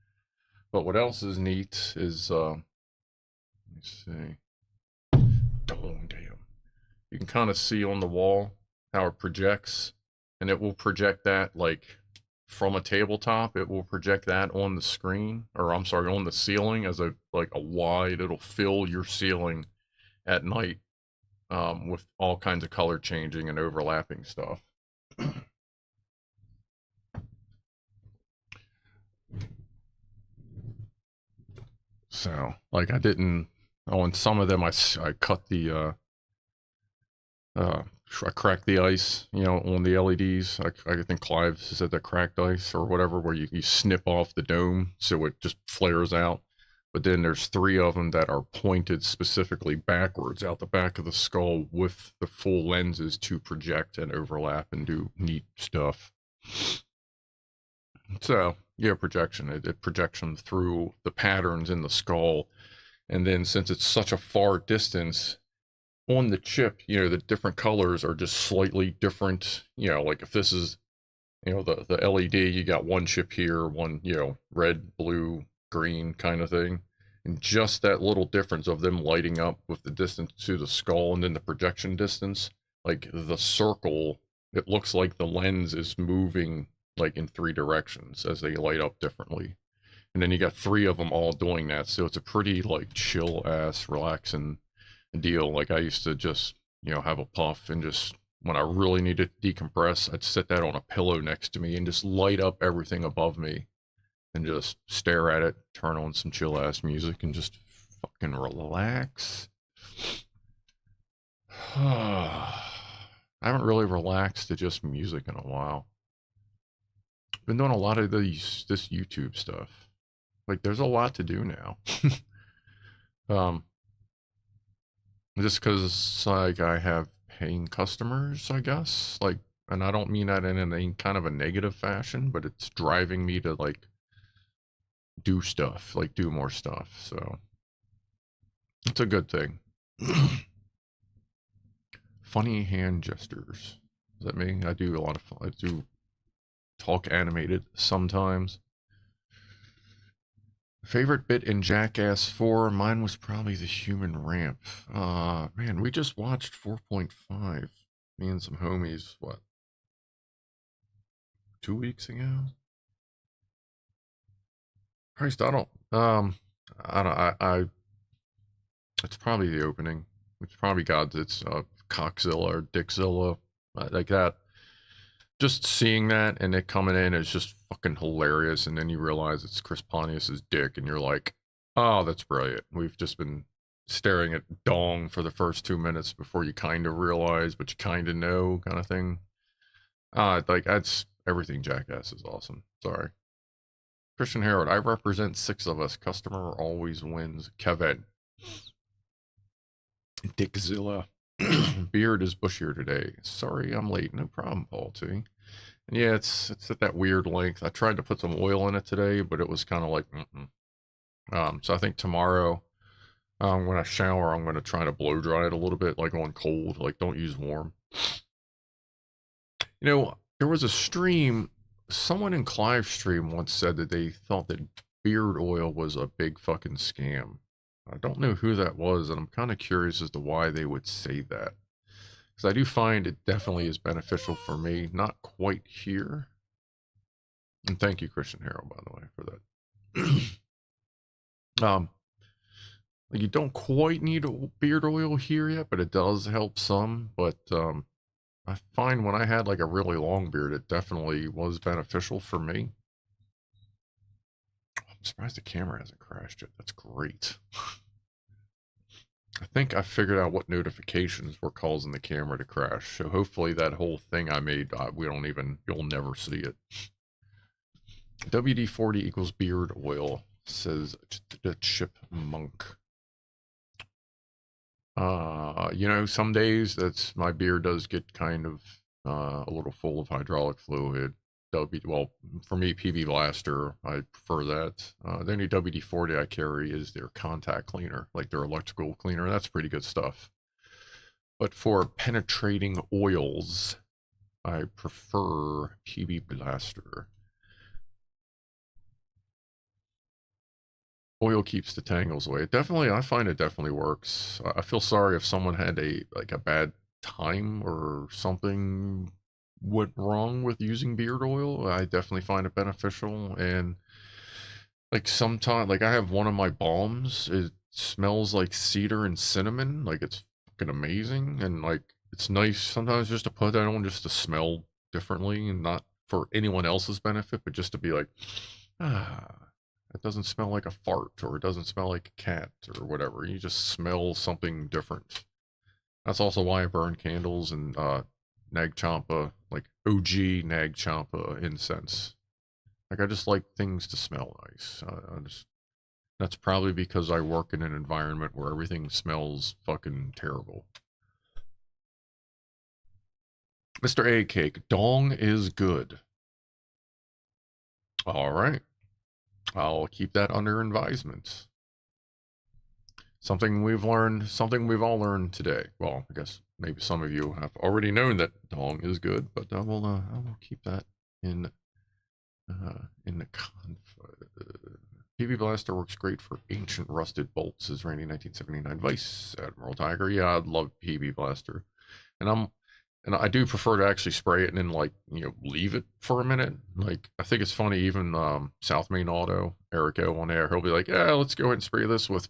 But what else is neat is, let me see. Oh, damn. You can kind of see on the wall how it projects, and it will project that like from a tabletop. It will project that on the screen, or I'm sorry, on the ceiling as a wide. It'll fill your ceiling at night with all kinds of color changing and overlapping stuff. So, like, I didn't. On some of them, I cut the I cracked the ice, on the LEDs. I think Clive said that cracked ice or whatever, where you snip off the dome so it just flares out. But then there's 3 of them that are pointed specifically backwards out the back of the skull with the full lenses to project and overlap and do neat stuff. So, yeah, projection. It projects them through the patterns in the skull. And then since it's such a far distance, on the chip, the different colors are just slightly different. Like if this is, the LED, you got one chip here, one, red, blue, green kind of thing. And just that little difference of them lighting up with the distance to the skull and then the projection distance, like the circle, it looks like the lens is moving like in 3 directions as they light up differently. And then you got 3 of them all doing that. So it's a pretty like chill ass relaxing deal. Like I used to just, have a puff and just, when I really needed to decompress, I'd sit that on a pillow next to me and just light up everything above me and just stare at it, turn on some chill ass music and just fucking relax. I haven't really relaxed to just music in a while. Been doing a lot of this YouTube stuff. Like there's a lot to do now. Just because like I have paying customers, I guess, like, and I don't mean that in any kind of a negative fashion, but it's driving me to like do stuff, like do more stuff. So it's a good thing. Funny hand gestures. Is that me? I do I do talk animated sometimes. Favorite bit in Jackass 4? Mine was probably the human ramp. Man, we just watched 4.5. Me and some homies, what? 2 weeks ago? Christ, it's probably the opening. It's probably it's Cockzilla or Dickzilla, like that. Just seeing that and it coming in is just fucking hilarious, and then you realize it's Chris Pontius's dick, and you're like, oh, that's brilliant. We've just been staring at dong for the first 2 minutes before you kind of realize, but you kind of know, kind of thing. Like, that's everything. Jackass is awesome. Sorry. Christian Harold, I represent 6 of us. Customer always wins. Kevin. Dickzilla. Beard is bushier today. Sorry, I'm late. No problem, Paul T. And yeah, it's at that weird length. I tried to put some oil in it today, but it was kind of like, so I think tomorrow, when I shower, I'm going to try to blow dry it a little bit, like on cold. Like, don't use warm. There was a stream. Someone in Clive's stream once said that they thought that beard oil was a big fucking scam. I don't know who that was, and I'm kind of curious as to why they would say that. Because I do find it definitely is beneficial for me. Not quite here. And thank you, Christian Harold, by the way, for that. Like, you don't quite need a beard oil here yet, but it does help some. But I find when I had like a really long beard, it definitely was beneficial for me. surprised the camera hasn't crashed yet. That's great. I think I figured out what notifications were causing the camera to crash. So hopefully that whole thing I made, you'll never see it. WD-40 equals beard oil, says the chipmunk. You know, some days my beard does get kind of a little full of hydraulic fluid. Well, for me, PB Blaster, I prefer that. The only WD-40 I carry is their contact cleaner, like their electrical cleaner. That's pretty good stuff. But for penetrating oils, I prefer PB Blaster. Oil keeps the tangles away. I find it definitely works. I feel sorry if someone had a bad time or something went wrong with using beard oil. I definitely find it beneficial. And like sometimes, like I have one of my balms, it smells like cedar and cinnamon. Like it's fucking amazing. And like it's nice sometimes just to put that on just to smell differently, and not for anyone else's benefit, but just to be like, it doesn't smell like a fart, or it doesn't smell like a cat, or whatever. You just smell something different. That's also why I burn candles and Nag Champa, like OG Nag Champa incense. Like I just like things to smell nice. That's probably because I work in an environment where everything smells fucking terrible. Mr. A Cake, dong is good. All right. I'll keep that under advisement. Something we've all learned today. Well, I guess maybe some of you have already known that dong is good, but I will keep that in the PB Blaster works great for ancient rusted bolts, says Randy 1979 Vice Admiral Tiger. Yeah, I'd love PB Blaster. And I do prefer to actually spray it and then, like, you know, leave it for a minute. Like, I think it's funny, even South Main Auto, Eric O on air, he'll be like, yeah, let's go ahead and spray this with,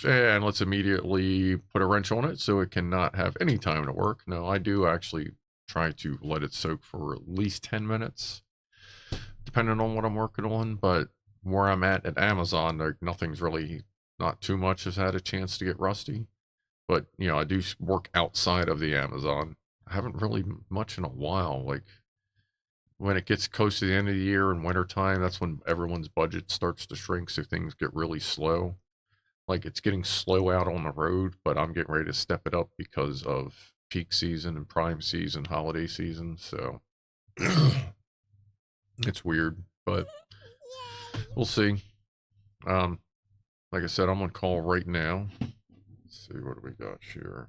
and let's immediately put a wrench on it so it cannot have any time to work. No, I do actually try to let it soak for at least 10 minutes, depending on what I'm working on. But where I'm at Amazon, not too much has had a chance to get rusty. But, you know, I do work outside of the Amazon. I haven't really much in a while. Like when it gets close to the end of the year and winter time, that's when everyone's budget starts to shrink, so things get really slow. Like it's getting slow out on the road, but I'm getting ready to step it up because of peak season and prime season, holiday season. So it's weird, but we'll see. Like I said, I'm on call right now. Let's see, what do we got here?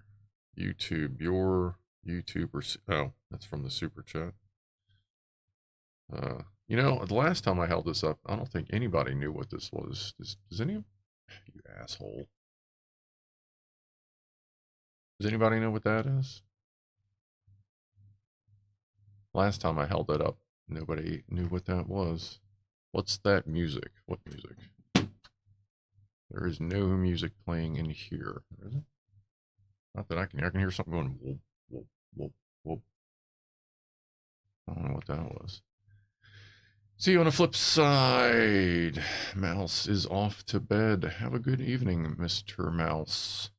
YouTube, your YouTuber. Oh, that's from the super chat. You know, the last time I held this up, I don't think anybody knew what this was. Does any of you asshole? Does anybody know what that is? Last time I held that up, nobody knew what that was. What's that music? What music? There is no music playing in here. Is it? Not that I can hear something going whoop, whoop, whoop, whoop. I don't know what that was. See you on the flip side. Mouse is off to bed. Have a good evening, Mr. Mouse.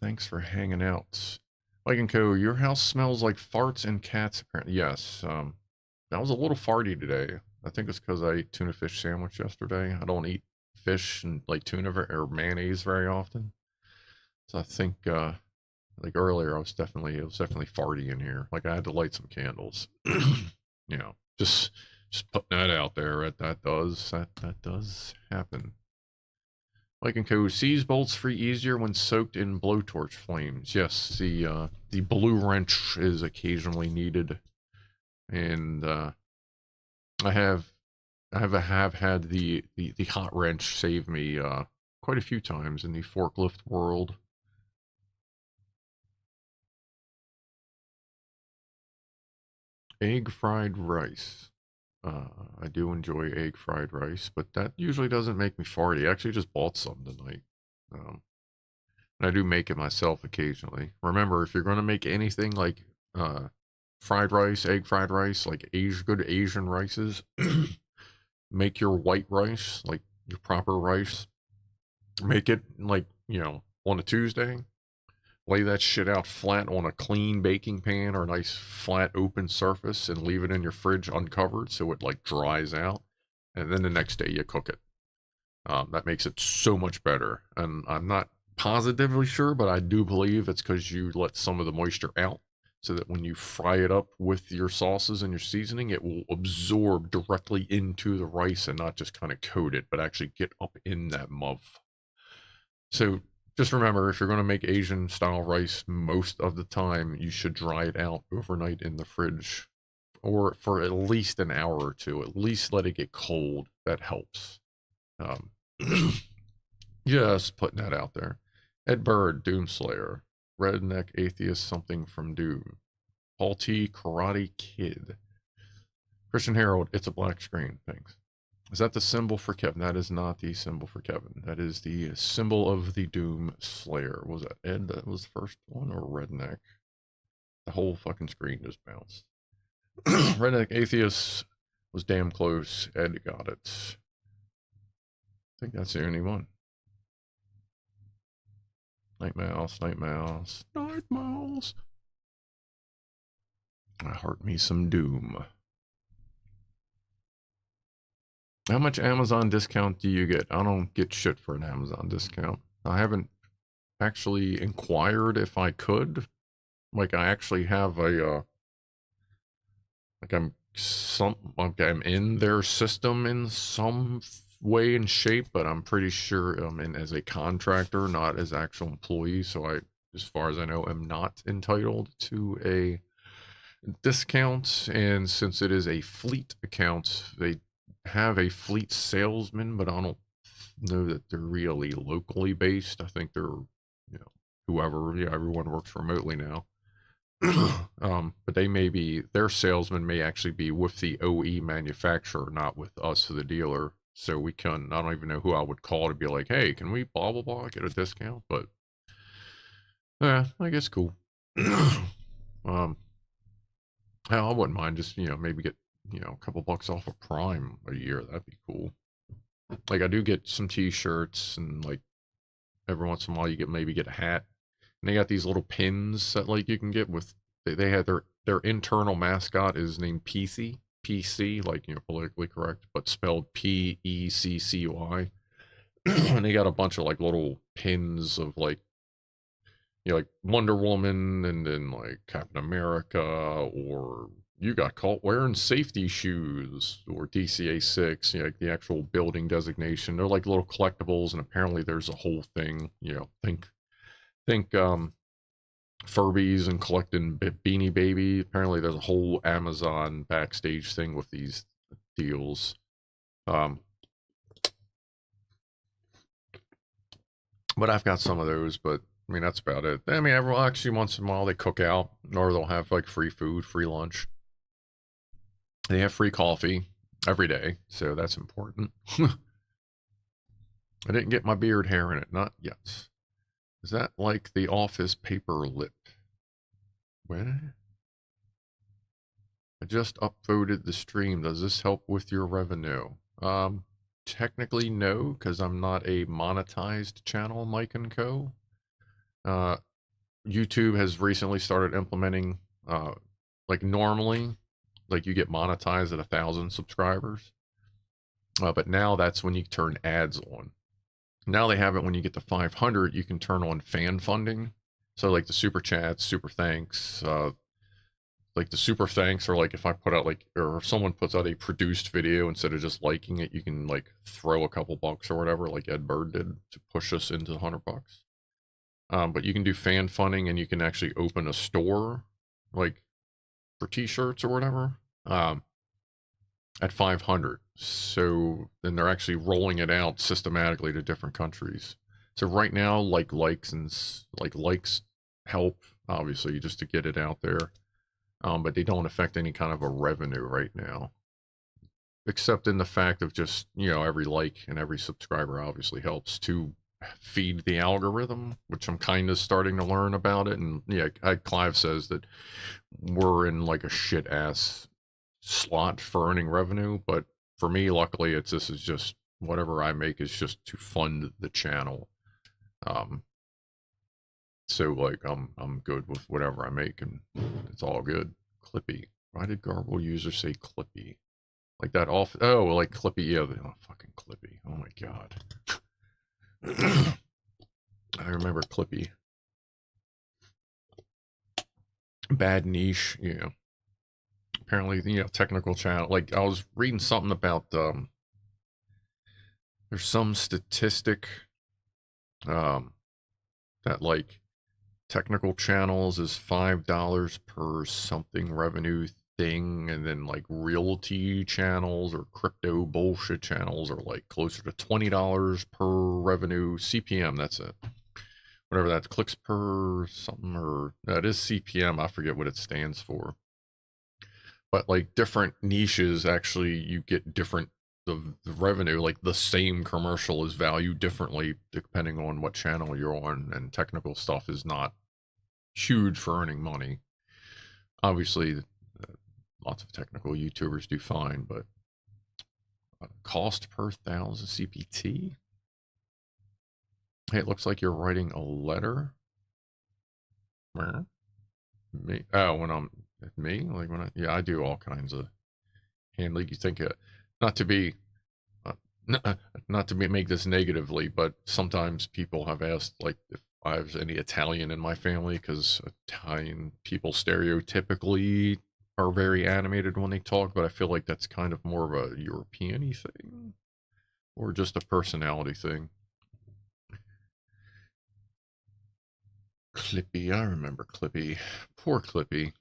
Thanks for hanging out. Mike and Co., your house smells like farts and cats, apparently. Yes, that was a little farty today. I think it's because I ate tuna fish sandwich yesterday. I don't eat fish and like tuna or mayonnaise very often. So I think, like earlier, it was definitely farty in here. Like I had to light some candles. You know, just putting that out there. That does happen. Like and Co. Seize bolts free easier when soaked in blowtorch flames. Yes, the blue wrench is occasionally needed, and I have had the hot wrench save me quite a few times in the forklift world. Egg fried rice. I do enjoy egg fried rice, but that usually doesn't make me farty. I actually just bought some tonight. And I do make it myself occasionally. Remember, if you're going to make anything like fried rice, egg fried rice, like good Asian rices, make your white rice, like your proper rice, make it like, on a Tuesday, lay that shit out flat on a clean baking pan or a nice flat open surface and leave it in your fridge uncovered so it like dries out. And then the next day you cook it. That makes it so much better. And I'm not positively sure, but I do believe it's because you let some of the moisture out so that when you fry it up with your sauces and your seasoning, it will absorb directly into the rice and not just kind of coat it, but actually get up in that muff. So just remember, if you're going to make Asian style rice, most of the time you should dry it out overnight in the fridge or for at least an hour or two. At least let it get cold. That helps. Just putting that out there. Ed Bird, Doomslayer. Redneck Atheist, something from Doom. Paul T, Karate Kid. Christian Harold, it's a black screen. Thanks. Is that the symbol for Kevin? That is not the symbol for Kevin. That is the symbol of the Doom Slayer. Was that Ed that was the first one, or Redneck? The whole fucking screen just bounced. Redneck Atheist was damn close. Ed got it. I think that's the only one. Night Mouse, Night Mouse, Night Mouse. I heart me some Doom. How much Amazon discount do you get? I don't get shit for an Amazon discount. I haven't actually inquired if I could. Like, I actually have a, I'm in their system in some way and shape, but I'm pretty sure I'm in as a contractor, not as actual employee. So I, as far as I know, am not entitled to a discount. And since it is a fleet account, they have a fleet salesman, but I don't know that they're really locally based. I think they're, whoever, everyone works remotely now. But they may be, their salesman may actually be with the OE manufacturer, not with us, the dealer. So we can, I don't even know who I would call to be like, hey, can we blah, blah, blah, get a discount? But yeah, I guess cool. I wouldn't mind just, maybe get, a couple bucks off of Prime a year. That'd be cool. Like, I do get some t-shirts, and like every once in a while you maybe get a hat. And they got these little pins that like you can get with, they had their internal mascot is named PC, like, politically correct, but spelled P-E-C-C-Y. And they got a bunch of like little pins of like, like Wonder Woman, and then like Captain America, or you got caught wearing safety shoes, or DCA 6, like the actual building designation. They're like little collectibles, and apparently there's a whole thing, think Furbies and collecting Beanie Baby. Apparently there's a whole Amazon backstage thing with these deals. But I've got some of those, but I mean, that's about it. I mean, actually once in a while they cook out, or they'll have like free food, free lunch. They have free coffee every day, so that's important. I didn't get my beard hair in it, not yet. Is that like the Office paper lip? What? I just upvoted the stream. Does this help with your revenue? Technically no, because I'm not a monetized channel, Mike and Co. YouTube has recently started implementing, like normally, like you get monetized at 1,000 subscribers. But now that's when you turn ads on. Now they have it when you get to 500, you can turn on fan funding. So like the super chats, super thanks, like the super thanks, or like if I put out like, or if someone puts out a produced video, instead of just liking it, you can like throw a couple bucks or whatever, like Ed Bird did to push us into $100 bucks. But you can do fan funding, and you can actually open a store like for t-shirts or whatever, at 500. So then they're actually rolling it out systematically to different countries. So right now, like likes help, obviously, just to get it out there. But they don't affect any kind of a revenue right now, except in the fact of just, every like and every subscriber obviously helps to feed the algorithm, which I'm kind of starting to learn about it. And yeah, Clive says that we're in like a shit ass slot for earning revenue, but for me, luckily, this is just whatever I make is just to fund the channel. So like I'm good with whatever I make, and it's all good. Clippy. Why did Garble user say Clippy? Like that off? Oh, like Clippy. Yeah, fucking Clippy. Oh my god. I remember Clippy. Bad niche. Yeah. Apparently, technical channel. Like I was reading something about there's some statistic that like technical channels is $5 per something revenue thing, and then like realty channels or crypto bullshit channels are like closer to $20 per revenue CPM. That's it. Whatever that's clicks per something, or that is CPM. I forget what it stands for. But like different niches, actually, you get different the revenue. Like the same commercial is valued differently depending on what channel you're on, and technical stuff is not huge for earning money. Obviously, lots of technical YouTubers do fine, but cost per 1,000 CPT. Hey, it looks like you're writing a letter. Where? Me? Oh, when I'm me? Like when yeah, I do all kinds of handling. You think not to be not to make this negatively, but sometimes people have asked like if I have any Italian in my family, because Italian people stereotypically are very animated when they talk, but I feel like that's kind of more of a European-y thing, or just a personality thing. Clippy, I remember Clippy. Poor Clippy.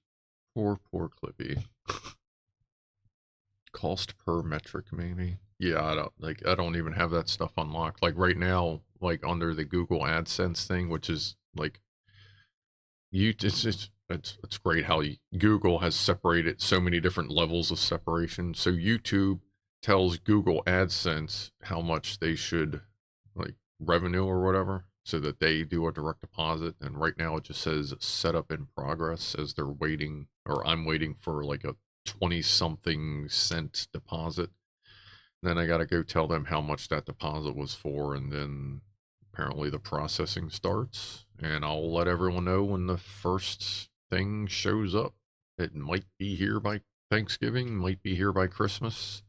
Poor Clippy. Cost per metric, maybe? Yeah, I don't even have that stuff unlocked. Like right now, like under the Google AdSense thing, which is like it's great how Google has separated so many different levels of separation. So YouTube tells Google AdSense how much they should like revenue or whatever, so that they do a direct deposit. And right now it just says setup in progress, as they're waiting, or I'm waiting for like a 20 something cent deposit. Then I got to go tell them how much that deposit was for, and then apparently the processing starts, and I'll let everyone know when the first thing shows up. It might be here by Thanksgiving, might be here by Christmas.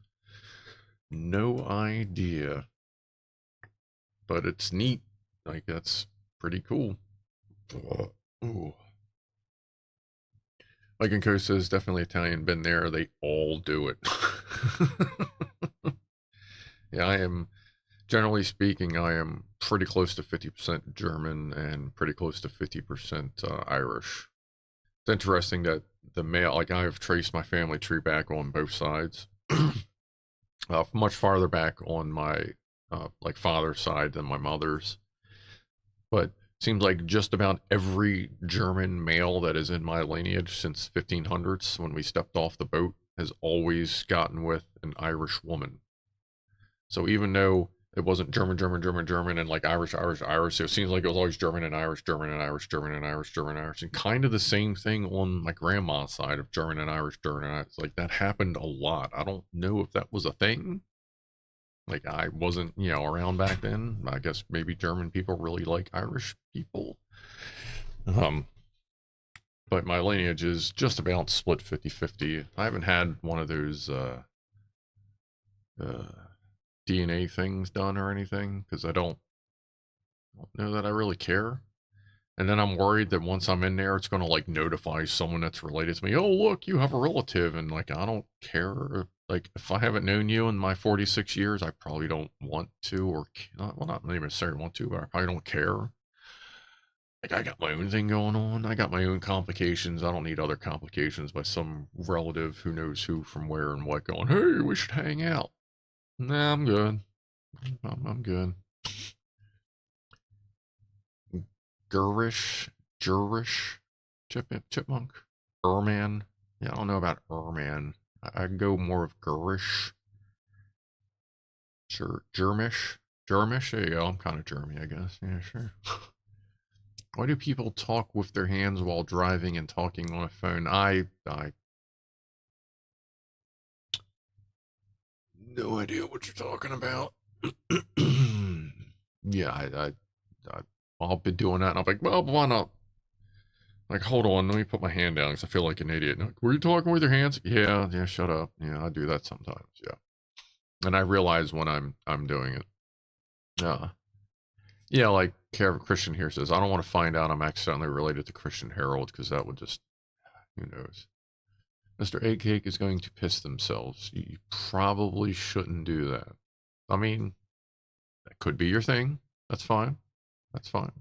No idea. But it's neat. Like, that's pretty cool. Ooh. Like Inco says, definitely Italian, been there. They all do it. Yeah, I am, generally speaking, I am pretty close to 50% German and pretty close to 50% Irish. It's interesting that the male, like I've traced my family tree back on both sides. Much farther back on my like father's side than my mother's. But seems like just about every German male that is in my lineage since 1500s, when we stepped off the boat, has always gotten with an Irish woman. So even though it wasn't German, and like Irish, so it seems like it was always German and Irish, and kind of the same thing on my grandma's side of German and Irish. It's like that happened a lot. I don't know if that was a thing. Like I wasn't, around back then. I guess maybe German people really like Irish people. But my lineage is just about split 50-50. I haven't had one of those DNA things done or anything, because I don't know that I really care. And then I'm worried that once I'm in there, it's going to like notify someone that's related to me. Oh, look, you have a relative. And like, I don't care. Like, if I haven't known you in my 46 years, I probably don't want to, or not even necessarily want to, but I probably don't care. Like, I got my own thing going on. I got my own complications. I don't need other complications by some relative who knows who from where and what going, hey, we should hang out. Nah, I'm good. I'm good. Jurish, chipmunk, Erman. Yeah, I don't know about Erman. I go more of Gurish. Germish. There you go. I'm kind of Germy, I guess. Yeah, sure. Why do people talk with their hands while driving and talking on a phone? I No idea what you're talking about. Yeah, I'll be doing that, and I'll be like, well, why not? Like, hold on, let me put my hand down because I feel like an idiot. Like, were you talking with your hands? Yeah, shut up. Yeah, I do that sometimes. Yeah, and I realize when I'm doing it. Yeah, like Christian here says, I don't want to find out I'm accidentally related to Christian Harold because that would just, who knows. Mr. Eggcake is going to piss themselves. You probably shouldn't do that. I mean, that could be your thing. That's fine. That's fine.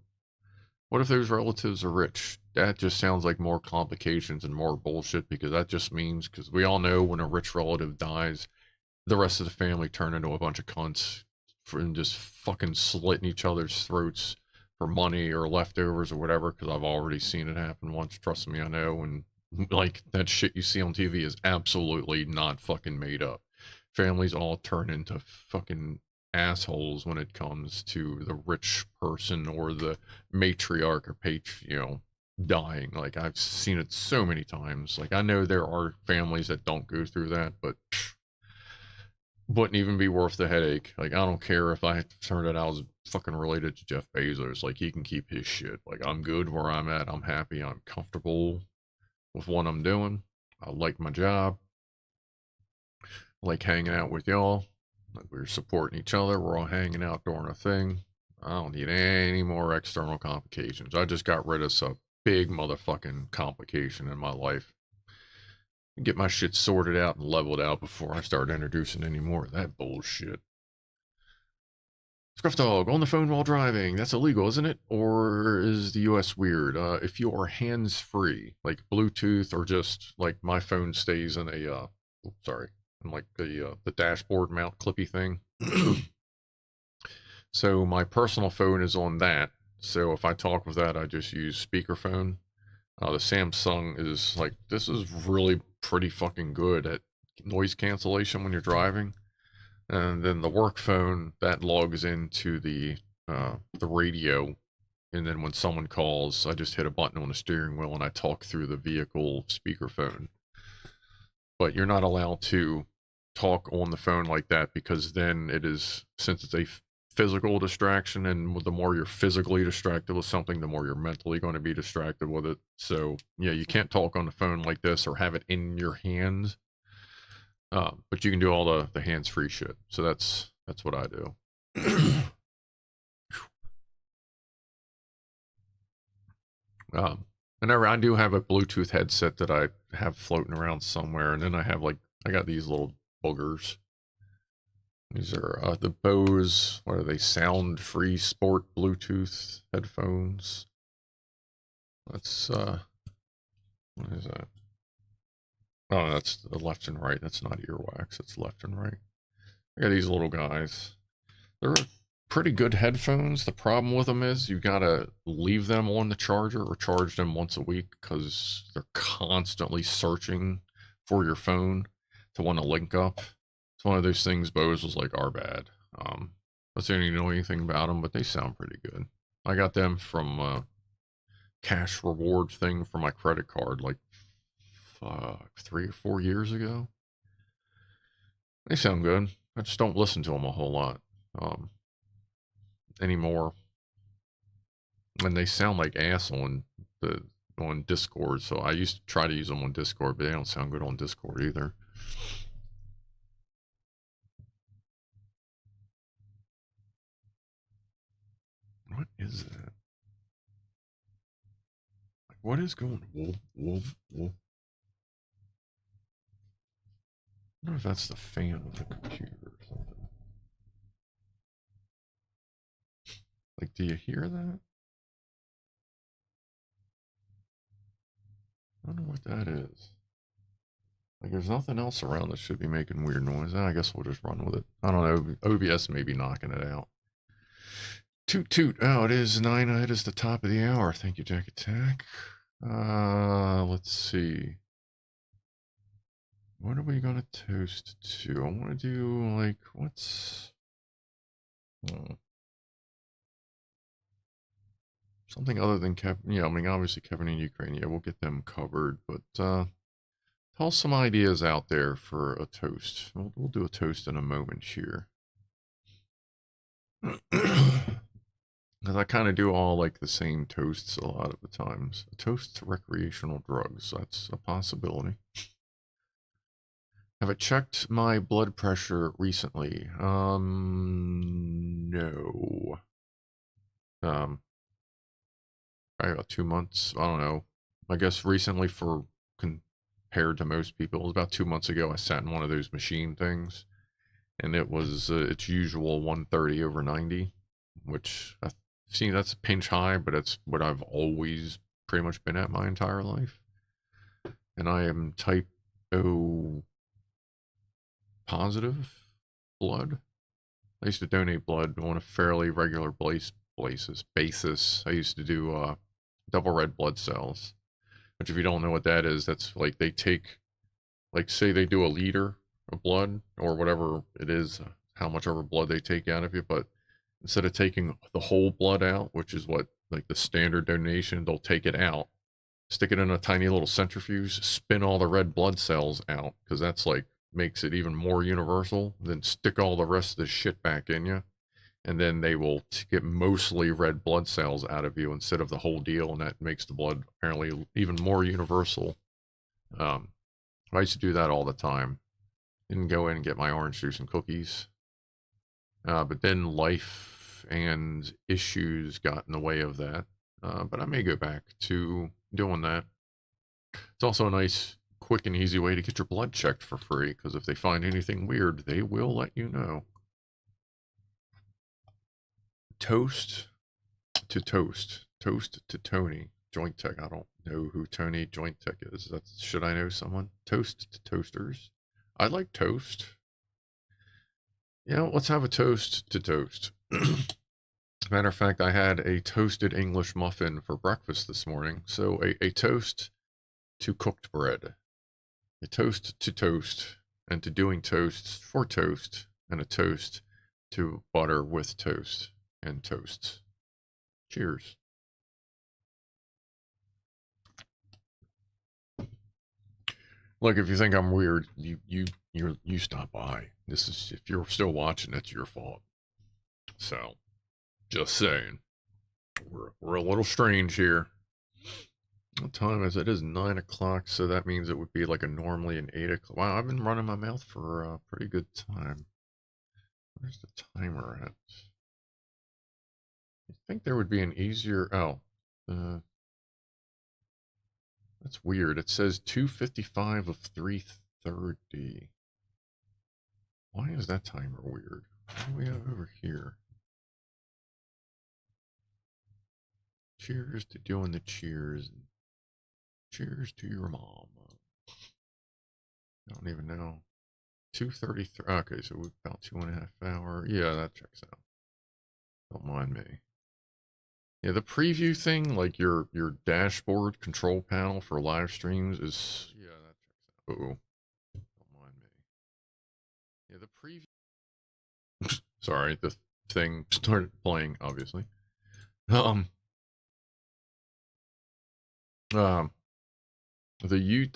What if those relatives are rich? That just sounds like more complications and more bullshit because that just means, because we all know when a rich relative dies, the rest of the family turn into a bunch of cunts and just fucking slitting each other's throats for money or leftovers or whatever, because I've already seen it happen once. Trust me, I know. And like that shit you see on TV is absolutely not fucking made up. Families all turn into fucking assholes when it comes to the rich person or the matriarch or dying. Like I've seen it so many times. Like I know there are families that don't go through that, but wouldn't even be worth the headache. Like, I don't care if I turned out I was fucking related to Jeff Bezos. Like, he can keep his shit. Like, I'm good where I'm at. I'm happy. I'm comfortable with what I'm doing. I like my job. I like hanging out with y'all. Like, we're supporting each other. We're all hanging out doing a thing. I don't need any more external complications. I just got rid of some big motherfucking complication in my life. Get my shit sorted out and leveled out before I start introducing any more of that bullshit. Scruff Dog, on the phone while driving. That's illegal, isn't it? Or is the US weird? If you are hands-free, like Bluetooth or just like my phone stays in a, in like the dashboard mount clippy thing. So my personal phone is on that. So if I talk with that, I just use speakerphone. The Samsung is like, this is really pretty fucking good at noise cancellation when you're driving. And then the work phone that logs into the radio, and then when someone calls, I just hit a button on the steering wheel and I talk through the vehicle speakerphone. But you're not allowed to talk on the phone like that because then it is, since it's a physical distraction, and the more you're physically distracted with something, the more you're mentally going to be distracted with it. So yeah, you can't talk on the phone like this or have it in your hands. But you can do all the hands-free shit. So that's what I do. And I do have a Bluetooth headset that I have floating around somewhere, and then I have I got these little boogers. These are the Bose, what are they, sound-free sport Bluetooth headphones. That's, what is that? Oh, that's the left and right. That's not earwax. That's left and right. I got these little guys. They're pretty good headphones. The problem with them is you gotta leave them on the charger or charge them once a week because they're constantly searching for your phone to want to link up. It's one of those things Bose was like, are bad. I don't know anything about them, but they sound pretty good. I got them from cash reward thing for my credit card like 3 or 4 years ago. They sound good. I just don't listen to them a whole lot anymore. And they sound like ass on Discord. So I used to try to use them on Discord, but they don't sound good on Discord either. What is that? What is going? Whoop, whoop, whoop. I wonder if that's the fan of the computer or something. Like, do you hear that? I don't know what that is. Like, there's nothing else around that should be making weird noise. I guess we'll just run with it. I don't know. OBS may be knocking it out. Toot toot. Oh, it is 9. It is the top of the hour. Thank you, Jack Attack. Let's see. What are we gonna toast to? I want to do like what's something other than Kevin. Yeah, I mean obviously Kevin and Ukraine. Yeah, we'll get them covered. But top Toss some ideas out there for a toast. We'll do a toast in a moment here. Because I kind of do all like the same toasts a lot of the times. A toast to recreational drugs. That's a possibility. Have I checked my blood pressure recently? No. Probably about 2 months. I don't know. I guess recently for compared to most people, it was about 2 months ago I sat in one of those machine things. And it was its usual 130/90, which I've seen that's a pinch high, but it's what I've always pretty much been at my entire life. And I am type O positive blood. I used to donate blood on a fairly regular basis. I used to do double red blood cells, which if you don't know what that is, that's like they take, like say they do a liter of blood or whatever it is, how much ever blood they take out of you, but instead of taking the whole blood out, which is what like the standard donation, they'll take it out, stick it in a tiny little centrifuge, spin all the red blood cells out, because that's like makes it even more universal, then stick all the rest of the shit back in you, and then they will get mostly red blood cells out of you instead of the whole deal, and that makes the blood apparently even more universal. I used to do that all the time. Didn't go in and get my orange juice and cookies. But then life and issues got in the way of that. But I may go back to doing that. It's also a nice, quick, and easy way to get your blood checked for free, because if they find anything weird, they will let you know. Toast to toast. Toast to Tony. Joint Tech. I don't know who Tony Joint Tech is. Should I know someone? Toast to toasters. I like toast. You know, let's have a toast to toast. Matter of fact, I had a toasted English muffin for breakfast this morning. So a toast to cooked bread. A toast to toast, and to doing toasts for toast, and a toast to butter with toast and toasts. Cheers. Look, if you think I'm weird, you stop by. This is, if you're still watching, it's your fault. So, just saying, we're a little strange here. What time is it? It is 9 o'clock, so that means it would be like a normally an 8 o'clock. Wow, I've been running my mouth for a pretty good time. Where's the timer at? I think there would be an easier. Oh, that's weird. It says 2:55 of 3:30. Why is that timer weird? What do we have over here? Cheers to doing the cheers. Cheers to your mom. I don't even know. 2:33. Okay, so we've about 2.5 hours. Yeah, that checks out. Don't mind me. Yeah, the preview thing, like your dashboard control panel for live streams is, yeah, that checks out. Uh-oh. Don't mind me. Yeah, the preview. Sorry, the thing started playing, obviously. The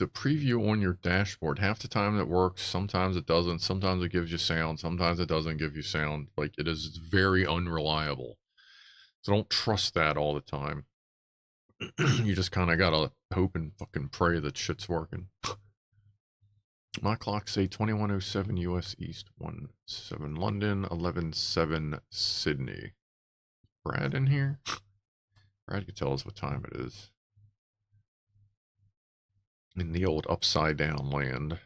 preview on your dashboard, half the time it works, sometimes it doesn't, sometimes it gives you sound, sometimes it doesn't give you sound. Like, it is very unreliable. So don't trust that all the time. You just kind of gotta hope and fucking pray that shit's working. My clocks say 21:07 US East, 17 London, 11:07 Sydney. Brad in here? Brad can tell us what time it is. In the old upside down land.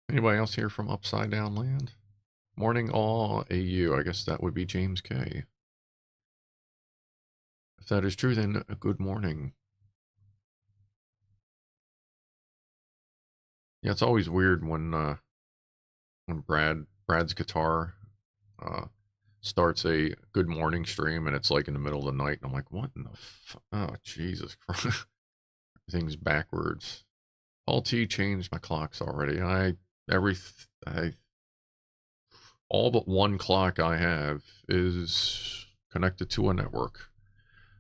Anybody else here from upside down land? Morning all AU. I guess that would be James K. If that is true, then a good morning. Yeah, it's always weird when Brad's guitar starts a good morning stream and it's like in the middle of the night and I'm like, what in the oh, Jesus Christ. Everything's backwards. Paul T changed my clocks already. All but one clock I have is connected to a network.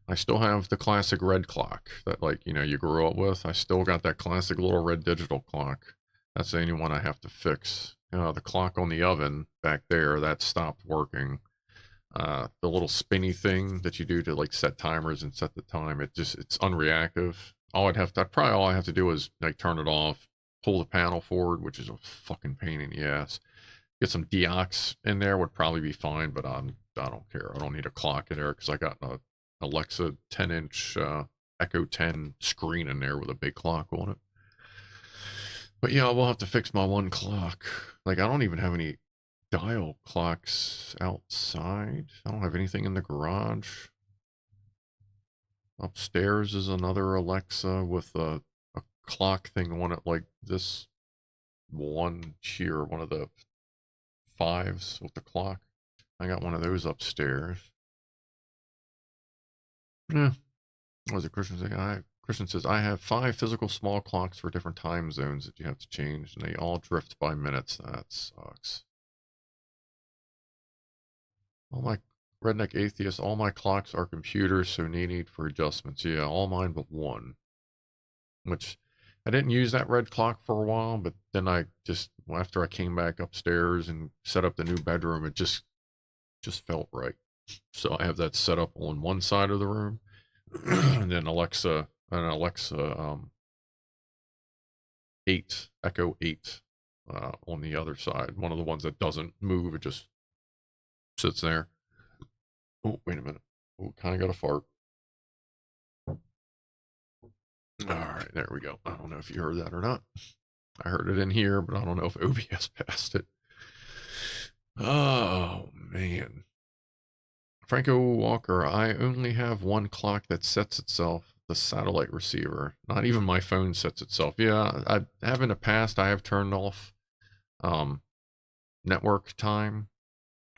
I still have the classic red clock that, like, you know, you grew up with. I still got that classic little red digital clock. That's the only one I have to fix. The clock on the oven back there, that stopped working. The little spinny thing that you do to like set timers and set the time, it's unreactive. All I have to do is like turn it off, pull the panel forward, which is a fucking pain in the ass. Get some deox in there would probably be fine, but I don't care. I don't need a clock in there because I got an Alexa 10-inch Echo 10 screen in there with a big clock on it. But yeah, we'll have to fix my one clock. Like, I don't even have any dial clocks outside. I don't have anything in the garage. Upstairs is another Alexa with a clock thing on it, like this one here, one of the 5s with the clock. I got one of those upstairs. Yeah. What was it Christian saying? Christian says, I have 5 physical small clocks for different time zones that you have to change, and they all drift by minutes. That sucks. All my redneck atheists, all my clocks are computers, so no need for adjustments. Yeah, all mine but one. Which, I didn't use that red clock for a while, but then after I came back upstairs and set up the new bedroom, it just felt right. So I have that set up on one side of the room, and then Alexa 8, Echo 8 on the other side. One of the ones that doesn't move, it just sits there. Oh, wait a minute. Oh, kind of got a fart. All right, there we go. I don't know if you heard that or not. I heard it in here, but I don't know if OBS passed it. Oh, man. Franco Walker, I only have one clock that sets itself, the satellite receiver. Not even my phone sets itself. Yeah, I have in the past, I have turned off network time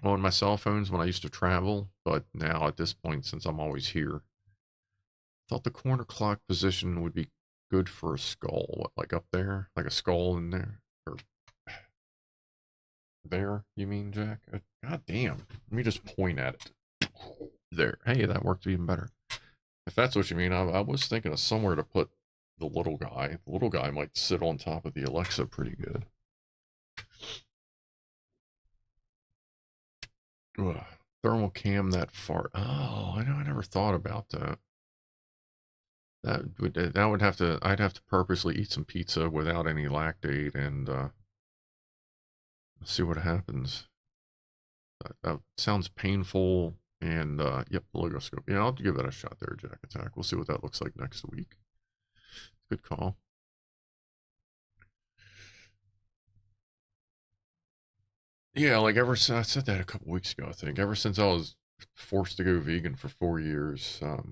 on my cell phones when I used to travel, but now at this point, since I'm always here, I thought the corner clock position would be good for a skull. What, like up there? Like a skull in there? Or there, you mean, Jack? God damn. Let me just point at it. There. Hey, that worked even better. If that's what you mean, I was thinking of somewhere to put the little guy. The little guy might sit on top of the Alexa pretty good. Ugh. Thermal cam that fart. Oh, I know. I never thought about that. That would have to. I'd have to purposely eat some pizza without any lactate and see what happens. That sounds painful. And yep, the logoscope. Yeah, I'll give that a shot there, Jack Attack. We'll see what that looks like next week. Good call. Yeah, like I said that a couple weeks ago, I think. Ever since I was forced to go vegan for 4 years, oh,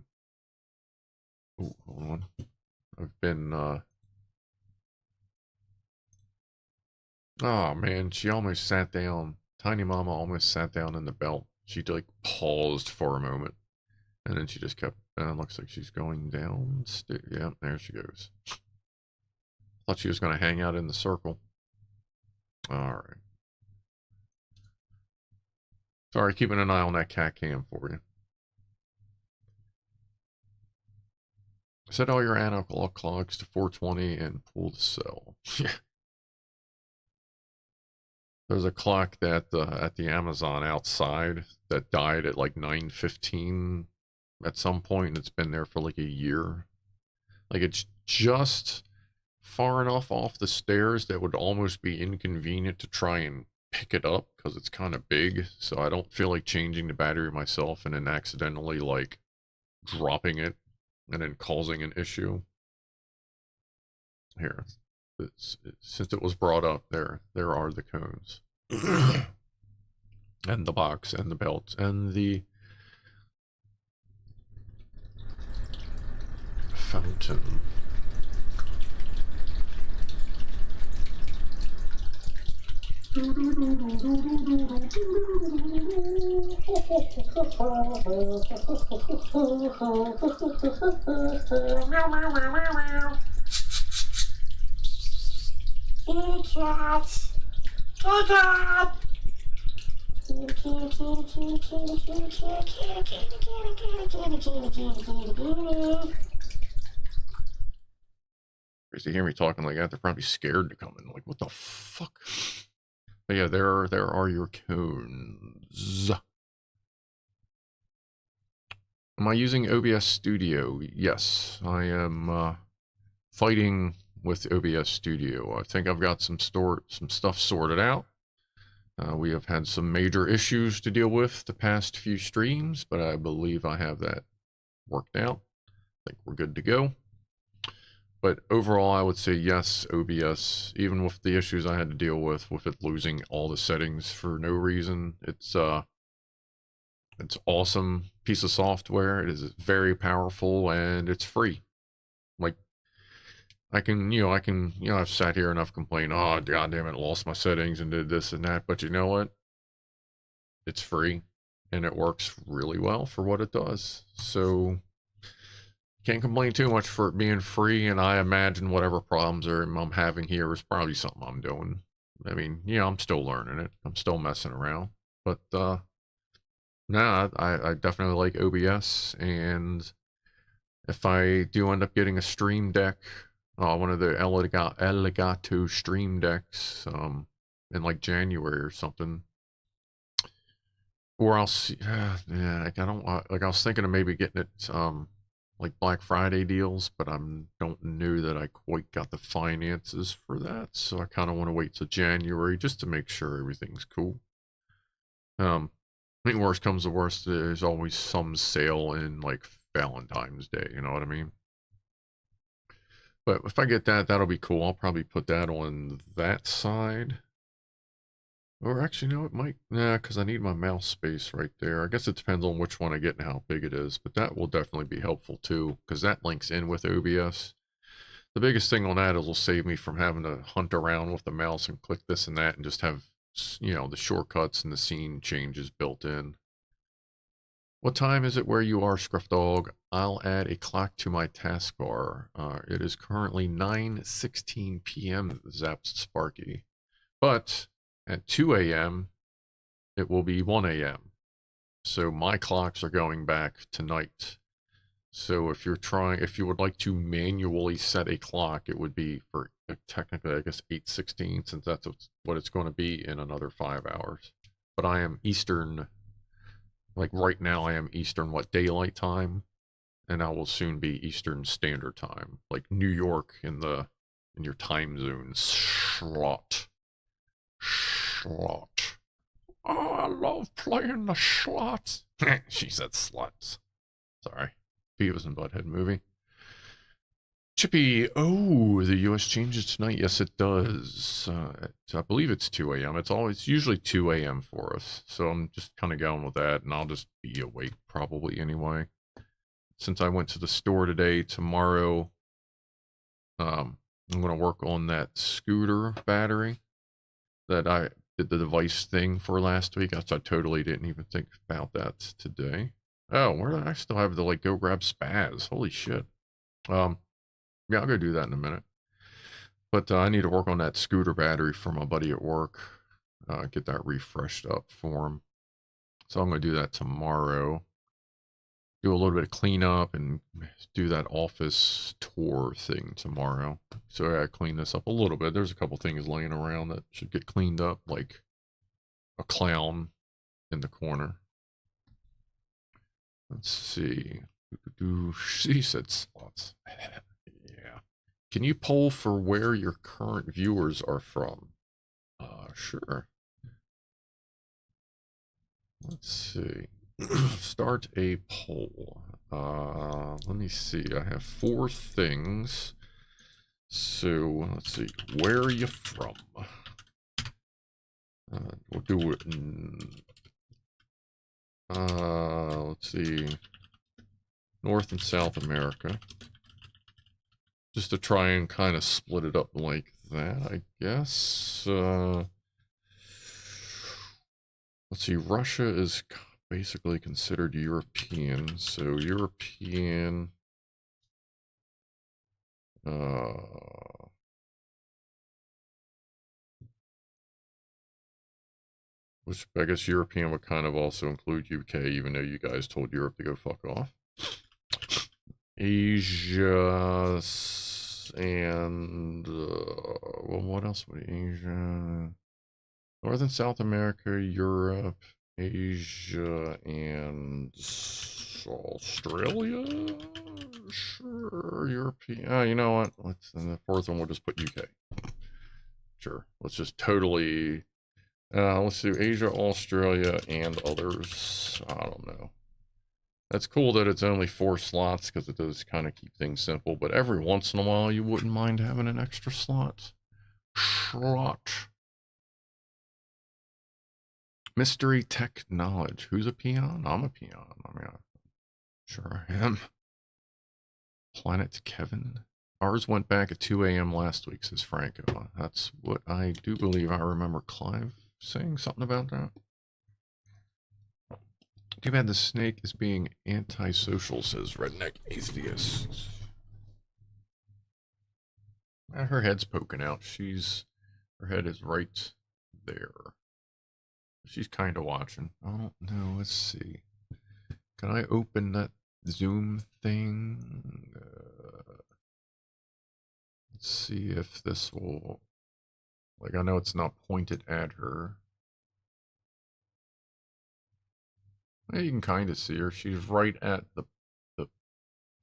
hold on. I've been, oh man, she almost sat down. Tiny Mama almost sat down in the belt. She like paused for a moment, and then she just kept, looks like she's going downstairs. Yeah, there she goes. Thought she was going to hang out in the circle. All right. Sorry, keeping an eye on that cat cam for you. Set all your analog clocks to 420 and pull the cell. There's a clock that at the Amazon outside that died at like 9:15 at some point, and it's been there for like a year. Like it's just far enough off the stairs that would almost be inconvenient to try and pick it up because it's kind of big. So I don't feel like changing the battery myself and then accidentally like dropping it and then causing an issue. Here. Since it was brought up, there are the cones. And the box and the belt and the fountain. Hey, cat. Hey, cat. If they hear me talking like that, they're probably scared to come in. Like, what the fuck? But yeah, there are your cones. Am I using OBS Studio? Yes, I am fighting with OBS Studio. I think I've got some stuff sorted out. We have had some major issues to deal with the past few streams, but I believe I have that worked out. I think we're good to go. But overall, I would say yes, OBS, even with the issues I had to deal with it losing all the settings for no reason. It's awesome piece of software. It is very powerful and it's free. Like, I've sat here and I've complained, oh, God damn it, lost my settings and did this and that. But you know what? It's free and it works really well for what it does. So can't complain too much for it being free. And I imagine whatever problems I'm having here is probably something I'm doing. I mean, I'm still learning it. I'm still messing around. But, no, I definitely like OBS. And if I do end up getting a Stream Deck, one of the Elgato Stream Decks, in like January or something, or I'll see, yeah, like I don't like I was thinking of maybe getting it, like Black Friday deals, but I don't know that I quite got the finances for that, so I kind of want to wait till January just to make sure everything's cool. I think worst comes to worst, there's always some sale in like Valentine's Day, you know what I mean? But if I get that, that'll be cool. I'll probably put that on that side. Or actually, no, it might, nah, because I need my mouse space right there. I guess it depends on which one I get and how big it is, but that will definitely be helpful too, because that links in with OBS. The biggest thing on that is it'll save me from having to hunt around with the mouse and click this and that and just have, the shortcuts and the scene changes built in. What time is it where you are, Scruff Dog? I'll add a clock to my taskbar. It is currently 9:16 p.m., Zaps Sparky. But at 2 a.m., it will be 1 a.m. So my clocks are going back tonight. So if you would like to manually set a clock, it would be for technically, I guess, 8:16, since that's what it's going to be in another 5 hours. But I am Eastern, like right now I am Eastern, daylight time? And I will soon be Eastern Standard Time, like New York in your time zone slot. Slot. Oh, I love playing the slots. She said sluts. Sorry. Beavis and Butthead movie. Chippy, oh, the U.S. changes tonight. Yes, it does. I believe it's 2 a.m. It's usually 2 a.m. for us. So I'm just kind of going with that, and I'll just be awake probably anyway. Since I went to the store today, tomorrow, I'm going to work on that scooter battery that I did the device thing for last week. I totally didn't even think about that today. Oh, where did I still have to go grab spaz? Holy shit. Yeah, I'll go do that in a minute. But I need to work on that scooter battery for my buddy at work. Get that refreshed up for him. So I'm going to do that tomorrow. Do a little bit of cleanup and do that office tour thing tomorrow. So I clean this up a little bit. There's a couple things laying around that should get cleaned up, like a clown in the corner. Let's see. She said slots. Yeah. Can you poll for where your current viewers are from? Sure. Let's see. Start a poll. Let me see. I have 4 things. So let's see. Where are you from? We'll do it in, let's see. North and South America. Just to try and kind of split it up like that, I guess. Let's see. Russia is basically considered European, so European, we'll Which I guess European would kind of also include UK, even though you guys told Europe to go fuck off. Asia and well, what else would Asia? North and South America, Europe, Asia, and Australia. Sure, European. You know what? Let's. And the fourth one, we'll just put UK. Sure. Let's just totally. Let's do Asia, Australia, and others. I don't know. That's cool that it's only 4 slots because it does kind of keep things simple. But every once in a while, you wouldn't mind having an extra slot. Mystery tech knowledge. Who's a peon? I'm a peon. I mean, sure I am. Planet Kevin. Ours went back at 2 a.m. last week, says Franco. That's what I do believe. I remember Clive saying something about that. Too bad the snake is being antisocial, says Redneck Atheist. Her head's poking out. Her head is right there. She's kind of watching. I don't know. Let's see. Can I open that Zoom thing? Let's see if this will... Like, I know it's not pointed at her. Yeah, you can kind of see her. She's right at the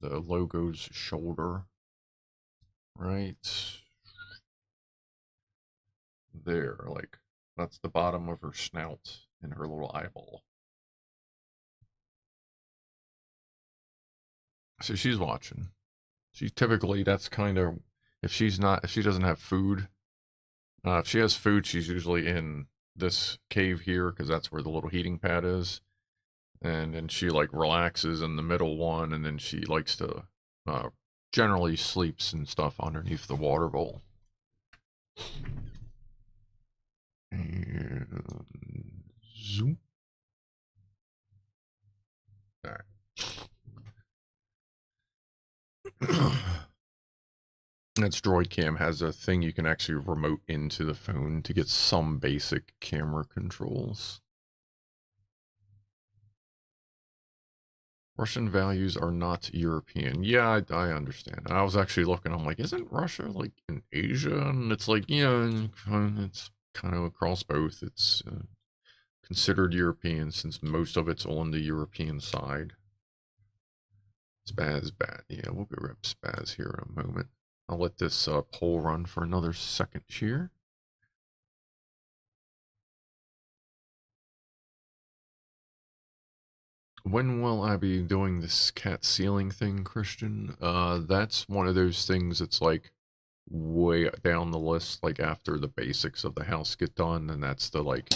logo's shoulder. Right there. Like, that's the bottom of her snout and her little eyeball. So she's watching. She typically, that's kind of, if she doesn't have food, if she has food, she's usually in this cave here because that's where the little heating pad is. And then she like relaxes in the middle one, and then she likes to generally sleeps and stuff underneath the water bowl. And zoom. All right. That's Droid Cam has a thing you can actually remote into the phone to get some basic camera controls. Russian values are not European. Yeah, I understand. I was actually looking, I'm like, isn't Russia like in Asia? And it's like, yeah, it's kind of across both. It's considered European since most of it's on the European side. Spaz bad. Yeah, we'll go rep Spaz here in a moment. I'll let this poll run for another second here. When will I be doing this cat ceiling thing, Christian? That's one of those things that's like way down the list, like after the basics of the house get done, and that's the like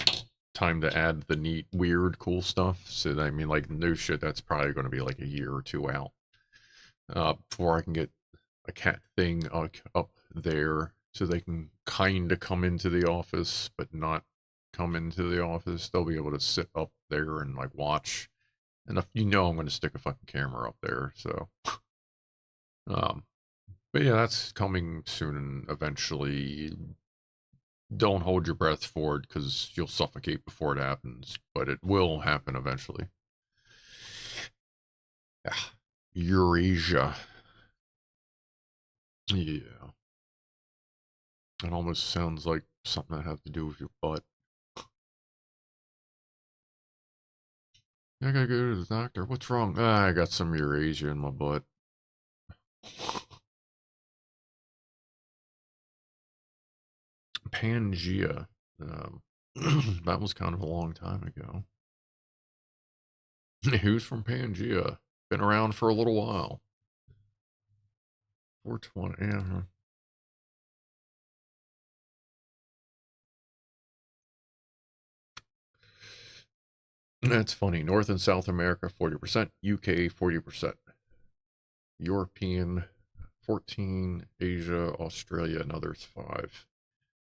time to add the neat, weird, cool stuff. So I mean, like no shit, that's probably going to be like a year or 2 out before I can get a cat thing up there so they can kind of come into the office, but not come into the office. They'll be able to sit up there and like watch. And if you know I'm going to stick a fucking camera up there, so. But yeah, that's coming soon and eventually. Don't hold your breath for it because you'll suffocate before it happens, but it will happen eventually. Yeah. Eurasia. Yeah. It almost sounds like something that has to do with your butt. I gotta go to the doctor. What's wrong? I got some Eurasia in my butt. Pangea. That was kind of a long time ago. Who's from Pangea? Been around for a little while. 420. Yeah. That's funny. North and South America, 40%. UK, 40%. European, 14. Asia, Australia, and others, 5.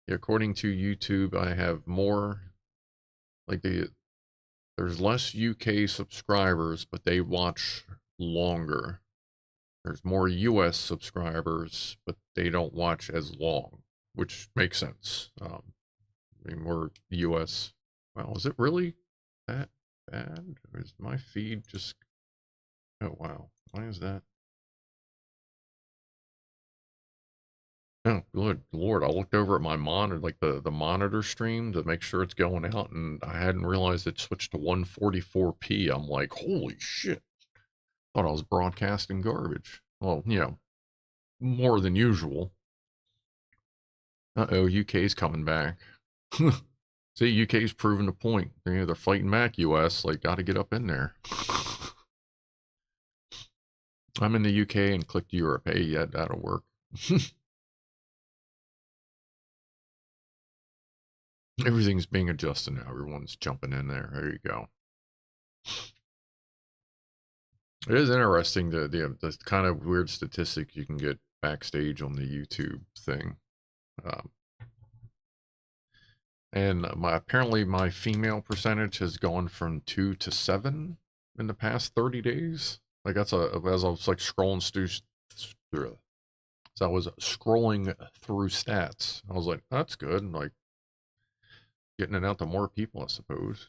Yeah, according to YouTube, I have more. Like there's less UK subscribers, but they watch longer. There's more US subscribers, but they don't watch as long, which makes sense. I mean, we're US Well, is it really that bad? Or is my feed just... Oh, wow. Why is that? Oh, good Lord. I looked over at my monitor, like the monitor stream to make sure it's going out, and I hadn't realized it switched to 144p. I'm like, holy shit. Thought I was broadcasting garbage. Well, you know, more than usual. Uh-oh, UK's coming back. See, UK's proving the point. They're fighting back, US. Like, gotta get up in there. I'm in the UK and clicked Europe. Hey, yeah, that'll work. Everything's being adjusted now. Everyone's jumping in there. There you go. It is interesting the kind of weird statistic you can get backstage on the YouTube thing. Um, and apparently my female percentage has gone from 2 to 7 in the past 30 days. Like as I was like scrolling through, so I was scrolling through stats. I was like, that's good. And like getting it out to more people, I suppose.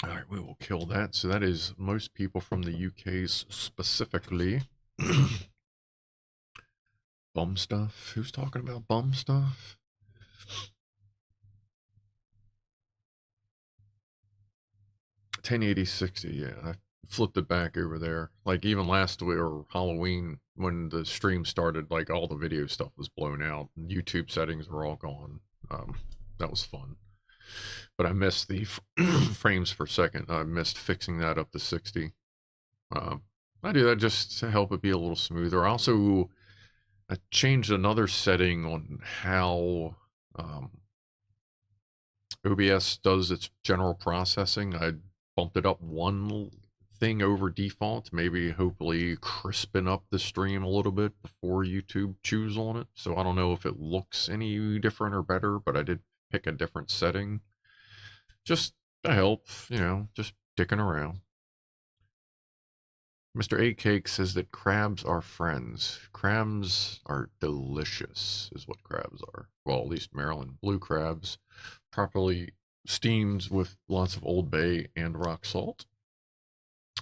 All right, we will kill that. So that is most people from the UK specifically. Bum stuff? Who's talking about bum stuff? $10.80.60, yeah. I flipped it back over there. Like even last week or Halloween when the stream started, like all the video stuff was blown out. YouTube settings were all gone. That was fun. But I missed the frames per second. I missed fixing that up to 60. I do that just to help it be a little smoother. I changed another setting on how OBS does its general processing. I bumped it up one thing over default, maybe hopefully crisping up the stream a little bit before YouTube chews on it. So I don't know if it looks any different or better, but I did pick a different setting. Just to help, you know, just dicking around. Mr. A Cake says that crabs are friends. Crabs are delicious, is what crabs are. Well, at least Maryland blue crabs, properly steamed with lots of Old Bay and rock salt.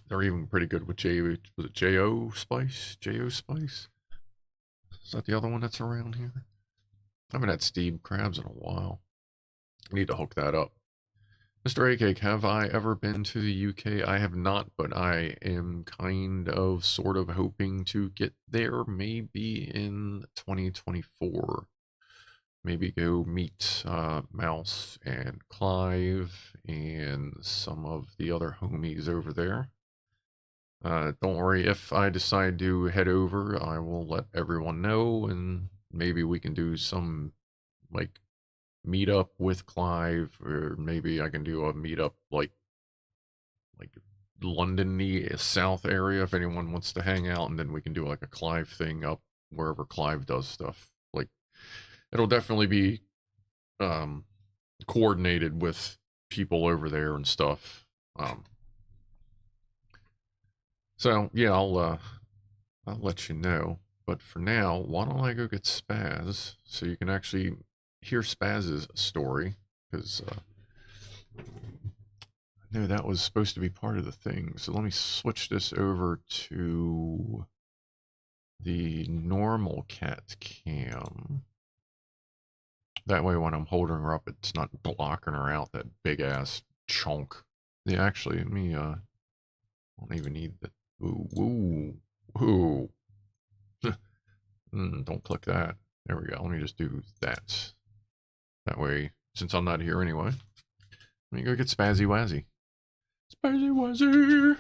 They're even pretty good with was it J.O. spice? J.O. spice? Is that the other one that's around here? I haven't had steamed crabs in a while. I need to hook that up. Mr. A-Cake, have I ever been to the UK? I have not, but I am kind of sort of hoping to get there maybe in 2024. Maybe go meet Mouse and Clive and some of the other homies over there. Don't worry, if I decide to head over, I will let everyone know, and maybe we can do some, like, meet up with Clive, or maybe I can do a meetup like London-y South area if anyone wants to hang out, and then we can do like a Clive thing up wherever Clive does stuff. Like it'll definitely be coordinated with people over there and stuff. So yeah, I'll let you know. But for now, why don't I go get Spaz so you can actually hear Spaz's story, because I know that was supposed to be part of the thing. So let me switch this over to the normal cat cam. That way when I'm holding her up, it's not blocking her out, that big ass chunk. Yeah, actually, let me, I don't even need the, ooh, ooh, ooh. Don't click that. There we go. Let me just do that. That way, since I'm not here anyway, let me go get Spazzy Wazzy. Spazzy Wazzy!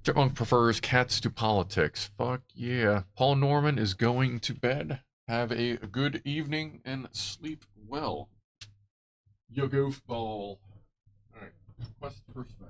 Chipmunk prefers cats to politics. Fuck yeah. Paul Norman is going to bed. Have a good evening and sleep well. You goofball. Alright, quest for Spaz.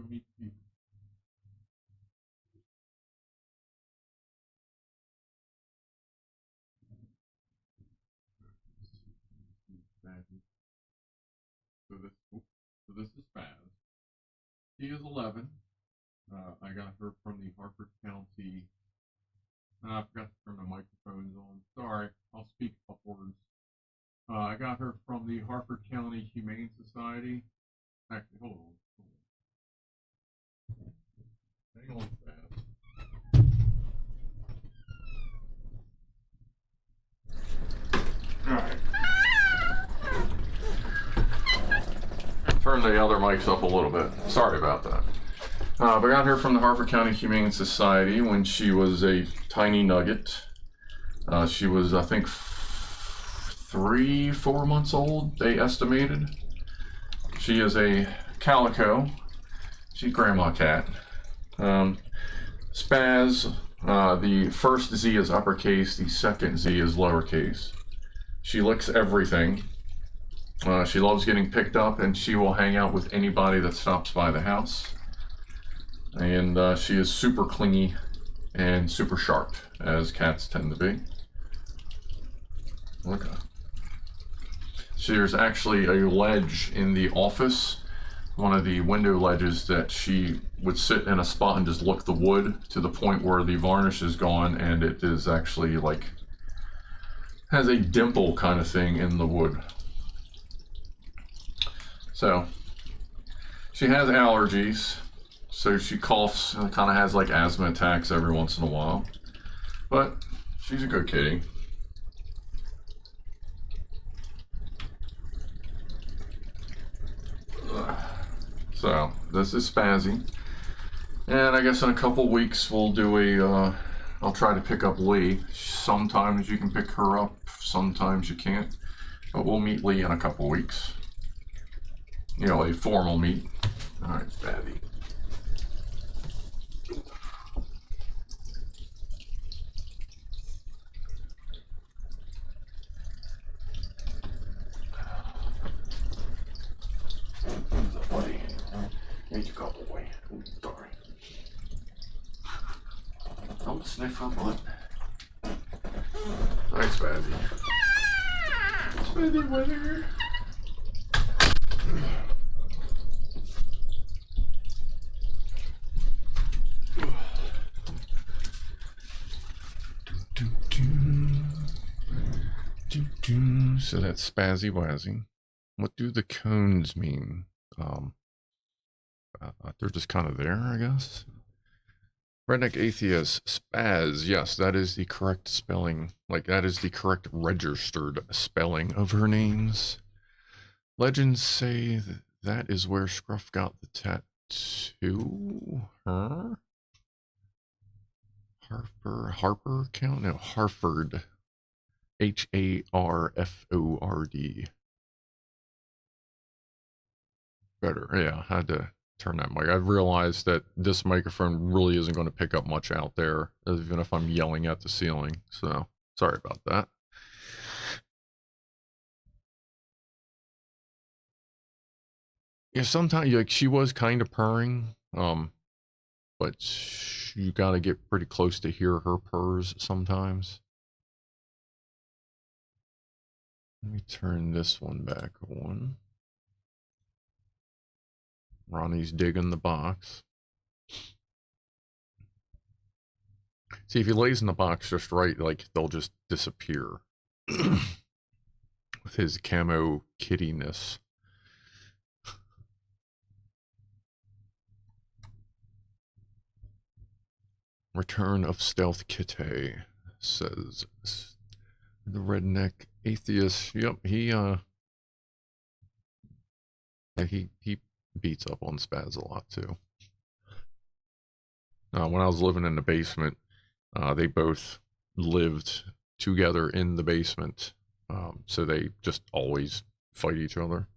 meet people. So this is Spaz. She is 11. I got her from the Harford County. I forgot to turn the microphones on. Sorry, I'll speak upwards. I got her from the Harford County Humane Society. Actually, hold on. Hang on, Spaz. Alright. Turn the other mics up a little bit. Sorry about that. But I got her from the Harford County Humane Society when she was a tiny nugget. She was, I think, 3-4 months old, they estimated. She is a calico. She's grandma cat. Spaz, the first Z is uppercase, the second Z is lowercase. She licks everything. She loves getting picked up, and she will hang out with anybody that stops by the house. And she is super clingy and super sharp, as cats tend to be. Look at her. There's actually a ledge in the office, one of the window ledges, that she would sit in a spot and just look the wood to the point where the varnish is gone, and it is actually like has a dimple kind of thing in the wood. So she has allergies, so she coughs and kind of has like asthma attacks every once in a while, but she's a good kitty. So this is Spazzy, and I guess in a couple weeks we'll do a I'll try to pick up Lee. Sometimes you can pick her up, sometimes you can't, but we'll meet Lee in a couple weeks. You know, a formal meet. All right, Spazzy. Buddy, need you go away. Sorry. Don't sniff her butt. Thanks, Spazzy. Spazzy winner. So that's Spazzy Wazzy. What do the cones mean? They're just kind of there, I guess. Redneck Atheist, Spaz. Yes, that is the correct spelling. Like, that is the correct registered spelling of her names. Legends say that is where Scruff got the tattoo. Huh? Harper count? No, Harford. Harford. Better, yeah, I had to turn that mic. I've realized that this microphone really isn't going to pick up much out there, even if I'm yelling at the ceiling. So, sorry about that. Yeah, sometimes, like, she was kind of purring, but you got to get pretty close to hear her purrs sometimes. Let me turn this one back on. Ronnie's digging the box. See, if he lays in the box just right, like, they'll just disappear. With his camo kittiness. Return of Stealth Kitty, says the Redneck Atheist. Yep, he beats up on Spaz a lot too. When I was living in the basement, they both lived together in the basement, so they just always fight each other.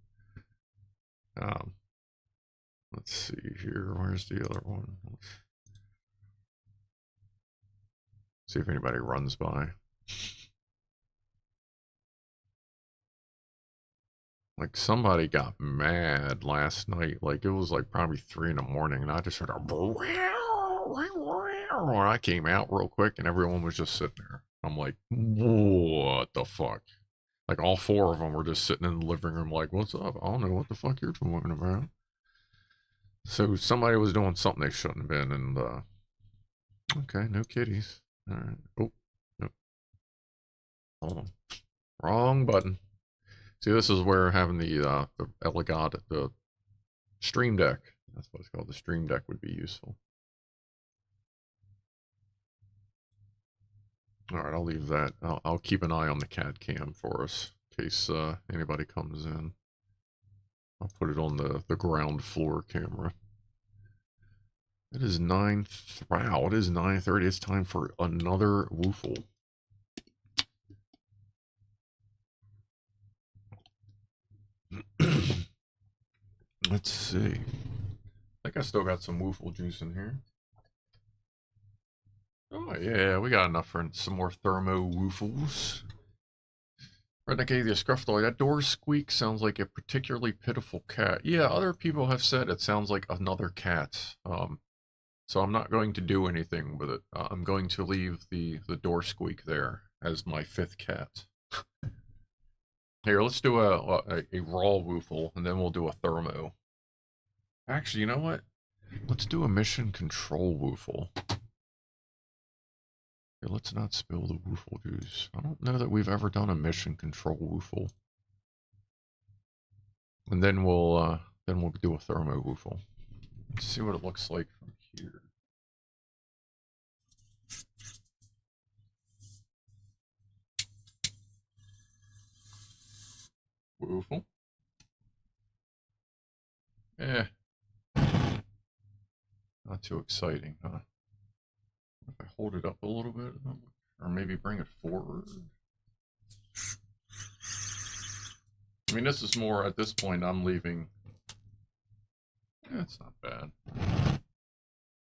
Let's see here. Where's the other one? See if anybody runs by. Like somebody got mad last night. Like it was like probably 3 in the morning, and I just heard a and I came out real quick, and everyone was just sitting there. I'm like, what the fuck? Like all 4 of them were just sitting in the living room, like, what's up? I don't know what the fuck you're talking about. So somebody was doing something they shouldn't have been, and okay, no kitties. All right. Oh, no. Hold on. Wrong button. See, this is where having the Elgato, the Stream Deck, that's what it's called, the Stream Deck would be useful. All right, I'll leave that. I'll keep an eye on the CAD cam for us in case anybody comes in. I'll put it on the ground floor camera. It is 9. Wow, it is 9:30. It's time for another woofle. Let's see. I think I still got some woofle juice in here. Oh yeah, we got enough for some more ThermoWhoofles. Renegade the Scrufftoy, that door squeak sounds like a particularly pitiful cat. Yeah, other people have said it sounds like another cat. So I'm not going to do anything with it. I'm going to leave the door squeak there as my 5th cat. Here, let's do a raw woofle, and then we'll do a thermo. Actually, you know what? Let's do a mission control woofle. Here, let's not spill the woofle juice. I don't know that we've ever done a mission control woofle. And then we'll do a thermo woofle. Let's see what it looks like from here. Woofle. Eh. Not too exciting, huh? If I hold it up a little bit, or maybe bring it forward. I mean, this is more, at this point, I'm leaving. It's not bad.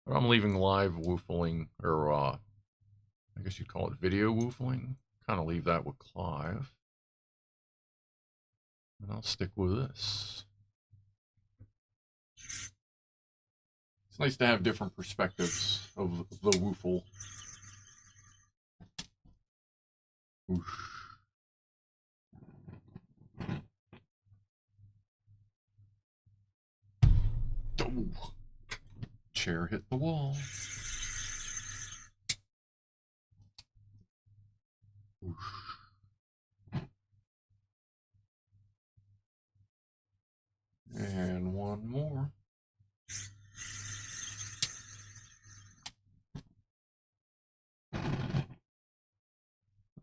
But I'm leaving live woofling, or I guess you'd call it video woofling. Kind of leave that with Clive. And I'll stick with this. It's nice to have different perspectives of the woofle. Oof. Oh. Chair hit the wall. Oof. And one more.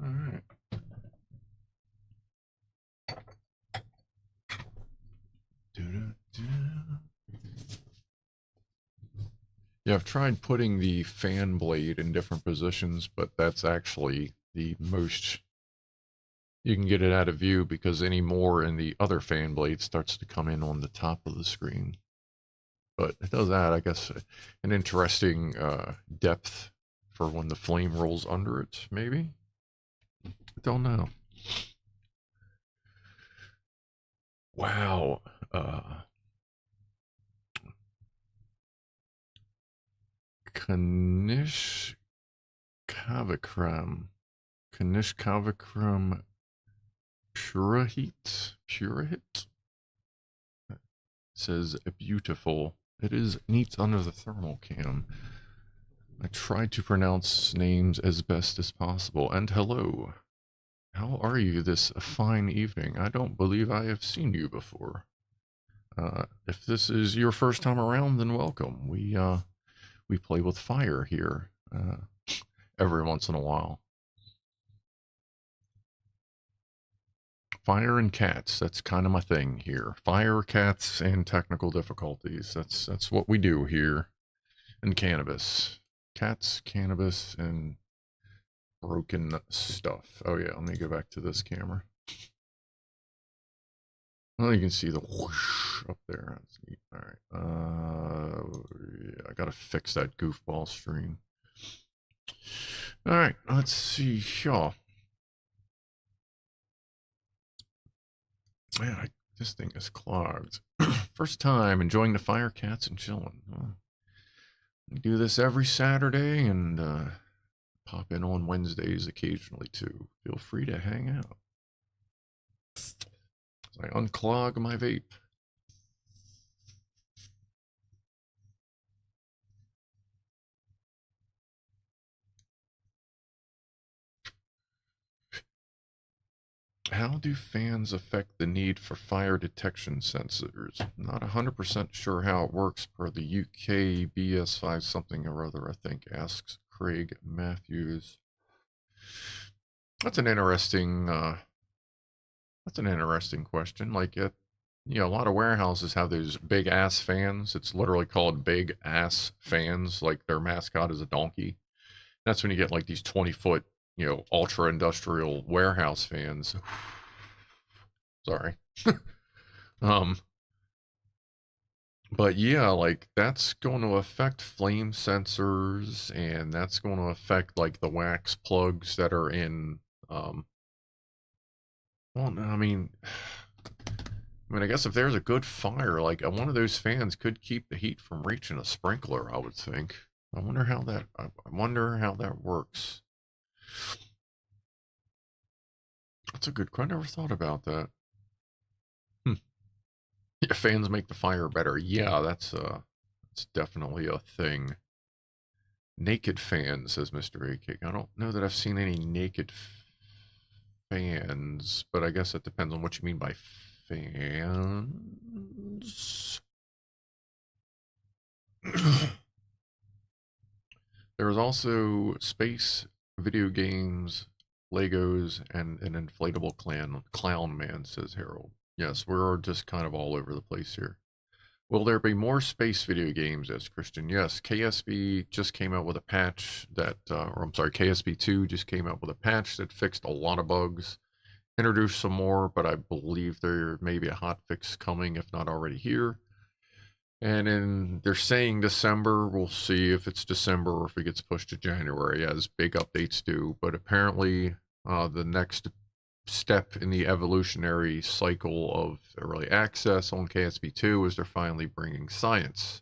All right. Yeah, I've tried putting the fan blade in different positions, but that's actually the most you can get it out of view, because any more in the other fan blade starts to come in on the top of the screen. But it does add, I guess, an interesting depth for when the flame rolls under it, maybe? I don't know. Wow. Kanish Kavakram. Kanish Kavakram Purahit. Purahit? It says beautiful. It is neat under the thermal cam. I tried to pronounce names as best as possible. And hello. How are you this fine evening? I don't believe I have seen you before. If this is your first time around, then welcome. We play with fire here every once in a while. Fire and cats, that's kind of my thing here. Fire, cats, and technical difficulties. That's what we do here. And cannabis. Cats, cannabis, and broken stuff. Oh yeah, let me go back to this camera. Well, you can see the whoosh up there. That's neat. All right. Yeah, I gotta fix that goofball stream. All right, let's see here. Man, This thing is clogged. First time enjoying the fire cats and chilling. Well, we do this every Saturday and pop in on Wednesdays occasionally too. Feel free to hang out. As I unclog my vape. How do fans affect the need for fire detection sensors? Not 100% sure how it works per the UK BS5 something or other, I think, asks Craig Matthews. That's an interesting question. Like, a lot of warehouses have those big ass fans. It's literally called big ass fans. Like their mascot is a donkey. That's when you get like these 20-foot, ultra industrial warehouse fans. Sorry. But yeah, like that's going to affect flame sensors, and that's going to affect like the wax plugs that are in, well, I mean, I guess if there's a good fire, like one of those fans could keep the heat from reaching a sprinkler, I would think. I wonder how that works. That's a good question. I never thought about that. Yeah, fans make the fire better. Yeah, that's definitely a thing. Naked fans, says Mr. A-Cake. I don't know that I've seen any naked fans, but I guess it depends on what you mean by fans. There is also space, video games, Legos, and an inflatable clown man, says Harold. Yes, we're just kind of all over the place here. Will there be more space video games, as Christian? Yes, KSB just came out with a patch that, KSB2 just came out with a patch that fixed a lot of bugs, introduced some more, but I believe there may be a hot fix coming, if not already here. And they're saying December. We'll see if it's December or if it gets pushed to January, as big updates do. But apparently, the next step in the evolutionary cycle of early access on KSB2 is they're finally bringing science.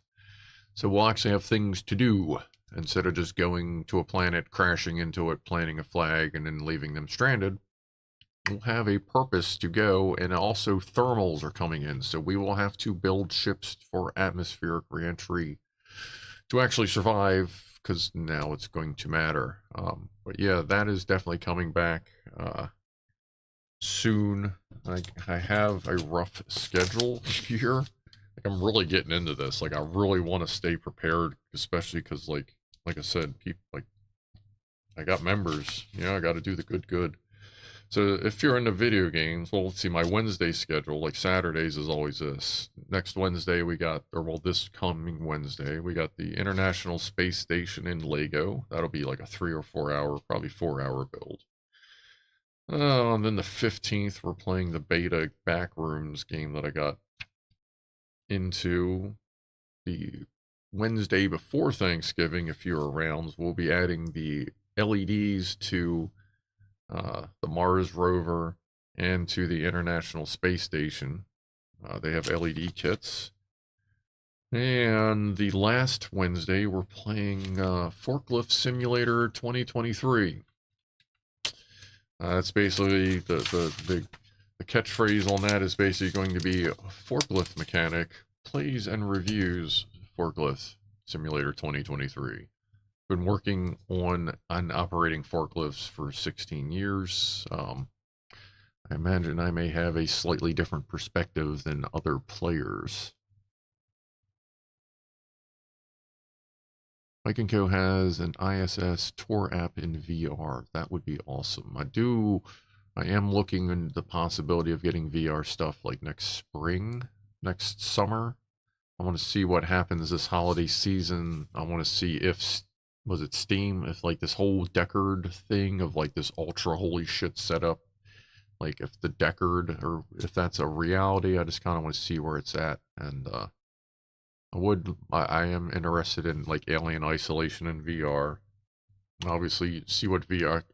So we'll actually have things to do instead of just going to a planet, crashing into it, planting a flag, and then leaving them stranded. We'll have a purpose to go, and also thermals are coming in. So we will have to build ships for atmospheric reentry to actually survive, because now it's going to matter. But yeah, that is definitely coming back soon. I have a rough schedule here. Like, I'm really getting into this. Like, I really want to stay prepared, especially because, like I said, people, like, I got members. I got to do the good. So if you're into video games, well, let's see, my Wednesday schedule, like Saturdays is always this. Next Wednesday this coming Wednesday, we got the International Space Station in Lego. That'll be like a 3 or 4 hour, probably 4-hour build. And then the 15th, we're playing the beta Backrooms game that I got into. The Wednesday before Thanksgiving, if you're around, we'll be adding the LEDs to the Mars rover and to the International Space Station. They have LED kits. And the last Wednesday, we're playing Forklift Simulator 2023. That's basically the catchphrase on that is basically going to be forklift mechanic plays and reviews Forklift Simulator 2023. Been working on operating forklifts for 16 years. I imagine I may have a slightly different perspective than other players. Mike & Co has an ISS tour app in VR. That would be awesome. I am looking into the possibility of getting VR stuff like next summer. I want to see what happens this holiday season. I want to see if, was it Steam, if like this whole Deckard thing of like this ultra holy shit setup, like if the Deckard, or if that's a reality. I just kind of want to see where it's at. And I am interested in like Alien Isolation in VR. Obviously, see what VR.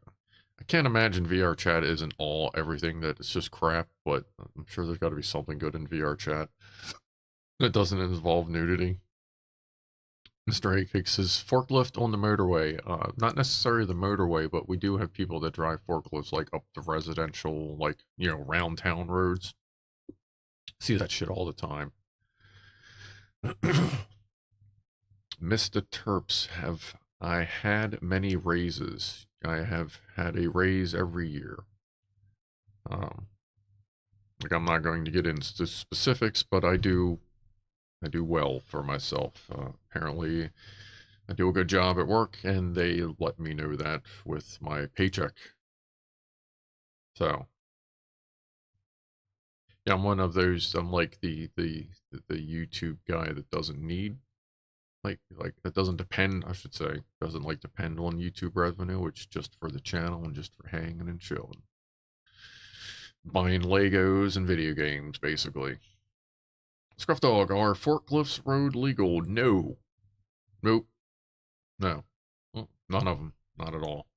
I can't imagine VR chat isn't all everything, that it's just crap, but I'm sure there's got to be something good in VR chat that doesn't involve nudity. Mr. Akik says, forklift on the motorway. Not necessarily the motorway, but we do have people that drive forklifts like up the residential, like, you know, round town roads. See that shit all the time. Mr. Terps, have I had many raises? I have had a raise every year. Like, I'm not going to get into specifics, but I do well for myself. Apparently, I do a good job at work, and they let me know that with my paycheck. So, yeah, I'm one of those. I'm like the YouTube guy that doesn't need, like that doesn't depend. I should say, doesn't like depend on YouTube revenue. It's just for the channel and just for hanging and chilling, buying Legos and video games, basically. Scruff Dog, are forklifts road legal? No. Nope. No. Well, none of them. Not at all.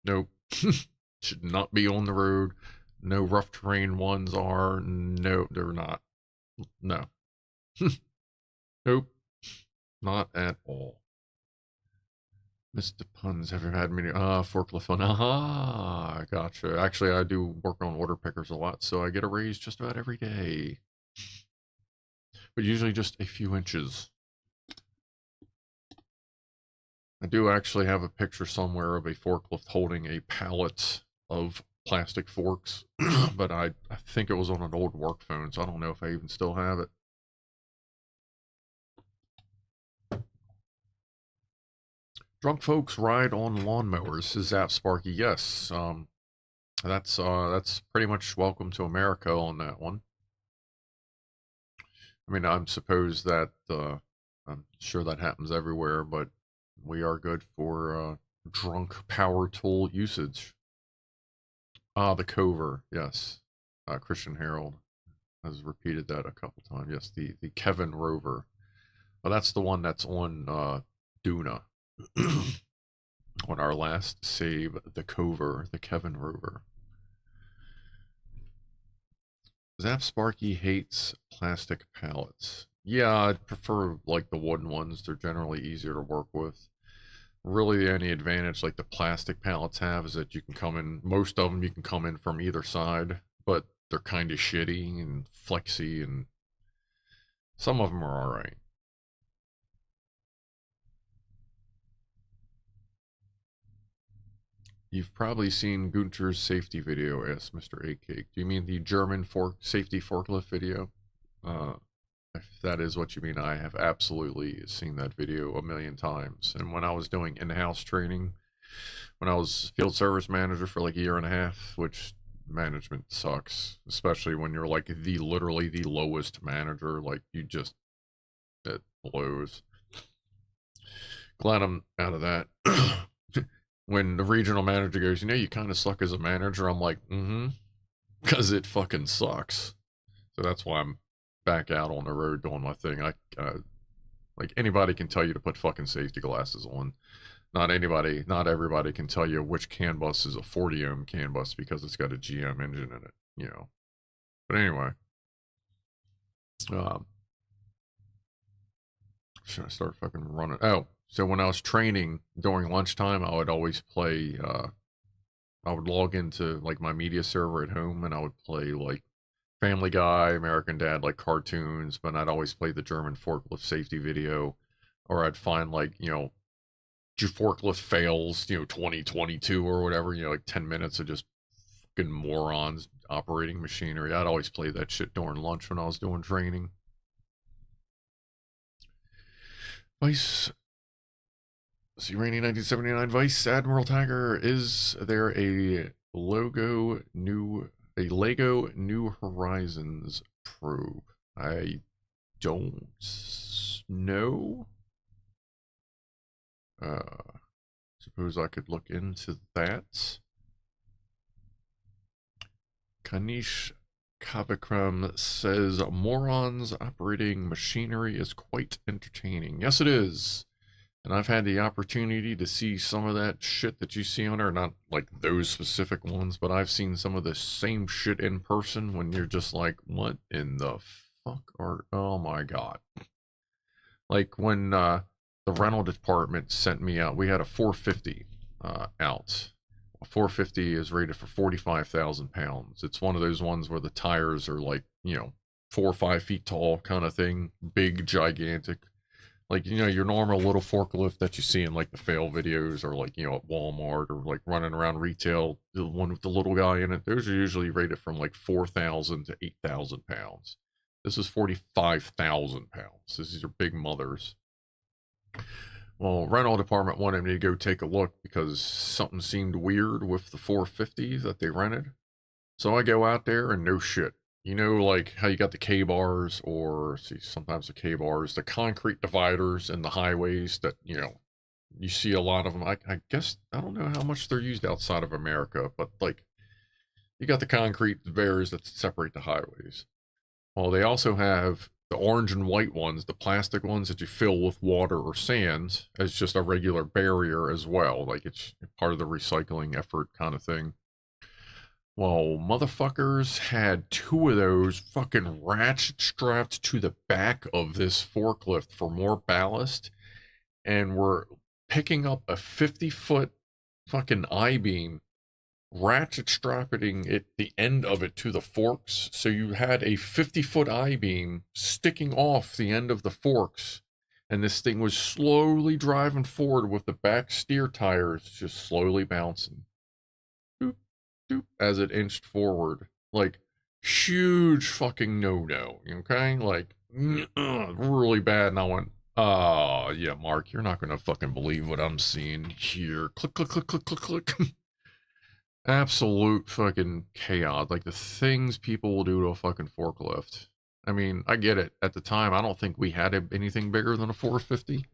Nope. Should not be on the road. No rough terrain ones are. No, they're not. No. Nope. Not at all. Mr. Puns, have you had many forklift fun? Aha, gotcha. Actually, I do work on order pickers a lot, so I get a raise just about every day. But usually just a few inches. I do actually have a picture somewhere of a forklift holding a pallet of plastic forks, but I think it was on an old work phone, so I don't know if I even still have it. Drunk folks ride on lawnmowers, says Zap Sparky. Yes, that's pretty much welcome to America on that one. I mean, I'm suppose that I'm sure that happens everywhere, but we are good for drunk power tool usage. The cover, yes. Christian Harold has repeated that a couple times. Yes, the Kevin Rover. Well, that's the one that's on Duna. On our last save, the cover, the Kevin Rover. Zap Sparky hates plastic pallets. Yeah, I'd prefer like the wooden ones. They're generally easier to work with. Really, the only advantage like the plastic pallets have is that you can come in, most of them you can come in from either side, but they're kind of shitty and flexy, and some of them are alright. You've probably seen Gunter's safety video, asks Mr. A-Cake. Do you mean the German safety forklift video? If that is what you mean, I have absolutely seen that video a million times. And when I was doing in-house training, when I was field service manager for like a year and a half, which management sucks, especially when you're like literally the lowest manager, like you just, it blows. Glad I'm out of that. When the regional manager goes, you know, you kind of suck as a manager, I'm like, because it fucking sucks. So that's why I'm back out on the road doing my thing. Like anybody can tell you to put fucking safety glasses on. Not everybody can tell you which CAN bus is a 40 ohm CAN bus because it's got a GM engine in it, you know. But anyway, should I start fucking running? Oh, so when I was training during lunchtime, I would always play. I would log into like my media server at home, and I would play like Family Guy, American Dad, like cartoons, but I'd always play the German forklift safety video, or I'd find like, you know, your forklift fails, you know, 2022 or whatever, you know, like 10 minutes of just fucking morons operating machinery. I'd always play that shit during lunch when I was doing training. Vice, see, Rainy 1979, Vice Admiral Tiger, is there a Lego New Horizons probe? I don't know. Suppose I could look into that. Kanish Kavikram says morons operating machinery is quite entertaining. Yes, it is. And I've had the opportunity to see some of that shit that you see on there, not like those specific ones, but I've seen some of the same shit in person when you're just like, what in the fuck are, oh my God. Like when the rental department sent me out, we had a 450 out. A 450 is rated for 45,000 pounds. It's one of those ones where the tires are like, 4 or 5 feet tall kind of thing, big, gigantic. Like, your normal little forklift that you see in like the fail videos or like, at Walmart or like running around retail, the one with the little guy in it, those are usually rated from like 4,000 to 8,000 pounds. This is 45,000 pounds. These are big mothers. Well, rental department wanted me to go take a look because something seemed weird with the 450 that they rented. So I go out there and no shit. Like how you got the K-bars or see sometimes the K-bars, the concrete dividers in the highways that, you see a lot of them. I guess, I don't know how much they're used outside of America, but like you got the concrete barriers that separate the highways. Well, they also have the orange and white ones, the plastic ones that you fill with water or sand as just a regular barrier as well. Like it's part of the recycling effort kind of thing. Well, motherfuckers had 2 of those fucking ratchet strapped to the back of this forklift for more ballast and were picking up a 50-foot fucking I-beam, ratchet strapping it, the end of it to the forks. So you had a 50-foot I-beam sticking off the end of the forks, and this thing was slowly driving forward with the back steer tires just slowly bouncing as it inched forward. Like, huge fucking no-no, okay? Like, really bad. And I went, oh, yeah, Mark, you're not gonna fucking believe what I'm seeing here. Click, click, click, click, click, click. Absolute fucking chaos. Like, the things people will do to a fucking forklift. I mean, I get it. At the time, I don't think we had anything bigger than a 450.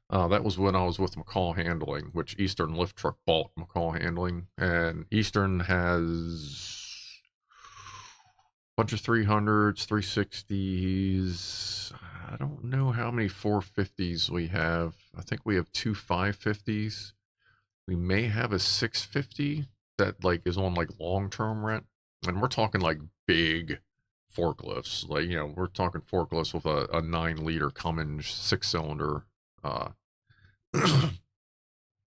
That was when I was with McCall Handling, which Eastern Lift Truck bought McCall Handling. And Eastern has a bunch of 300s, 360s. I don't know how many 450s we have. I think we have 2 550s. We may have a 650 that like is on like long-term rent. And we're talking like big forklifts. Like, we're talking forklifts with a 9-liter Cummins 6-cylinder.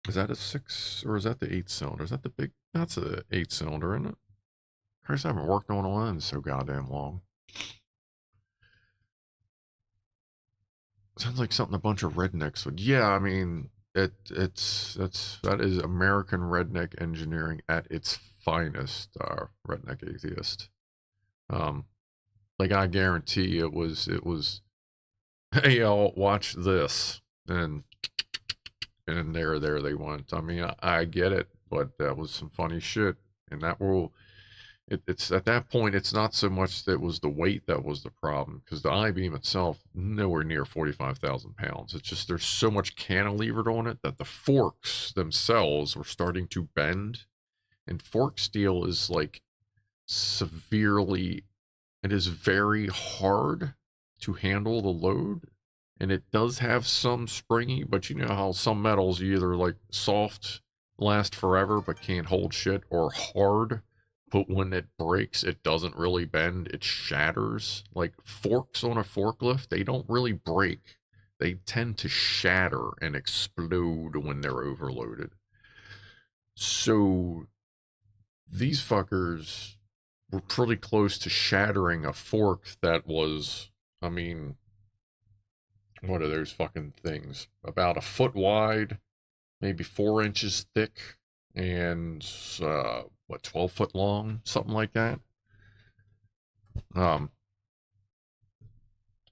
Is that a 6 or is that the 8-cylinder? Is that the big? That's a 8-cylinder, isn't it? Christ, I haven't worked on one in so goddamn long. Sounds like something a bunch of rednecks would. Yeah, I mean, that is American redneck engineering at its finest. Redneck atheist. Like I guarantee it was. Hey, y'all, watch this, and there they went. I mean, I get it, but that was some funny shit, and that will. It's at that point, it's not so much that it was the weight that was the problem, because the I-beam itself, nowhere near 45,000 pounds. It's just there's so much cantilevered on it that the forks themselves were starting to bend. And fork steel is like severely, it is very hard to handle the load. And it does have some springy, but you know how some metals either like soft, last forever, but can't hold shit, or hard, but when it breaks, it doesn't really bend, it shatters. Like forks on a forklift, they don't really break. They tend to shatter and explode when they're overloaded. So these fuckers were pretty close to shattering a fork that was, I mean, what are those fucking things? About a foot wide, maybe 4 inches thick, and 12 foot long, something like that.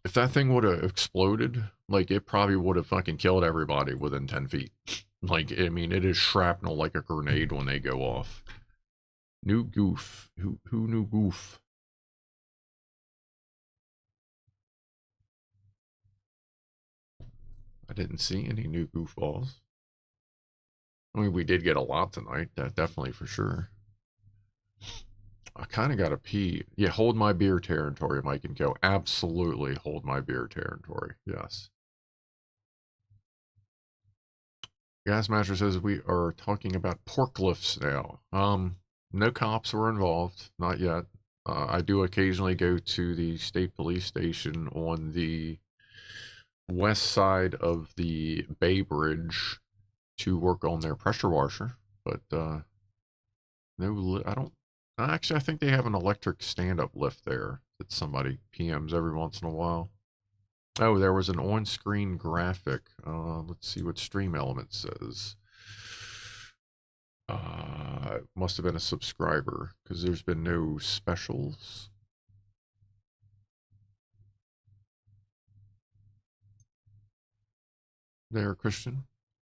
If that thing would have exploded, like it probably would have fucking killed everybody within 10 feet. Like, I mean, it is shrapnel like a grenade when they go off. New goof. Who knew goof? I didn't see any new goofballs. I mean, we did get a lot tonight, that definitely for sure. I kind of got to pee. Yeah, hold my beer territory, Mike and go. Absolutely hold my beer territory. Yes. Gasmaster says we are talking about forklifts now. No cops were involved, not yet. I do occasionally go to the state police station on the west side of the Bay Bridge to work on their pressure washer, but no, I don't. Actually, I think they have an electric stand-up lift there that somebody PMs every once in a while. Oh, there was an on-screen graphic. Let's see what Stream Element says. It must have been a subscriber because there's been no specials. There, Christian.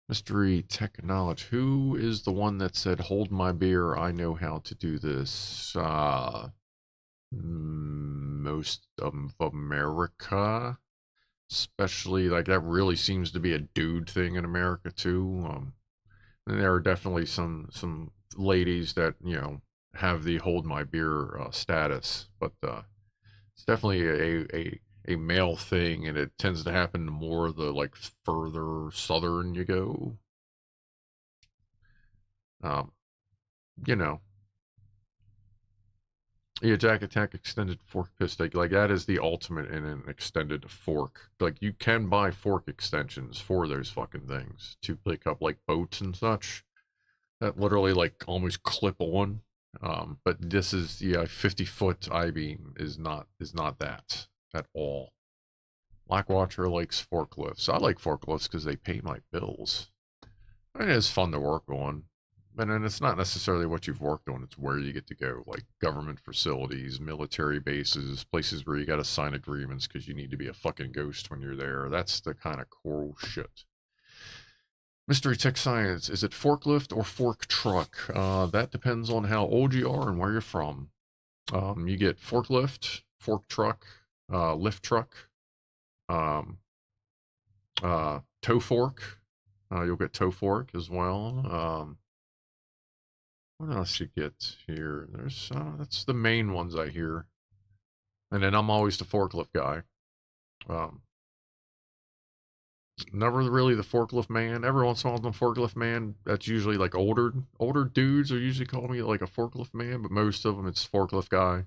Mystery Tech Knowledge. Who is the one that said, "Hold my beer, I know how to do this"? Most of America. Especially, like, that really seems to be a dude thing in America, too. And there are definitely some ladies that, you know, have the hold my beer status, but it's definitely a male thing, and it tends to happen more the, like, further southern you go. You know, yeah, Jack Attack extended fork piston, like that is the ultimate in an extended fork. Like, you can buy fork extensions for those fucking things to pick up like boats and such. That literally like almost clip on. But this is, yeah, 50-foot I-beam is not that at all. Blackwatcher likes forklifts. I like forklifts because they pay my bills. It is fun to work on. And then it's not necessarily what you've worked on, it's where you get to go, like government facilities, military bases, places where you got to sign agreements because you need to be a fucking ghost when you're there. That's the kind of cool shit. Mystery Tech Science, is it forklift or fork truck? That depends on how old you are and where you're from. You get forklift, fork truck, lift truck, tow fork. You'll get tow fork as well. What else you get here? There's that's the main ones I hear. And then I'm always the forklift guy. Never really the forklift man. Every once in a while, I'm the forklift man. That's usually like older dudes are usually call me like a forklift man, but most of them it's forklift guy.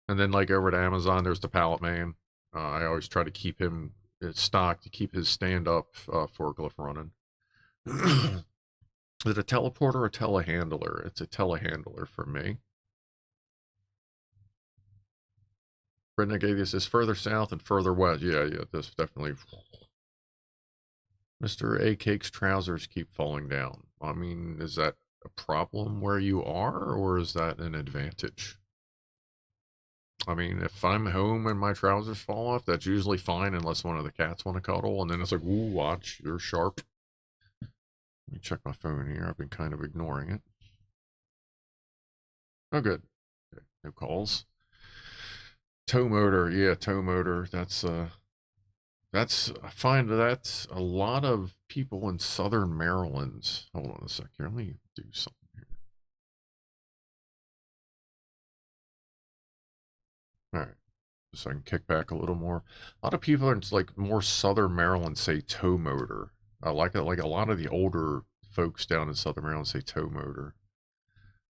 And then like over at Amazon, there's the pallet man. I always try to keep him stocked to keep his stand-up forklift running. Is it a teleporter or a telehandler? It's a telehandler for me. Brenda gave us this further south and further west. Yeah, this definitely. Mr. A Cake's trousers keep falling down. I mean, is that a problem where you are, or is that an advantage? I mean, if I'm home and my trousers fall off, that's usually fine unless one of the cats want to cuddle, and then it's like, ooh, watch, you're sharp. Let me check my phone here. I've been kind of ignoring it. Oh, good. Okay, no calls. Tow motor, yeah, tow motor. I find that a lot of people in Southern Maryland. Hold on a sec here. Let me do something here. All right, so I can kick back a little more. A lot of people in like more Southern Maryland say tow motor. I like it. Like a lot of the older folks down in Southern Maryland say tow motor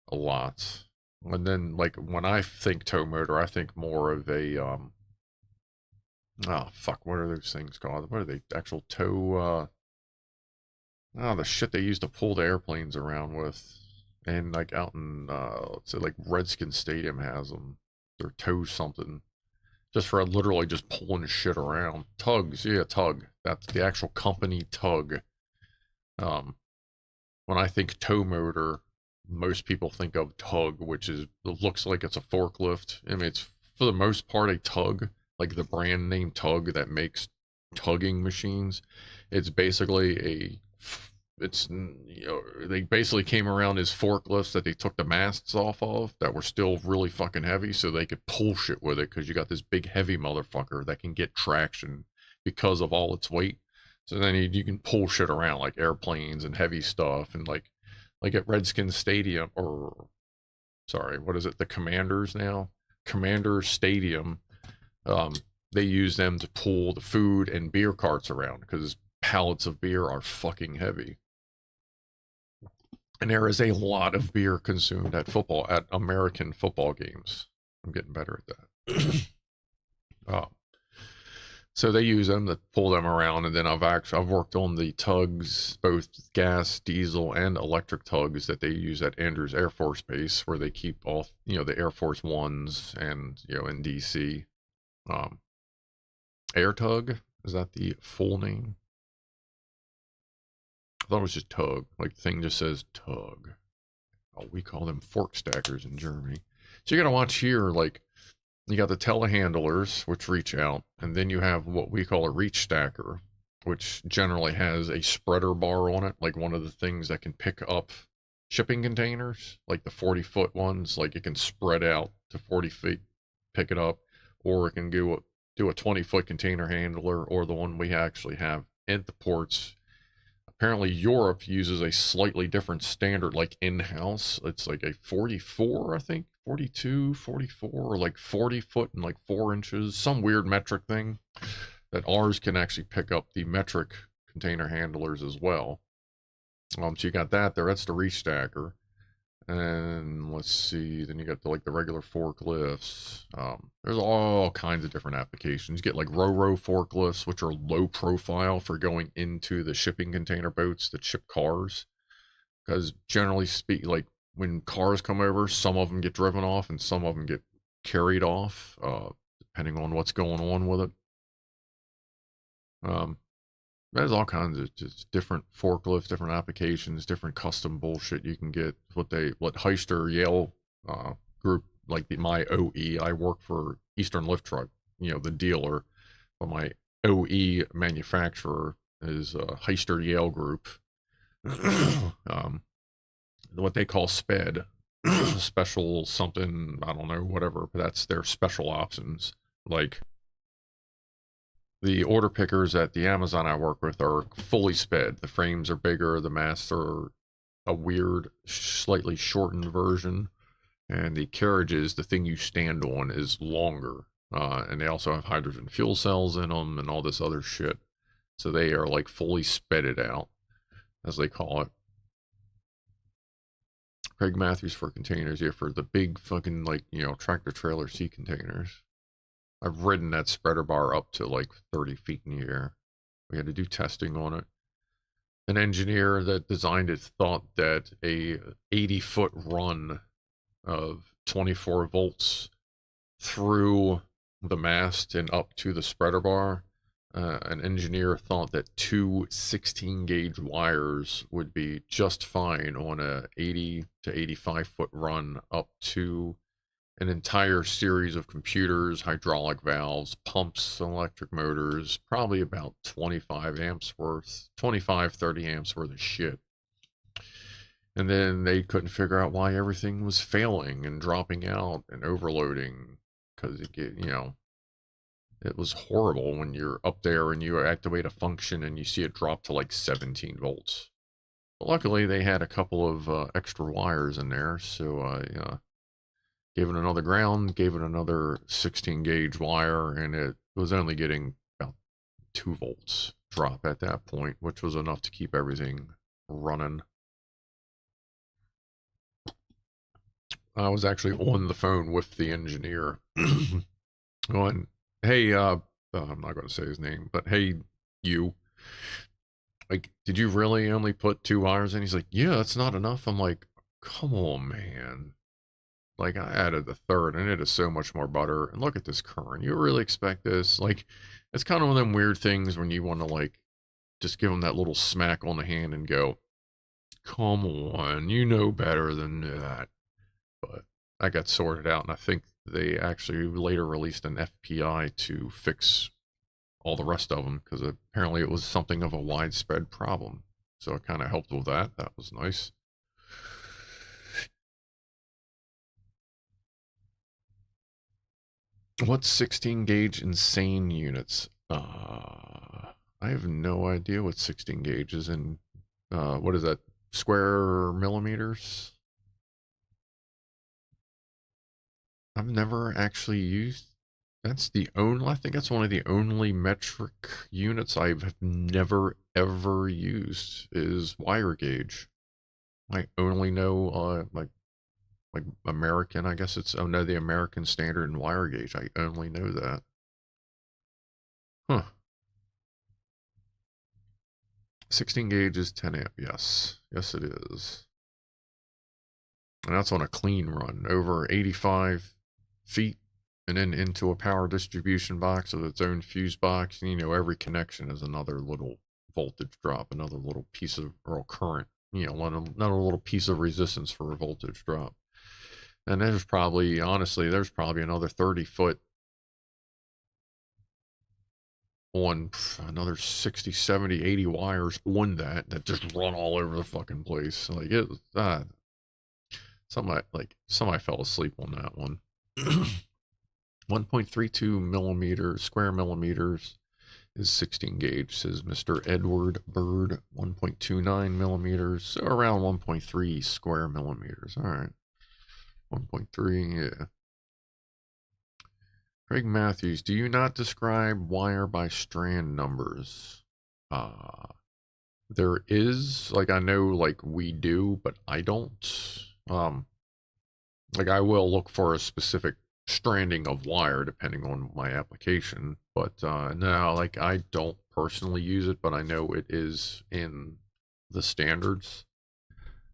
a lot. And then like when I think tow motor, I think more of a oh fuck, what are those things called? What are they? Actual tow the shit they used to pull the airplanes around with. And like out in let's say like Redskin Stadium has them. They're tow something. Just for literally just pulling shit around. Tugs, yeah, tug. That's the actual company tug. When I think tow motor, most people think of tug, which is it looks like it's a forklift. I mean, it's for the most part a tug, like the brand name Tug that makes tugging machines. It's basically it's, you know, they basically came around as forklifts that they took the masts off of that were still really fucking heavy so they could pull shit with it, because you got this big heavy motherfucker that can get traction because of all its weight. So then you can pull shit around like airplanes and heavy stuff, and like at Redskin Stadium, or sorry, what is it? The Commanders now? Commander Stadium. They use them to pull the food and beer carts around because pallets of beer are fucking heavy. And there is a lot of beer consumed at American football games. I'm getting better at that. uh, so they use them to pull them around, and then I've worked on the tugs, both gas, diesel, and electric tugs that they use at Andrews Air Force Base, where they keep all the Air Force Ones, and in DC. Air Tug, is that the full name? I thought it was just tug. Like the thing just says tug. Oh, we call them fork stackers in Germany. So you got to watch here, like you got the telehandlers, which reach out, and then you have what we call a reach stacker, which generally has a spreader bar on it, like one of the things that can pick up shipping containers, like the 40-foot ones, like it can spread out to 40 feet, pick it up, or it can do a 20-foot container handler, or the one we actually have at the ports. Apparently Europe uses a slightly different standard, like in-house. It's like a 44, I think, 42, 44, or like 40 foot and like 4 inches, some weird metric thing, that ours can actually pick up the metric container handlers as well. So you got that there. That's the reach stacker. And let's see, then you got the regular forklifts. There's all kinds of different applications. You get like ro-ro forklifts, which are low profile for going into the shipping container boats that ship cars. Because generally speaking, like when cars come over, some of them get driven off and some of them get carried off, depending on what's going on with it. There's all kinds of just different forklifts, different applications, different custom bullshit you can get. What Heister Yale group, like my OE, I work for Eastern Lift Truck, the dealer, but my OE manufacturer is Heister Yale group. What they call SPED, special something, I don't know, whatever, but that's their special options. Like the order pickers at the Amazon I work with are fully sped. The frames are bigger, the masts are a weird, slightly shortened version, and the carriages, the thing you stand on, is longer. And they also have hydrogen fuel cells in them and all this other shit. So they are like fully spedded out, as they call it. Craig Matthews for containers, yeah, for the big fucking tractor trailer sea containers. I've ridden that spreader bar up to like 30 feet in the air. We had to do testing on it. An engineer that designed it thought that a 80-foot run of 24 volts through the mast and up to the spreader bar, an engineer thought that 2 16-gauge wires would be just fine on a 80 to 85-foot run up to an entire series of computers, hydraulic valves, pumps, electric motors, probably about 25 amps worth, 25, 30 amps worth of shit. And then they couldn't figure out why everything was failing and dropping out and overloading, because it was horrible when you're up there and you activate a function and you see it drop to like 17 volts. But luckily, they had a couple of extra wires in there, so I gave it another ground, gave it another 16-gauge wire, and it was only getting about 2 volts drop at that point, which was enough to keep everything running. I was actually on the phone with the engineer going, hey, I'm not going to say his name, but hey, you, like, did you really only put 2 wires in? He's like, yeah, that's not enough. I'm like, come on, man. Like, I added the third, and it is so much more butter. And look at this current. You really expect this? Like, it's kind of one of them weird things when you want to, like, just give them that little smack on the hand and go, come on, you know better than that. But I got sorted out, and I think they actually later released an FPI to fix all the rest of them, because apparently it was something of a widespread problem. So it kind of helped with that. That was nice. What's 16-gauge insane units? I have no idea what 16 gauge is in. What is that? Square millimeters? I've never actually used. That's the only. I think that's one of the only metric units I've never ever used is wire gauge. I only know like American, I guess it's, oh no, the American standard and wire gauge. I only know that. Huh. 16 gauge is 10 amp. Yes. Yes, it is. And that's on a clean run over 85 feet and then into a power distribution box with its own fuse box. And, you know, every connection is another little voltage drop, another little piece of or current, you know, another little piece of resistance for a voltage drop. And there's probably, honestly, there's probably another 30-foot on another 60, 70, 80 wires on that just run all over the fucking place. Like it, somebody fell asleep on that one. 1.32 millimeters, square millimeters is 16 gauge, says Mr. Edward Bird. 1.29 millimeters, so around 1.3 square millimeters. All right. 1.3, yeah. Craig Matthews, do you not describe wire by strand numbers? There is, like, I know, like, we do, but I don't. Like, I will look for a specific stranding of wire depending on my application, but no, like, I don't personally use it, but I know it is in the standards.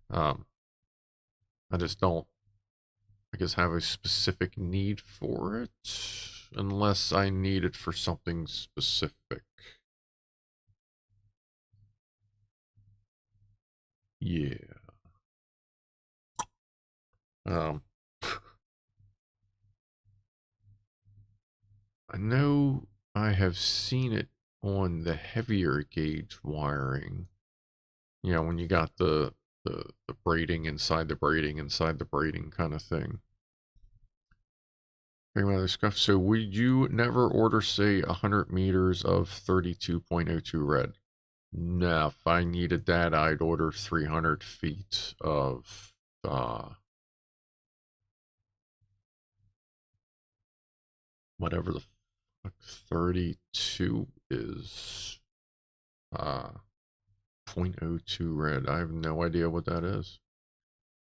I just don't, I guess, have a specific need for it unless I need it for something specific. Yeah. I know I have seen it on the heavier gauge wiring. You know, when you got the braiding inside the braiding inside the braiding kind of thing. Stuff. So would you never order, say, 100 meters of 32.02 red? No, if I needed that, I'd order 300 feet of whatever the fuck 32 is. 0.02 red. I have no idea what that is.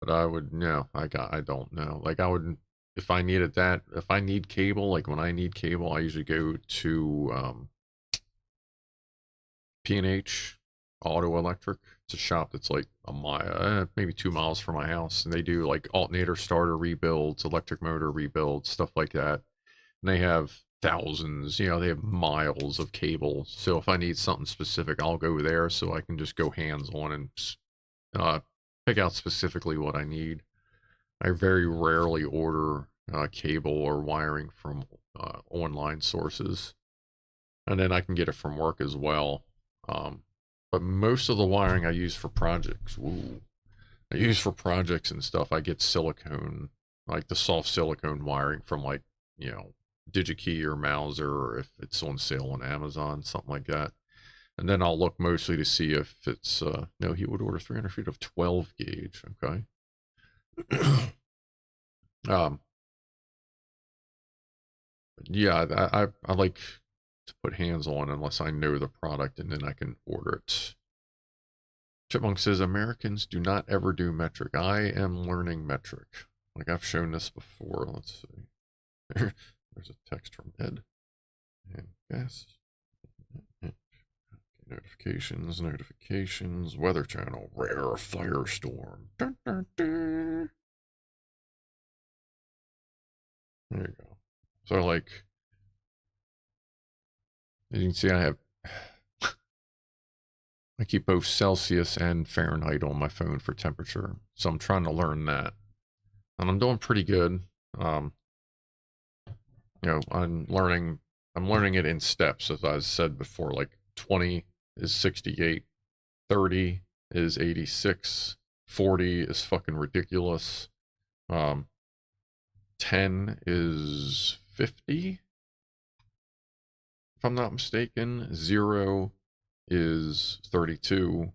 But I would, no, I don't know. Like, I would, if I needed that, if I need cable, like when I need cable, I usually go to P&H Auto Electric. It's a shop that's like a mile, maybe 2 miles from my house. And they do like alternator starter rebuilds, electric motor rebuilds, stuff like that. And they have thousands, you know, they have miles of cable. So if I need something specific, I'll go there so I can just go hands on and pick out specifically what I need. I very rarely order cable or wiring from online sources, and then I can get it from work as well. But most of the wiring I use for projects, I use for projects and stuff. I get silicone, like the soft silicone wiring from, like, you know, DigiKey or Mauser, or if it's on sale on Amazon, something like that. And then I'll look mostly to see if it's, no, he would order 300 feet of 12 gauge. Okay. Yeah, I like to put hands on unless I know the product, and then I can order it. Chipmunk says, Americans do not ever do metric. I am learning metric. Like, I've shown this before. Let's see. There's a text from Ed. And yes. Notifications, Weather Channel, rare firestorm. Dun, dun, dun. There you go. So, like, as you can see, I keep both Celsius and Fahrenheit on my phone for temperature. So I'm trying to learn that. And I'm doing pretty good. You know, I'm learning it in steps, as I said before. Like 20 is 68, 30 is 86, 40 is fucking ridiculous. 10 is 50, if I'm not mistaken. 0 is 32.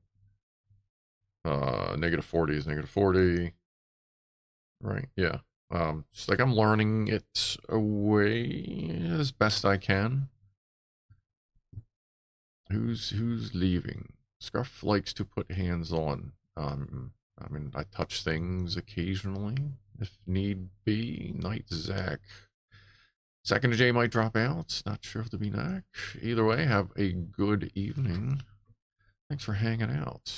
Negative 40 is negative 40. Right, yeah. Just like I'm learning it away as best I can. Who's leaving? Scarf likes to put hands on. I mean, I touch things occasionally, if need be. Night Zach. Second J might drop out. Not sure if they'll be back. Either way, have a good evening. Thanks for hanging out.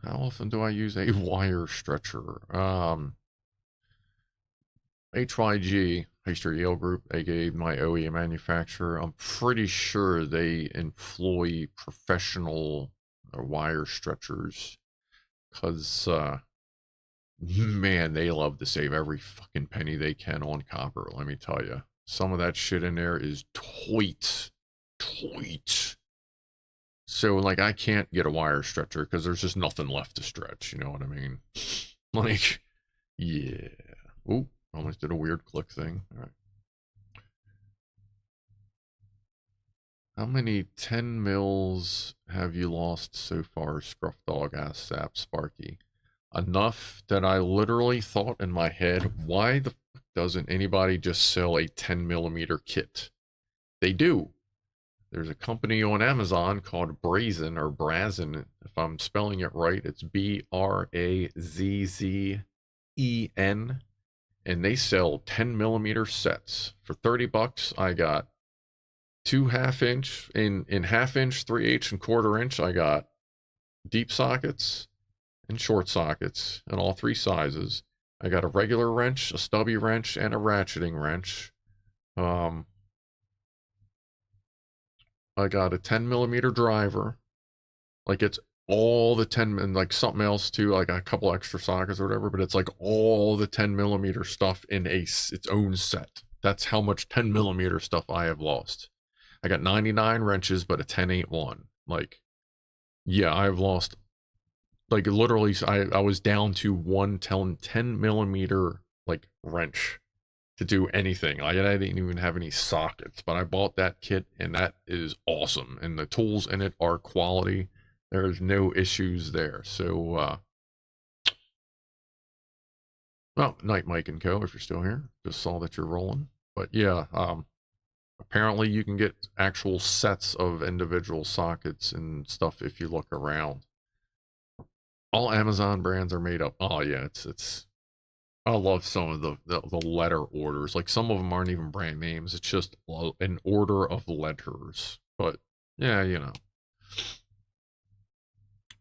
How often do I use a wire stretcher? HYG, Hyster Yale Group, aka my OEM manufacturer, I'm pretty sure they employ professional wire stretchers because, man, they love to save every fucking penny they can on copper, let me tell you. Some of that shit in there is tight. Tight. So, like, I can't get a wire stretcher because there's just nothing left to stretch, you know what I mean? Like, yeah. Oop, almost did a weird click thing. All right. How many 10 mils have you lost so far, Scruff Dog? Asked Sap Sparky. Enough that I literally thought in my head, why the fuck doesn't anybody just sell a 10 millimeter kit? They do. There's a company on Amazon called Brazen or Brazen. If I'm spelling it right, it's Brazzzen. And they sell 10 millimeter sets. For 30 bucks, I got 2 half-inch, in half-inch, 3/8, and 1/4 inch, I got deep sockets and short sockets in all 3 sizes. I got a regular wrench, a stubby wrench, and a ratcheting wrench. I got a 10 millimeter driver. Like, it's all the 10, and like something else too, like a couple extra sockets or whatever, but it's like all the 10 millimeter stuff in its own set. That's how much 10 millimeter stuff I have lost. I got 99 wrenches, but a 10 ain't one. Like, yeah, I've lost, like, literally, I was down to one 10 millimeter, like, wrench to do anything. Like, I didn't even have any sockets, but I bought that kit, and that is awesome. And the tools in it are quality. There's no issues there. So, well, Night Mike and Co., if you're still here. Just saw that you're rolling. But yeah, apparently you can get actual sets of individual sockets and stuff if you look around. All Amazon brands are made up. Oh yeah, it's I love some of the letter orders. Like, some of them aren't even brand names. It's just an order of letters. But yeah, you know.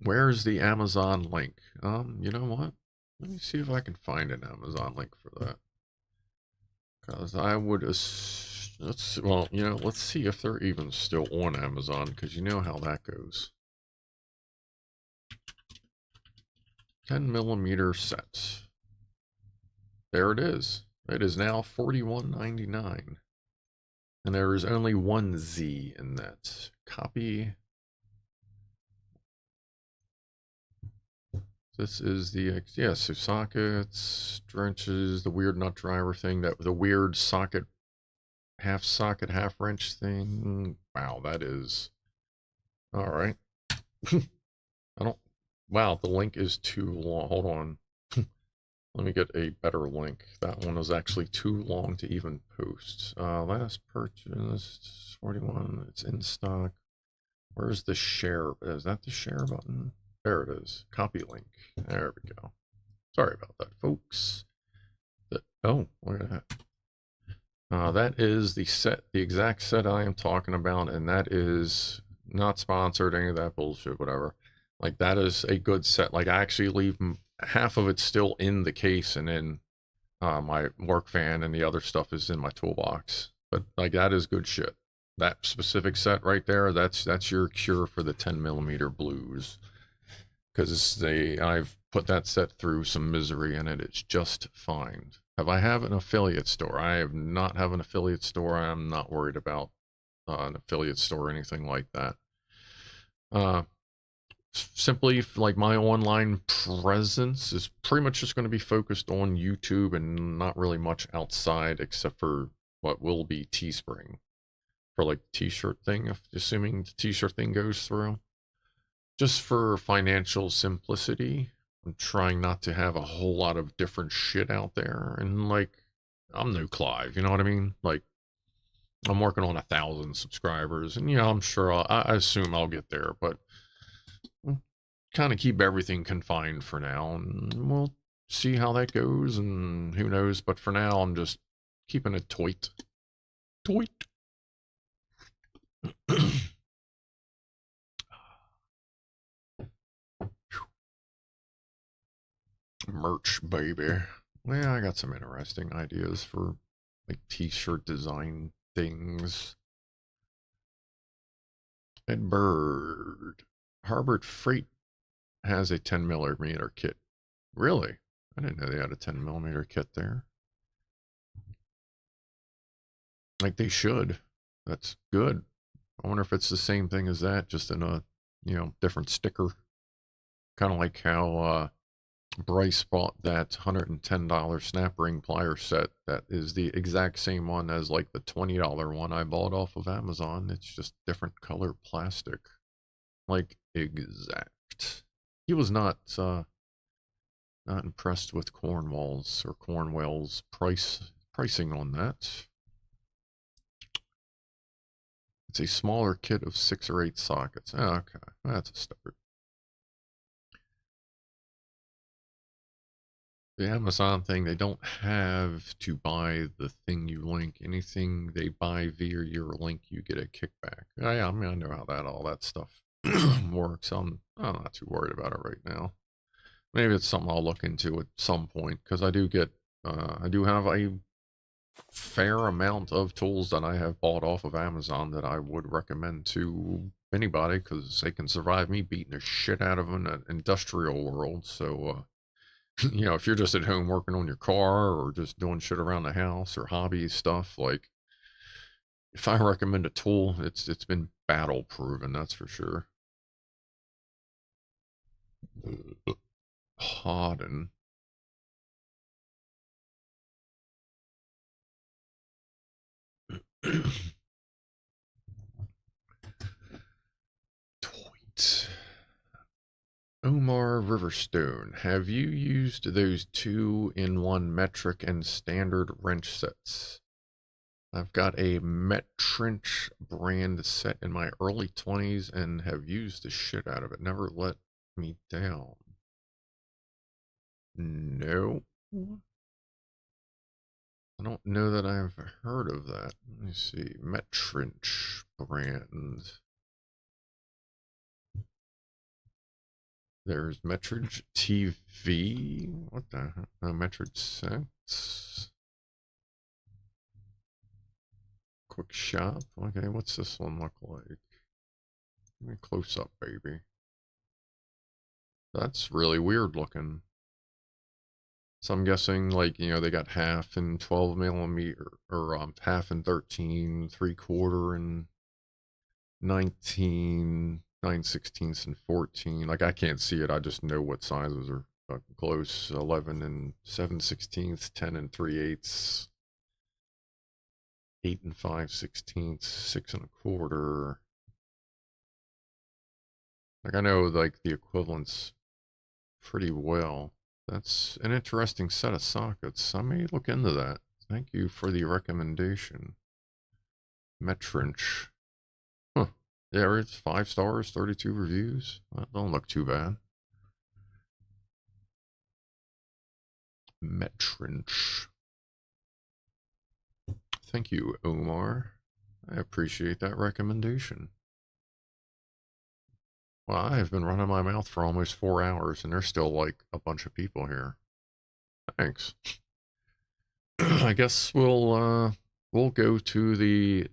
Where's the Amazon link? You know what? Let me see if I can find an Amazon link for that. Because I would, well, you know, let's see if they're even still on Amazon, because you know how that goes. 10 millimeter sets. There it is. It is now $41.99. And there is only one Z in that. Copy. This is the, yeah, so sockets, wrenches, the weird nut driver thing, that the weird socket, half wrench thing. Wow, that is, all right. I don't, wow, the link is too long. Hold on. Let me get a better link. That one was actually too long to even post. Last purchase, 41, it's in stock. Where's the share? Is that the share button? There it is. Copy link. There we go. Sorry about that, folks. Oh, look at that. That is the set, the exact set I am talking about, and that is not sponsored, any of that bullshit, whatever. Like, that is a good set. Like, I actually leave half of it still in the case, and then my work fan, and the other stuff is in my toolbox. But, like, that is good shit. That specific set right there, that's your cure for the 10 millimeter blues. Because I've put that set through some misery, and it is just fine. Have I have an affiliate store? I have not have an affiliate store. I'm not worried about an affiliate store or anything like that. Simply, like, my online presence is pretty much just going to be focused on YouTube and not really much outside, except for what will be Teespring for, like, the t-shirt thing, assuming the t-shirt thing goes through. Just for financial simplicity, I'm trying not to have a whole lot of different shit out there. And, like, I'm no Clive, you know what I mean? Like, I'm working on 1,000 subscribers, and I'm sure I assume I'll get there, but kind of keep everything confined for now, and we'll see how that goes, and who knows. But for now, I'm just keeping it toit. Merch, baby. Well, I got some interesting ideas for like t-shirt design things. Ed Bird. Harbor Freight has a 10mm kit. Really? I didn't know they had a 10mm kit there. Like they should. That's good. I wonder if it's the same thing as that, just in a, different sticker. Kind of like how Bryce bought that $110 snap ring plier set. That is the exact same one as like the $20 one I bought off of Amazon. It's just different color plastic. Like exact. He was not impressed with Cornwell's pricing on that. It's a smaller kit of 6 or 8 sockets. Oh, okay, that's a start. The Amazon thing, they don't have to buy the thing you link. Anything they buy via your link, you get a kickback. Yeah, I mean, I know how all that stuff works. I'm not too worried about it right now. Maybe it's something I'll look into at some point, because I do have a fair amount of tools that I have bought off of Amazon that I would recommend to anybody, because they can survive me beating the shit out of them in an industrial world. So, if you're just at home working on your car or just doing shit around the house or hobby stuff, like if I recommend a tool, it's been battle proven, that's for sure. Hodden. Toit. Omar Riverstone, have you used those 2-in-1 metric and standard wrench sets? I've got a Metrench brand set in my early 20s and have used the shit out of it. Never let me down. No. I don't know that I've heard of that. Let me see. Metrench brand. There's Metridge TV. What the heck? No, Metridge Sets. Quick shop. Okay, what's this one look like? Let me close up, baby. That's really weird looking. So I'm guessing, like, they got half and 12mm, or half and 13, 3/4 and 19, 9/16 and 14. Like, I can't see it. I just know what sizes are close. 11 and 7/16, 10 and 3/8, 8 and 5/16, 6 1/4. Like, I know, like, the equivalents pretty well. That's an interesting set of sockets. I may look into that. Thank you for the recommendation. Metrench. Huh. Yeah, it's 5 stars, 32 reviews. That don't look too bad. Metrench. Thank you, Omar. I appreciate that recommendation. Well, I have been running my mouth for almost 4 hours, and there's still like a bunch of people here. Thanks. I guess we'll go to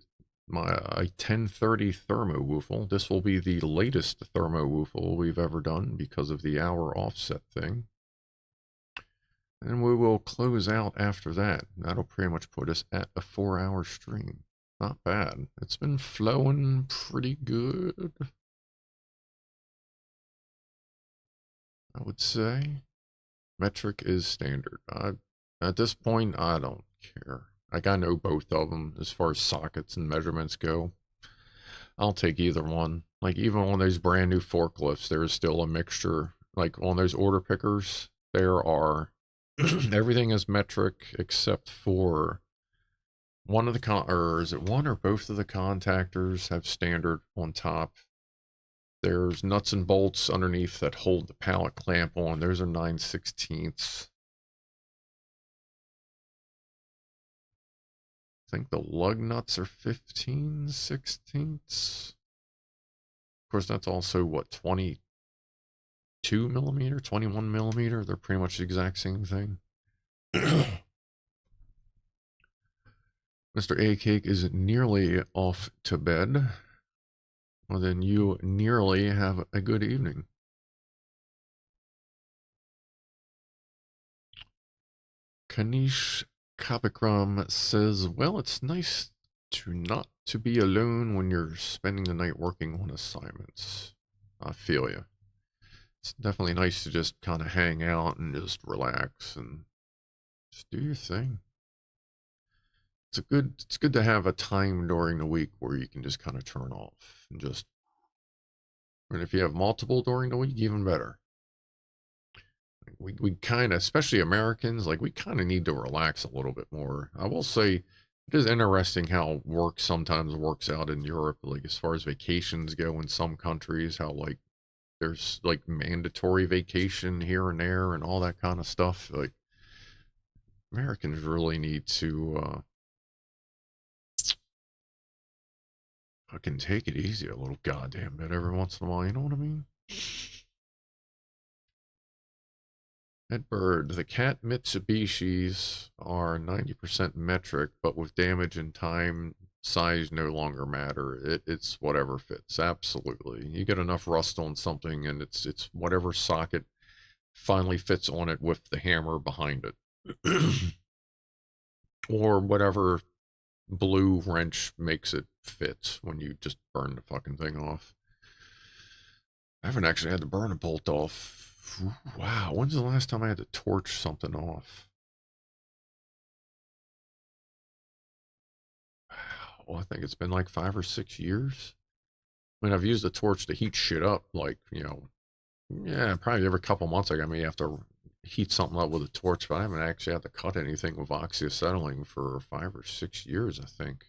my 1030 ThermoWhoofle. This will be the latest ThermoWhoofle we've ever done because of the hour offset thing. And we will close out after that. That'll pretty much put us at a 4-hour stream. Not bad. It's been flowing pretty good, I would say. Metric is standard. At this point, I don't care. Like, I know both of them as far as sockets and measurements go. I'll take either one. Like, even on those brand new forklifts, there is still a mixture. Like, on those order pickers, there are everything is metric except for one of the or is it one or both of the contactors have standard on top. There's nuts and bolts underneath that hold the pallet clamp on. Those are 9/16. I think the lug nuts are 15/16. Of course, that's also what, 22 millimeter, 21 millimeter. They're pretty much the exact same thing. Mr. A Cake is nearly off to bed. Well, then you nearly have a good evening. Kanish Kabikram says, well, it's nice to not to be alone when you're spending the night working on assignments. I feel you. It's definitely nice to just kind of hang out and just relax and just do your thing. It's good to have a time during the week where you can just kind of turn off and just, and if you have multiple during the week, even better. We kind of, especially Americans, like we kind of need to relax a little bit more. I will say it is interesting how work sometimes works out in Europe, like as far as vacations go in some countries, how like there's like mandatory vacation here and there and all that kind of stuff. Like Americans really need to fucking take it easy a little goddamn bit every once in a while, you know what I mean? That bird, the cat Mitsubishis are 90% metric, but with damage and time, size no longer matter. It's whatever fits. Absolutely. You get enough rust on something and it's whatever socket finally fits on it with the hammer behind it. Or whatever blue wrench makes it fit when you just burn the fucking thing off. I haven't actually had to burn a bolt off. Wow, when's the last time I had to torch something off? Wow, well, I think it's been like 5 or 6 years. I mean, I've used a torch to heat shit up, like, you know, yeah, probably every couple months I may have to heat something up with a torch, but I haven't actually had to cut anything with oxyacetylene for 5 or 6 years, I think.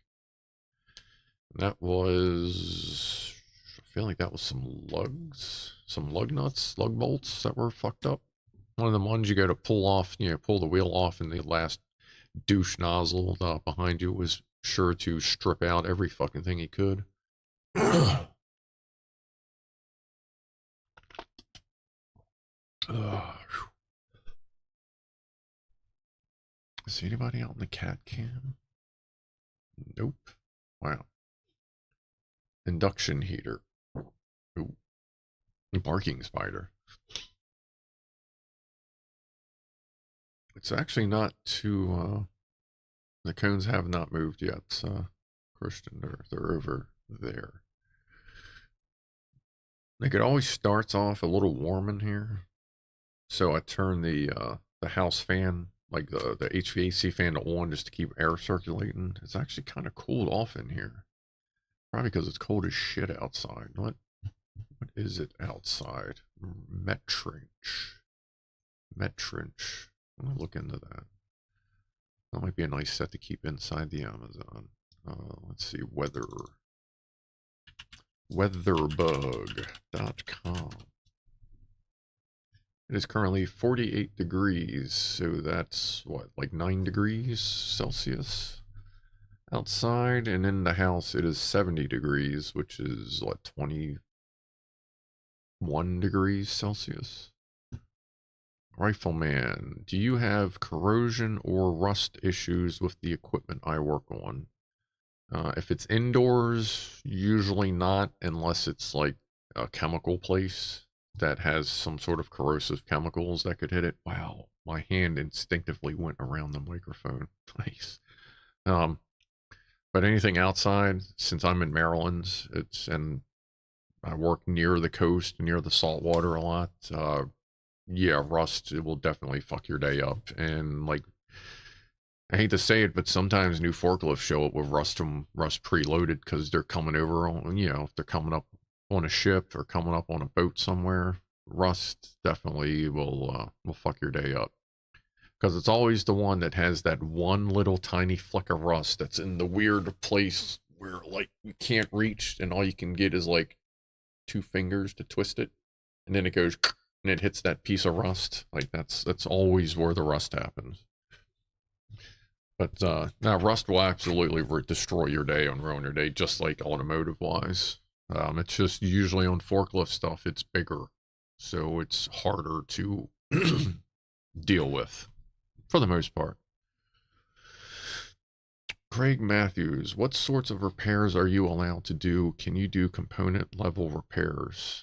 And that was, I feel like that was some lug nuts, lug bolts that were fucked up. One of the ones you go to pull off, you know, pull the wheel off, and the last douche nozzle behind you was sure to strip out every fucking thing he could. Is anybody out in the cat cam? Nope. Wow. Induction heater. Ooh. Barking spider. It's actually not too, the cones have not moved yet, Christian, they're over there. Like it always starts off a little warm in here. So I turn the house fan, like the HVAC fan on just to keep air circulating. It's actually kind of cooled off in here. Probably because it's cold as shit outside. What is it outside? Metrench. I'm gonna look into that. That might be a nice set to keep inside the Amazon. Let's see, weatherbug.com. It is currently 48 degrees, so that's what, like 9 degrees Celsius outside, and in the house it is 70 degrees, which is what, 21 degrees Celsius. Rifleman, do you have corrosion or rust issues with the equipment I work on? If it's indoors, usually not, unless it's like a chemical place that has some sort of corrosive chemicals that could hit it. Wow, my hand instinctively went around the microphone. Nice. But anything outside, since I'm in Maryland, and I work near the coast, near the salt water a lot, yeah, rust, it will definitely fuck your day up. And like, I hate to say it, but sometimes new forklifts show up with rust preloaded because they're coming over on, you know, if they're coming up on a ship or coming up on a boat somewhere. Rust definitely will fuck your day up. Because it's always the one that has that one little tiny fleck of rust that's in the weird place where, like, you can't reach, and all you can get is, like, 2 fingers to twist it. And then it goes, and it hits that piece of rust. Like, that's always where the rust happens. But, now, rust will absolutely destroy your day and ruin your day, just like automotive-wise. It's just usually on forklift stuff, it's bigger. So it's harder to deal with, for the most part. Craig Matthews, what sorts of repairs are you allowed to do? Can you do component level repairs?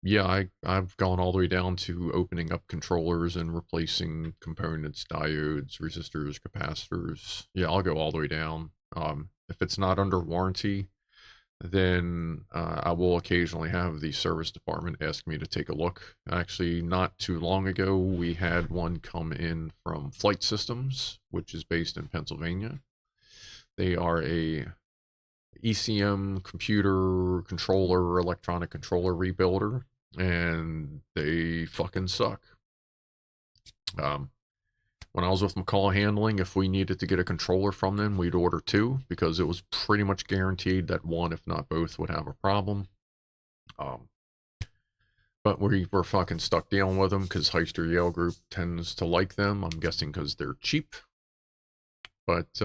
Yeah, I've gone all the way down to opening up controllers and replacing components, diodes, resistors, capacitors. Yeah, I'll go all the way down. If it's not under warranty, then I will occasionally have the service department ask me to take a look. Actually, not too long ago, we had one come in from Flight Systems, which is based in Pennsylvania. They are a ECM computer controller, electronic controller rebuilder, and they fucking suck. When I was with McCall Handling, if we needed to get a controller from them, we'd order 2 because it was pretty much guaranteed that one, if not both, would have a problem. But we were fucking stuck dealing with them because Heister Yale Group tends to like them. I'm guessing because they're cheap. But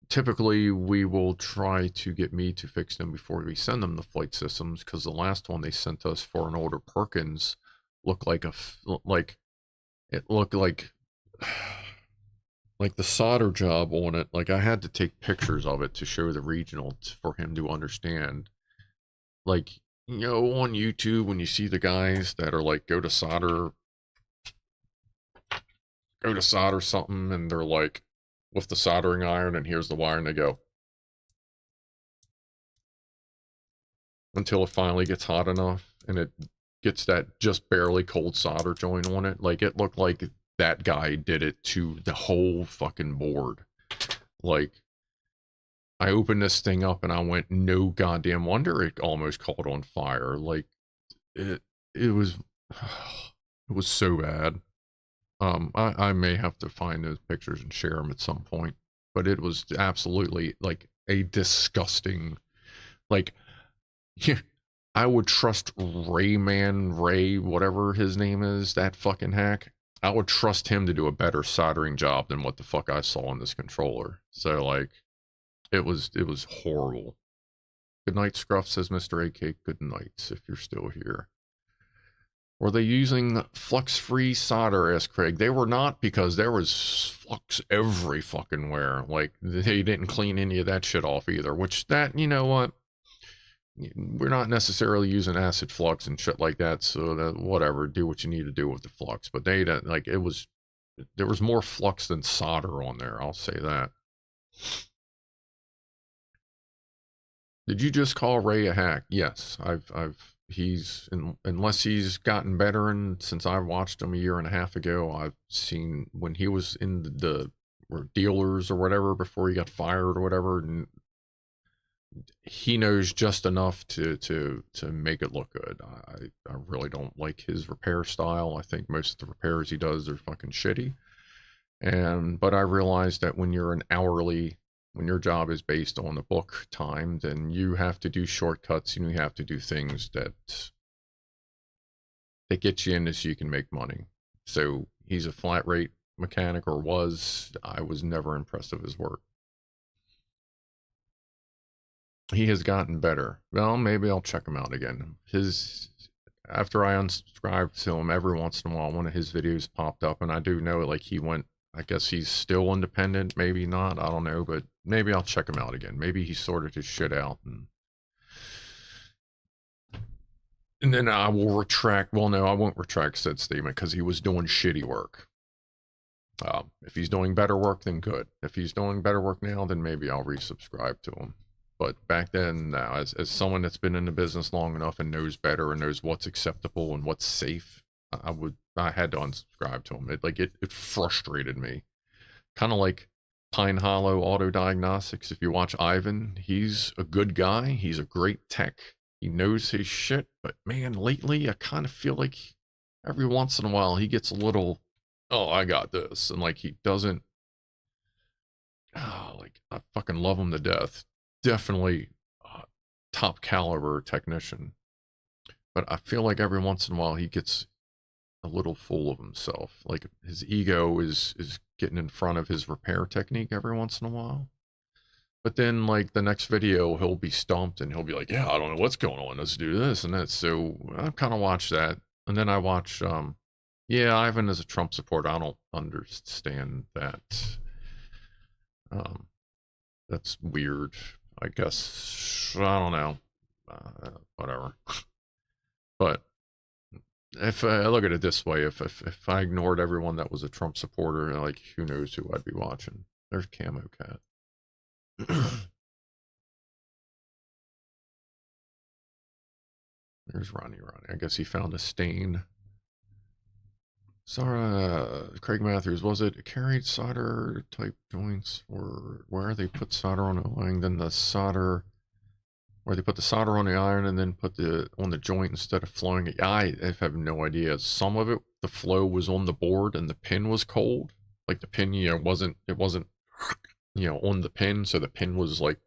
typically, we will try to get me to fix them before we send them to Flight Systems, because the last one they sent us for an older Perkins looked like it looked like the solder job on it. Like, I had to take pictures of it to show the regional for him to understand. Like, you know, on YouTube when you see the guys that are like, go to solder something, and they're like, with the soldering iron, and here's the wire, and they go until it finally gets hot enough and it gets that just barely cold solder joint on it. Like, it looked like that guy did it to the whole fucking board. Like, I opened this thing up and I went, no goddamn wonder it almost caught on fire. Like, it was it was so bad. I may have to find those pictures and share them at some point, but it was absolutely like a disgusting, like, I would trust Ray, whatever his name is, that fucking hack. I would trust him to do a better soldering job than what the fuck I saw on this controller. So, like, it was horrible. Good night, Scruff, says Mr. AK. Good night, if you're still here. Were they using flux-free solder, asked Craig. They were not, because there was flux every fucking where. Like, they didn't clean any of that shit off either, which that, you know what? We're not necessarily using acid flux and shit like that, so that, whatever, do what you need to do with the flux. But they didn't, like, there was more flux than solder on there, I'll say that. Did you just call Ray a hack? Yes, unless he's gotten better, and since I watched him a year and a half ago, I've seen when he was in the dealers or whatever before he got fired or whatever, and he knows just enough to make it look good. I really don't like his repair style. I think most of the repairs he does are fucking shitty. But I realized that when you're when your job is based on the book time, then you have to do shortcuts and you have to do things that get you in so you can make money. So he's a flat rate mechanic, or was. I was never impressed with his work. He has gotten better. Well, maybe I'll check him out again. After I unsubscribed to him, every once in a while, one of his videos popped up, and I do know, like, he went, I guess he's still independent, maybe not, I don't know, but maybe I'll check him out again. Maybe he sorted his shit out, and then I will retract. Well, no, I won't retract said statement, because he was doing shitty work. If he's doing better work, then good. If he's doing better work now, then maybe I'll resubscribe to him. But back then, as someone that's been in the business long enough and knows better and knows what's acceptable and what's safe, I had to unsubscribe to him. It frustrated me. Kind of like Pine Hollow Auto Diagnostics. If you watch Ivan, he's a good guy. He's a great tech. He knows his shit. But man, lately I kind of feel like every once in a while he gets a little, oh, I got this, and like he doesn't. Oh, like I fucking love him to death. Definitely top caliber technician. But I feel like every once in a while he gets a little full of himself. Like his ego is getting in front of his repair technique every once in a while. But then like the next video he'll be stumped and he'll be like, yeah, I don't know what's going on. Let's do this and that. So I kind of watch that. And then I watch yeah, Ivan is a Trump supporter. I don't understand that. That's weird. I guess I don't know. Whatever. But if I look at it this way, if I ignored everyone that was a Trump supporter, like who knows who I'd be watching? There's Camo Cat. There's Ronnie. I guess he found a stain. Sarah, Craig Matthews, was it carried solder type joints or where they put solder on the line, then the solder, where they put the solder on the iron and then put the on the joint instead of flowing it? I have no idea. Some of it, the flow was on the board and the pin was cold. Like the pin, it wasn't, on the pin. So the pin was like,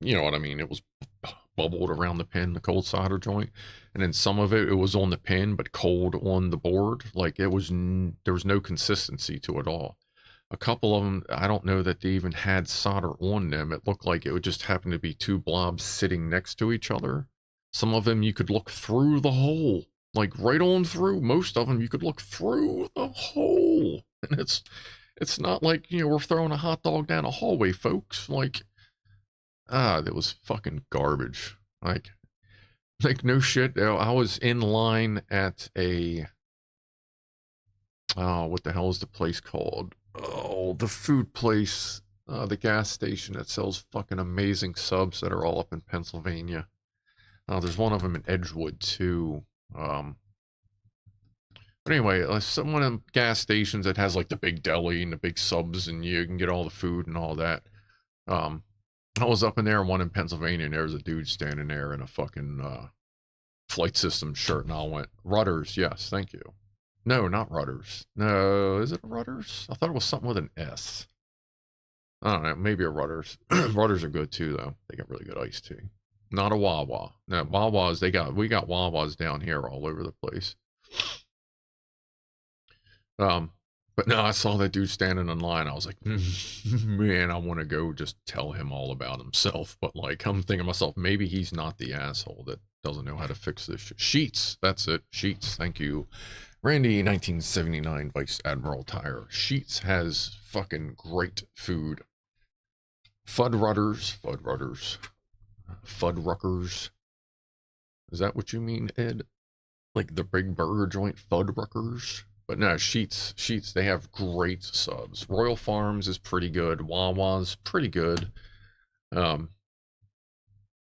you know what I mean? It was bubbled around the pin, the cold solder joint. And then some of it was on the pin, but cold on the board. Like there was no consistency to it all. A couple of them, I don't know that they even had solder on them. It looked like it would just happen to be two blobs sitting next to each other. Some of them you could look through the hole, like right on through. Most of them you could look through the hole. And it's not like, we're throwing a hot dog down a hallway, folks. Like, that was fucking garbage. Like no shit. I was in line at a, oh, what the hell is the place called? Oh, the food place, the gas station that sells fucking amazing subs that are all up in Pennsylvania. There's one of them in Edgewood too. But anyway, some one of them gas stations that has like the big deli and the big subs and you can get all the food and all that. I was up in there, one in Pennsylvania, and there was a dude standing there in a fucking flight system shirt, and I went, Rudders, yes, thank you. No, not Rudders. No, is it a Rudders? I thought it was something with an S. I don't know, maybe a Rudders. Rudders are good too, though. They got really good iced tea. Not a Wawa. No, Wawas, we got Wawas down here all over the place. But no, I saw that dude standing in line. I was like, man, I want to go just tell him all about himself. But like, I'm thinking to myself, maybe he's not the asshole that doesn't know how to fix this shit. Sheets, that's it. Sheets, thank you. Randy, 1979 Vice Admiral Tire. Sheets has fucking great food. Fuddruckers. Is that what you mean, Ed? Like the big burger joint, Fuddruckers? But no, Sheets, they have great subs. Royal Farms is pretty good. Wawa's pretty good. I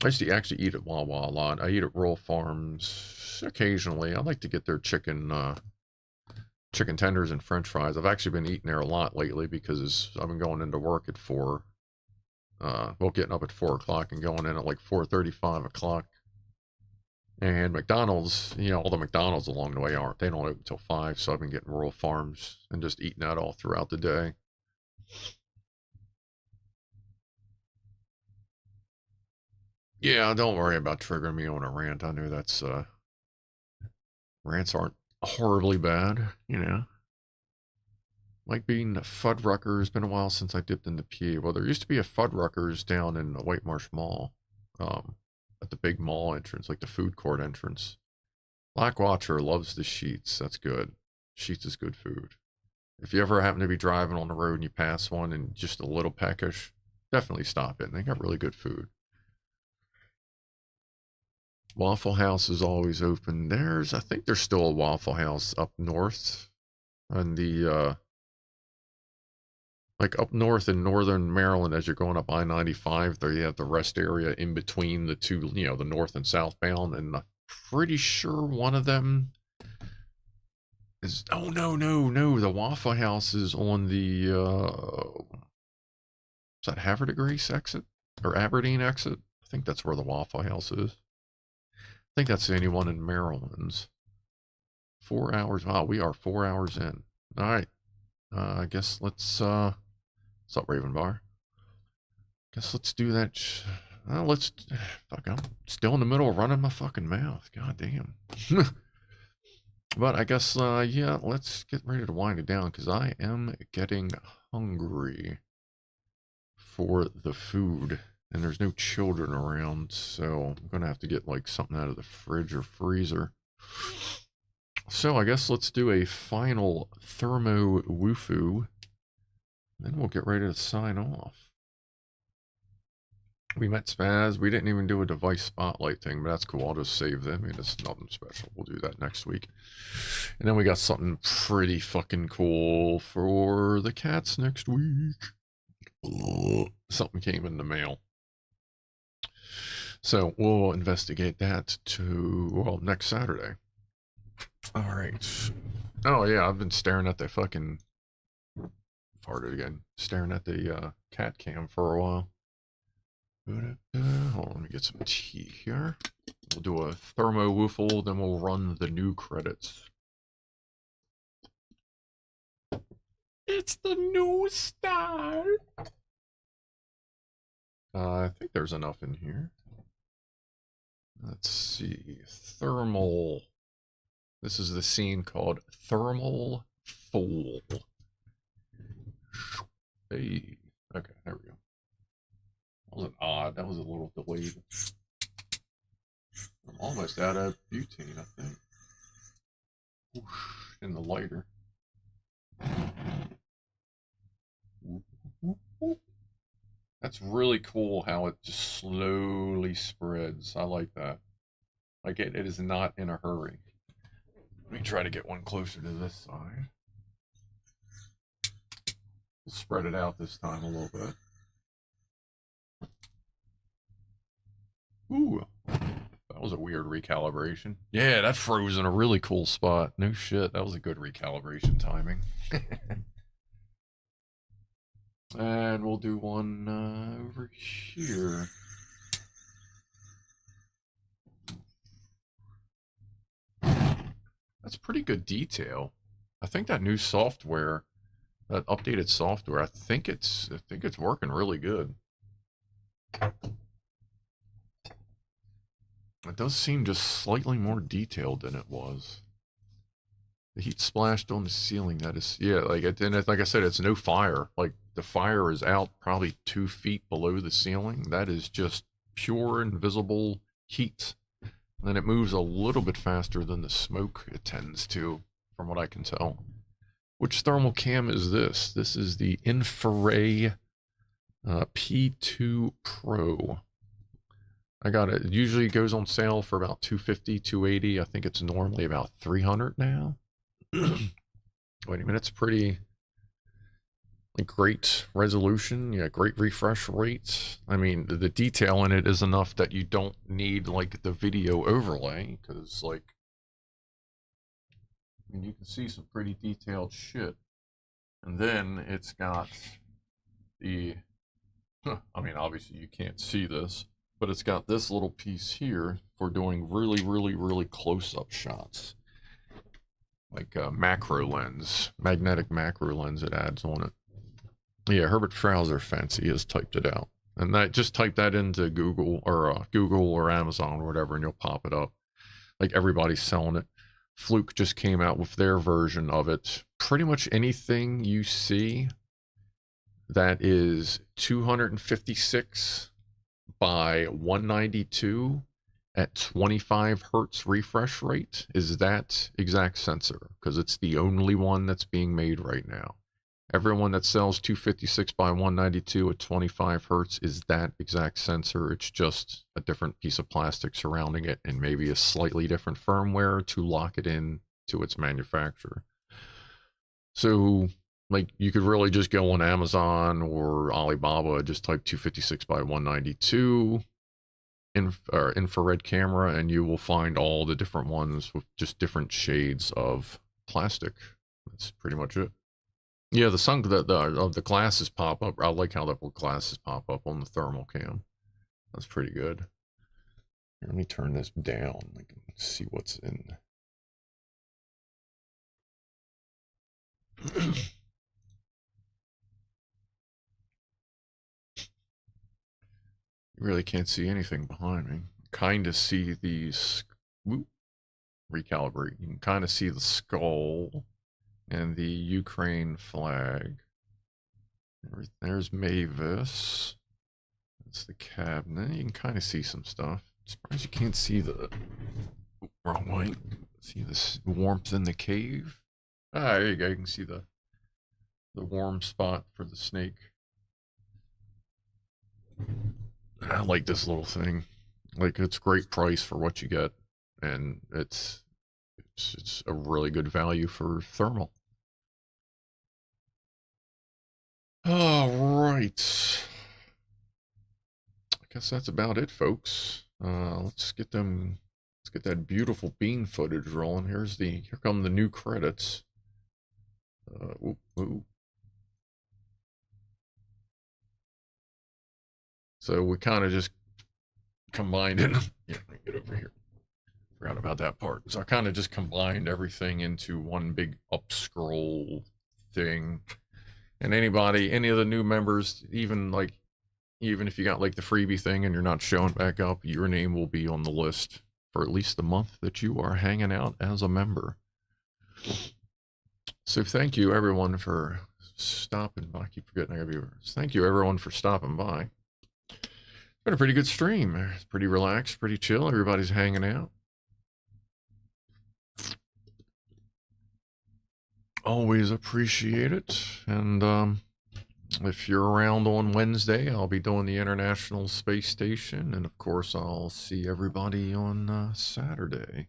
used to actually eat at Wawa a lot. I eat at Royal Farms occasionally. I like to get their chicken tenders and French fries. I've actually been eating there a lot lately because I've been going into work at 4. Getting up at 4 o'clock and going in at like 4:30, 5 o'clock. And McDonald's, all the McDonald's along the way they don't open until 5, so I've been getting Royal Farms and just eating that all throughout the day. Yeah, don't worry about triggering me on a rant. I know that's, rants aren't horribly bad, Like being a Fuddruckers, been a while since I dipped into PA. Well, there used to be a Fuddruckers down in the White Marsh Mall. At the big mall entrance, like the food court entrance. Black Watcher loves the Sheets. That's good. Sheets is good food. If you ever happen to be driving on the road and you pass one and just a little peckish, definitely stop it. They got really good food. Waffle House is always open. I think there's still a Waffle House up north on the, like up north in northern Maryland, as you're going up I-95, there you have the rest area in between the two, the north and southbound, and I'm pretty sure one of them is, oh, no, the Waffle House is on the, is that Havre de Grace exit? Or Aberdeen exit? I think that's where the Waffle House is. I think that's the only one in Maryland's. 4 hours. Wow, we are 4 hours in. All right. I guess let's, what's up, Raven Bar? Guess let's do that. Let's, fuck, I'm still in the middle of running my fucking mouth. God damn. But I guess, yeah, let's get ready to wind it down because I am getting hungry for the food. And there's no children around, so I'm going to have to get like something out of the fridge or freezer. So I guess let's do a final ThermoWhoofle. Then we'll get ready to sign off. We met Spaz. We didn't even do a device spotlight thing, but that's cool. I'll just save them. I mean, it's nothing special. We'll do that next week. And then we got something pretty fucking cool for the cats next week. Something came in the mail. So we'll investigate that well, next Saturday. All right. Oh, yeah, I've been staring at the fucking... farted again. Staring at the cat cam for a while. Hold on, let me get some tea here. We'll do a ThermoWhoofle, then we'll run the new credits. It's the new start. I think there's enough in here. Let's see. Thermal. This is the scene called Thermal Fool. Hey. Okay, there we go. That wasn't odd. That was a little delayed. I'm almost out of butane, I think. Whoosh, in the lighter. That's really cool how it just slowly spreads. I like that. Like it is not in a hurry. Let me try to get one closer to this side. We'll spread it out this time a little bit. Ooh, that was a weird recalibration. Yeah, that froze in a really cool spot. No shit, that was a good recalibration timing. And we'll do one over here. That's pretty good detail. I think that new software, that updated software, I think it's working really good. It does seem just slightly more detailed than it was. The heat splashed on the ceiling. That is, yeah, like like I said, it's no fire. Like the fire is out probably 2 feet below the ceiling. That is just pure invisible heat. And then it moves a little bit faster than the smoke it tends to, from what I can tell. Which thermal cam is this? This is the Infrared P2 Pro. I got it. It usually goes on sale for about $250, $280. I think it's normally about $300 now. Wait a minute, it's pretty like great resolution. Yeah, great refresh rates. I mean, the detail in it is enough that you don't need like the video overlay because like, I mean, you can see some pretty detailed shit. And then it's got the, I mean, obviously you can't see this, but it's got this little piece here for doing really, really, really close-up shots. Like a macro lens, magnetic macro lens it adds on it. Yeah, Herbert Frauser Fancy has typed it out. And that just type that into Google or Amazon or whatever and you'll pop it up. Like everybody's selling it. Fluke just came out with their version of it. Pretty much anything you see that is 256 by 192 at 25 hertz refresh rate is that exact sensor because it's the only one that's being made right now. Everyone that sells 256 by 192 at 25 hertz is that exact sensor. It's just a different piece of plastic surrounding it and maybe a slightly different firmware to lock it in to its manufacturer. So like you could really just go on Amazon or Alibaba, just type 256 by 192 infrared camera, and you will find all the different ones with just different shades of plastic. That's pretty much it. Yeah, the glasses pop up. I like how the glasses pop up on the thermal cam. That's pretty good. Here, let me turn this down. I can see what's in You really can't see anything behind me. Kind of see these. Whoop, recalibrate. You can kind of see the skull and the Ukraine flag. There's Mavis. That's the cabinet. You can kind of see some stuff. I'm surprised you can't see the wrong way. See this warmth in the cave. Ah, there you go. You can see the warm spot for the snake. I like this little thing. Like, it's great price for what you get, and it's a really good value for thermal. All right. I guess that's about it, folks. Let's get that beautiful bean footage rolling. Here come the new credits. Whoop, whoop. So we kind of just combined it. Yeah, let me get over here. Forgot about that part. So I kind of just combined everything into one big up scroll thing. And any of the new members, even if you got like the freebie thing and you're not showing back up, your name will be on the list for at least the month that you are hanging out as a member. So thank you everyone for stopping by. I keep forgetting I got viewers. Thank you everyone for stopping by. It's been a pretty good stream. It's pretty relaxed, pretty chill. Everybody's hanging out. Always appreciate it. And if you're around on Wednesday, I'll be doing the International Space Station. And of course, I'll see everybody on Saturday.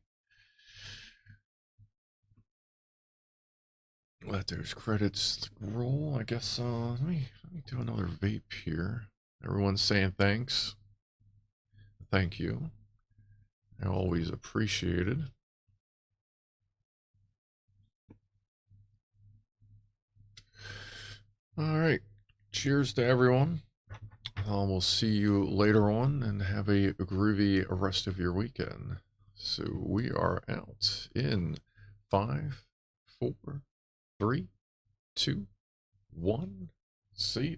Let those credits roll. I guess let me do another vape here. Everyone's saying thanks. Thank you. I always appreciate it. All right. Cheers to everyone. We'll see you later on, and have a groovy rest of your weekend. So we are out in 5, 4, 3, 2, 1. See ya.